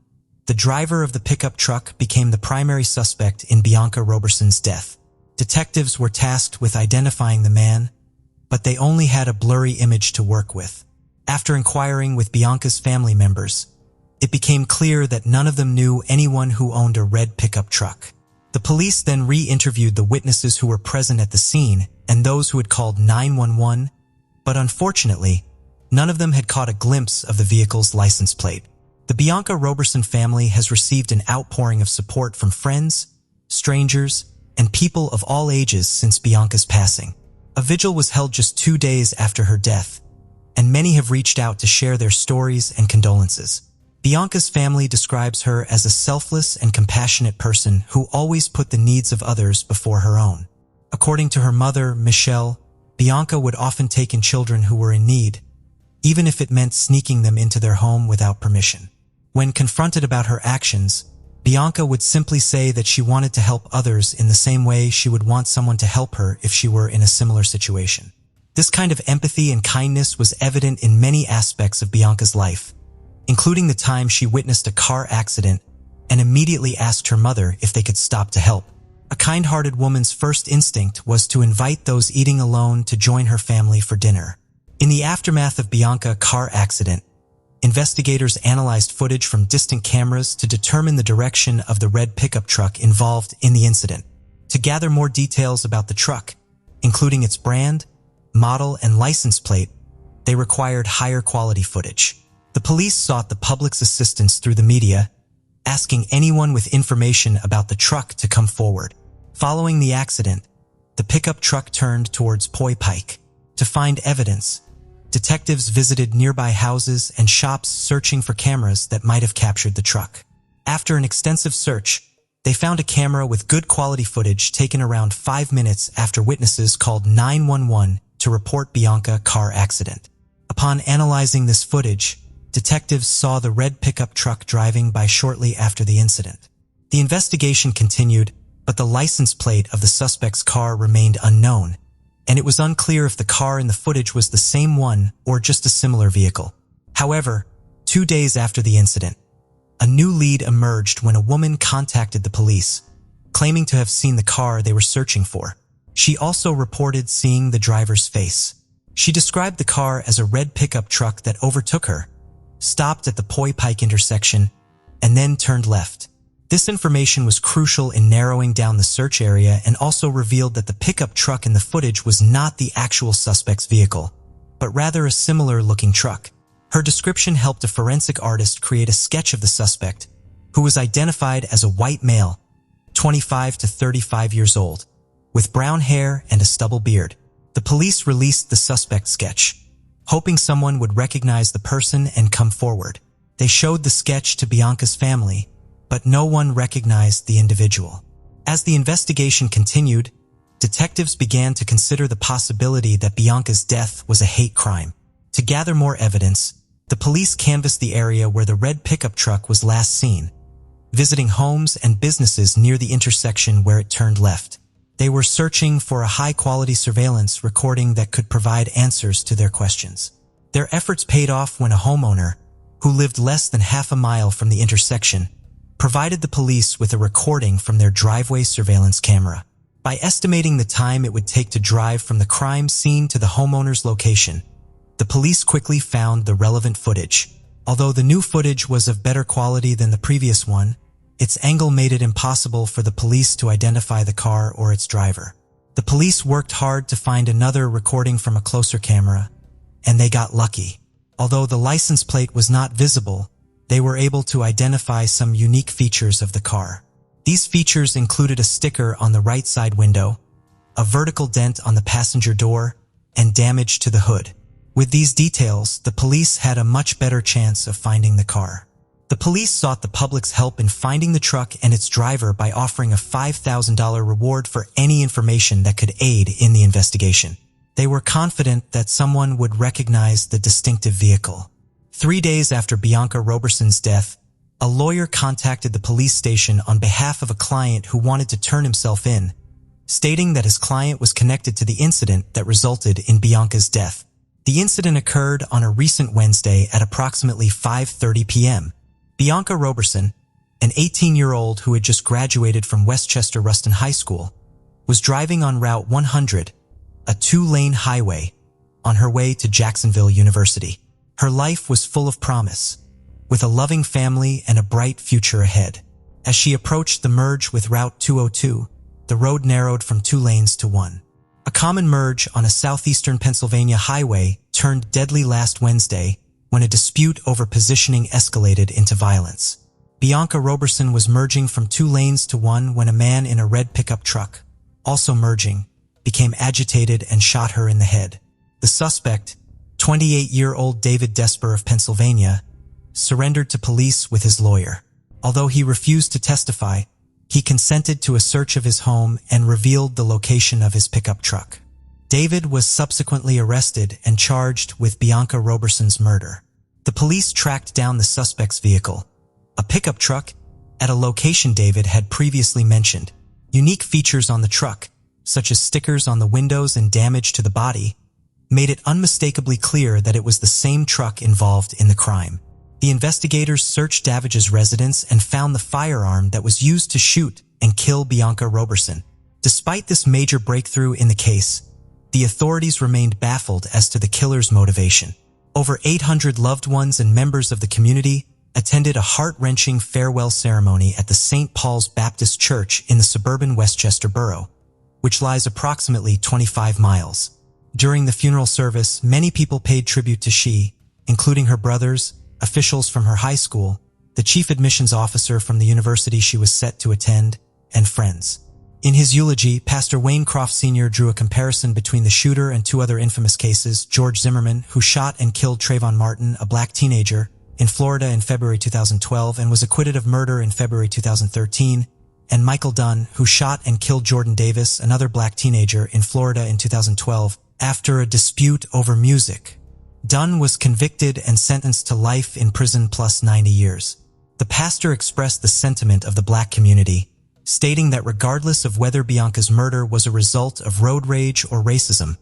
the driver of the pickup truck became the primary suspect in Bianca Roberson's death. Detectives were tasked with identifying the man, but they only had a blurry image to work with. After inquiring with Bianca's family members, it became clear that none of them knew anyone who owned a red pickup truck. The police then re-interviewed the witnesses who were present at the scene and those who had called 911, but unfortunately, None of them had caught a glimpse of the vehicle's license plate. The Bianca Roberson family has received an outpouring of support from friends, strangers, and people of all ages since Bianca's passing. A vigil was held just 2 days after her death, and many have reached out to share their stories and condolences. Bianca's family describes her as a selfless and compassionate person who always put the needs of others before her own. According to her mother, Michelle, Bianca would often take in children who were in need, even if it meant sneaking them into their home without permission. When confronted about her actions, Bianca would simply say that she wanted to help others in the same way she would want someone to help her if she were in a similar situation. This kind of empathy and kindness was evident in many aspects of Bianca's life, including the time she witnessed a car accident and immediately asked her mother if they could stop to help. A kind-hearted woman's first instinct was to invite those eating alone to join her family for dinner. In the aftermath of Bianca's car accident, investigators analyzed footage from distant cameras to determine the direction of the red pickup truck involved in the incident. To gather more details about the truck, including its brand, model, and license plate, they required higher quality footage. The police sought the public's assistance through the media, asking anyone with information about the truck to come forward. Following the accident, the pickup truck turned towards Poi Pike. To find evidence, detectives visited nearby houses and shops searching for cameras that might have captured the truck. After an extensive search, they found a camera with good quality footage taken around 5 minutes after witnesses called 911 to report Bianca's car accident. Upon analyzing this footage, detectives saw the red pickup truck driving by shortly after the incident. The investigation continued, but the license plate of the suspect's car remained unknown, and it was unclear if the car in the footage was the same one or just a similar vehicle. However, 2 days after the incident, a new lead emerged when a woman contacted the police, claiming to have seen the car they were searching for. She also reported seeing the driver's face. She described the car as a red pickup truck that overtook her, stopped at the Poi Pike intersection, and then turned left. This information was crucial in narrowing down the search area and also revealed that the pickup truck in the footage was not the actual suspect's vehicle, but rather a similar-looking truck. Her description helped a forensic artist create a sketch of the suspect, who was identified as a white male, 25 to 35 years old, with brown hair and a stubble beard. The police released the suspect sketch, hoping someone would recognize the person and come forward. They showed the sketch to Bianca's family, but no one recognized the individual. As the investigation continued, detectives began to consider the possibility that Bianca's death was a hate crime. To gather more evidence, the police canvassed the area where the red pickup truck was last seen, visiting homes and businesses near the intersection where it turned left. They were searching for a high-quality surveillance recording that could provide answers to their questions. Their efforts paid off when a homeowner, who lived less than half a mile from the intersection, provided the police with a recording from their driveway surveillance camera. By estimating the time it would take to drive from the crime scene to the homeowner's location, the police quickly found the relevant footage. Although the new footage was of better quality than the previous one, its angle made it impossible for the police to identify the car or its driver. The police worked hard to find another recording from a closer camera, and they got lucky. Although the license plate was not visible, they were able to identify some unique features of the car. These features included a sticker on the right side window, a vertical dent on the passenger door, and damage to the hood. With these details, the police had a much better chance of finding the car. The police sought the public's help in finding the truck and its driver by offering a $5,000 reward for any information that could aid in the investigation. They were confident that someone would recognize the distinctive vehicle. 3 days after Bianca Roberson's death, a lawyer contacted the police station on behalf of a client who wanted to turn himself in, stating that his client was connected to the incident that resulted in Bianca's death. The incident occurred on a recent Wednesday at approximately 5:30 p.m. Bianca Roberson, an 18-year-old who had just graduated from Westchester Ruston High School, was driving on Route 100, a 2-lane highway, on her way to Jacksonville University. Her life was full of promise, with a loving family and a bright future ahead. As she approached the merge with Route 202, the road narrowed from 2 lanes to 1. A common merge on a southeastern Pennsylvania highway turned deadly last Wednesday when a dispute over positioning escalated into violence. Bianca Roberson was merging from 2 lanes to 1 when a man in a red pickup truck, also merging, became agitated and shot her in the head. The suspect, 28-year-old David Desper of Pennsylvania, surrendered to police with his lawyer. Although he refused to testify, he consented to a search of his home and revealed the location of his pickup truck. David was subsequently arrested and charged with Bianca Roberson's murder. The police tracked down the suspect's vehicle, a pickup truck, at a location David had previously mentioned. Unique features on the truck, such as stickers on the windows and damage to the body, made it unmistakably clear that it was the same truck involved in the crime. The investigators searched David's residence and found the firearm that was used to shoot and kill Bianca Roberson. Despite this major breakthrough in the case, the authorities remained baffled as to the killer's motivation. Over 800 loved ones and members of the community attended a heart-wrenching farewell ceremony at the St. Paul's Baptist Church in the suburban Westchester borough, which lies approximately 25 miles. During the funeral service, many people paid tribute to she, including her brothers, officials from her high school, the chief admissions officer from the university she was set to attend, and friends. In his eulogy, Pastor Wayne Croft Sr. drew a comparison between the shooter and 2 other infamous cases: George Zimmerman, who shot and killed Trayvon Martin, a black teenager, in Florida in February 2012 and was acquitted of murder in February 2013, and Michael Dunn, who shot and killed Jordan Davis, another black teenager, in Florida in 2012 after a dispute over music. Dunn was convicted and sentenced to life in prison plus 90 years. The pastor expressed the sentiment of the black community, stating that regardless of whether Bianca's murder was a result of road rage or racism,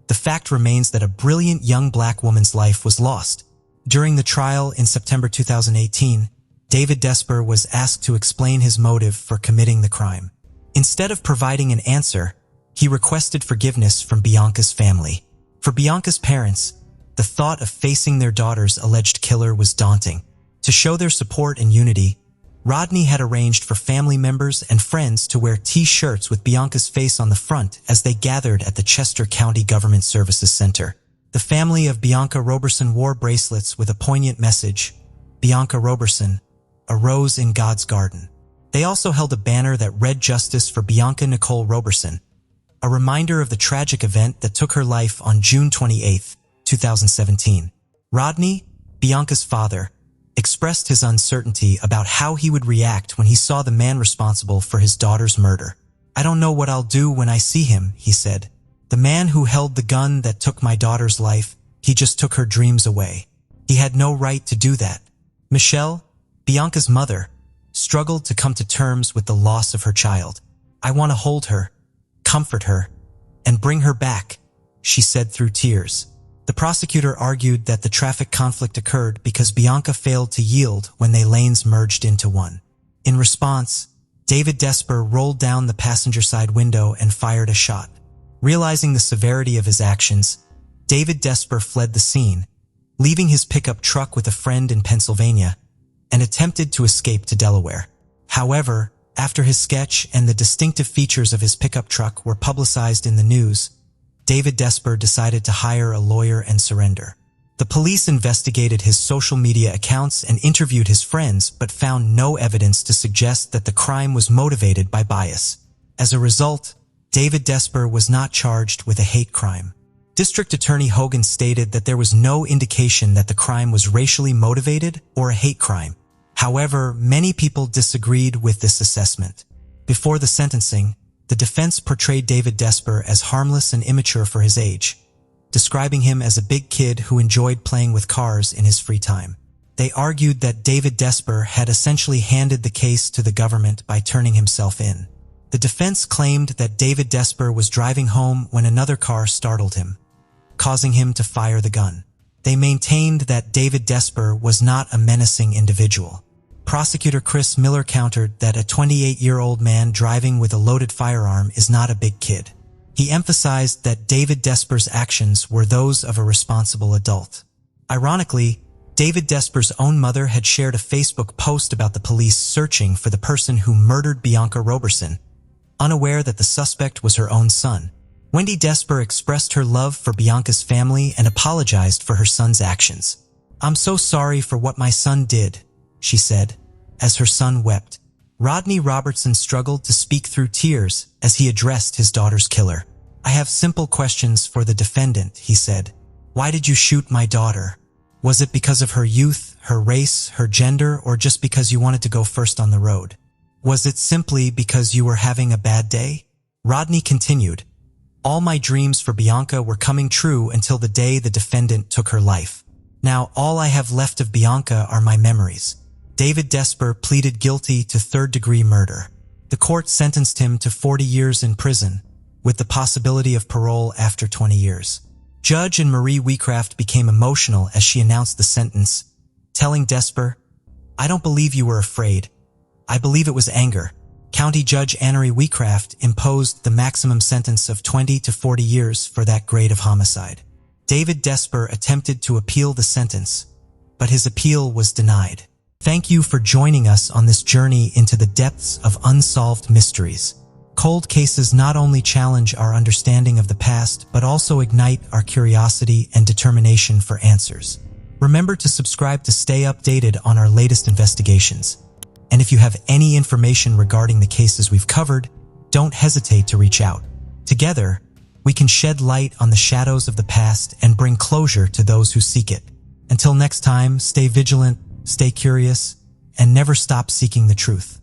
the fact remains that a brilliant young black woman's life was lost. During the trial in September 2018, David Desper was asked to explain his motive for committing the crime. Instead of providing an answer, he requested forgiveness from Bianca's family. For Bianca's parents, the thought of facing their daughter's alleged killer was daunting. To show their support and unity, Rodney had arranged for family members and friends to wear T-shirts with Bianca's face on the front as they gathered at the Chester County Government Services Center. The family of Bianca Roberson wore bracelets with a poignant message, "Bianca Roberson, a rose in God's garden." They also held a banner that read "Justice for Bianca Nicole Roberson," a reminder of the tragic event that took her life on June 28, 2017. Rodney, Bianca's father, expressed his uncertainty about how he would react when he saw the man responsible for his daughter's murder. "I don't know what I'll do when I see him," he said. "The man who held the gun that took my daughter's life, he just took her dreams away. He had no right to do that." Michelle, Bianca's mother, struggled to come to terms with the loss of her child. "I want to hold her, comfort her, and bring her back," she said through tears. The prosecutor argued that the traffic conflict occurred because Bianca failed to yield when their lanes merged into one. In response, David Desper rolled down the passenger side window and fired a shot. Realizing the severity of his actions, David Desper fled the scene, leaving his pickup truck with a friend in Pennsylvania, and attempted to escape to Delaware. However, after his sketch and the distinctive features of his pickup truck were publicized in the news, David Desper decided to hire a lawyer and surrender. The police investigated his social media accounts and interviewed his friends, but found no evidence to suggest that the crime was motivated by bias. As a result, David Desper was not charged with a hate crime. District Attorney Hogan stated that there was no indication that the crime was racially motivated or a hate crime. However, many people disagreed with this assessment. Before the sentencing, the defense portrayed David Desper as harmless and immature for his age, describing him as a big kid who enjoyed playing with cars in his free time. They argued that David Desper had essentially handed the case to the government by turning himself in. The defense claimed that David Desper was driving home when another car startled him, causing him to fire the gun. They maintained that David Desper was not a menacing individual. Prosecutor Chris Miller countered that a 28-year-old man driving with a loaded firearm is not a big kid. He emphasized that David Desper's actions were those of a responsible adult. Ironically, David Desper's own mother had shared a Facebook post about the police searching for the person who murdered Bianca Roberson, unaware that the suspect was her own son. Wendy Desper expressed her love for Bianca's family and apologized for her son's actions. "I'm so sorry for what my son did," she said, as her son wept. Rodney Robertson struggled to speak through tears as he addressed his daughter's killer. "I have simple questions for the defendant," he said. "Why did you shoot my daughter? Was it because of her youth, her race, her gender, or just because you wanted to go first on the road? Was it simply because you were having a bad day?" Rodney continued, "All my dreams for Bianca were coming true until the day the defendant took her life. Now all I have left of Bianca are my memories." David Desper pleaded guilty to third-degree murder. The court sentenced him to 40 years in prison, with the possibility of parole after 20 years. Judge and Marie Wecraft became emotional as she announced the sentence, telling Desper, "I don't believe you were afraid. I believe it was anger." County Judge Annery Wecraft imposed the maximum sentence of 20 to 40 years for that grade of homicide. David Desper attempted to appeal the sentence, but his appeal was denied. Thank you for joining us on this journey into the depths of unsolved mysteries. Cold cases not only challenge our understanding of the past, but also ignite our curiosity and determination for answers. Remember to subscribe to stay updated on our latest investigations. And if you have any information regarding the cases we've covered, don't hesitate to reach out. Together, we can shed light on the shadows of the past and bring closure to those who seek it. Until next time, stay vigilant, stay curious, and never stop seeking the truth.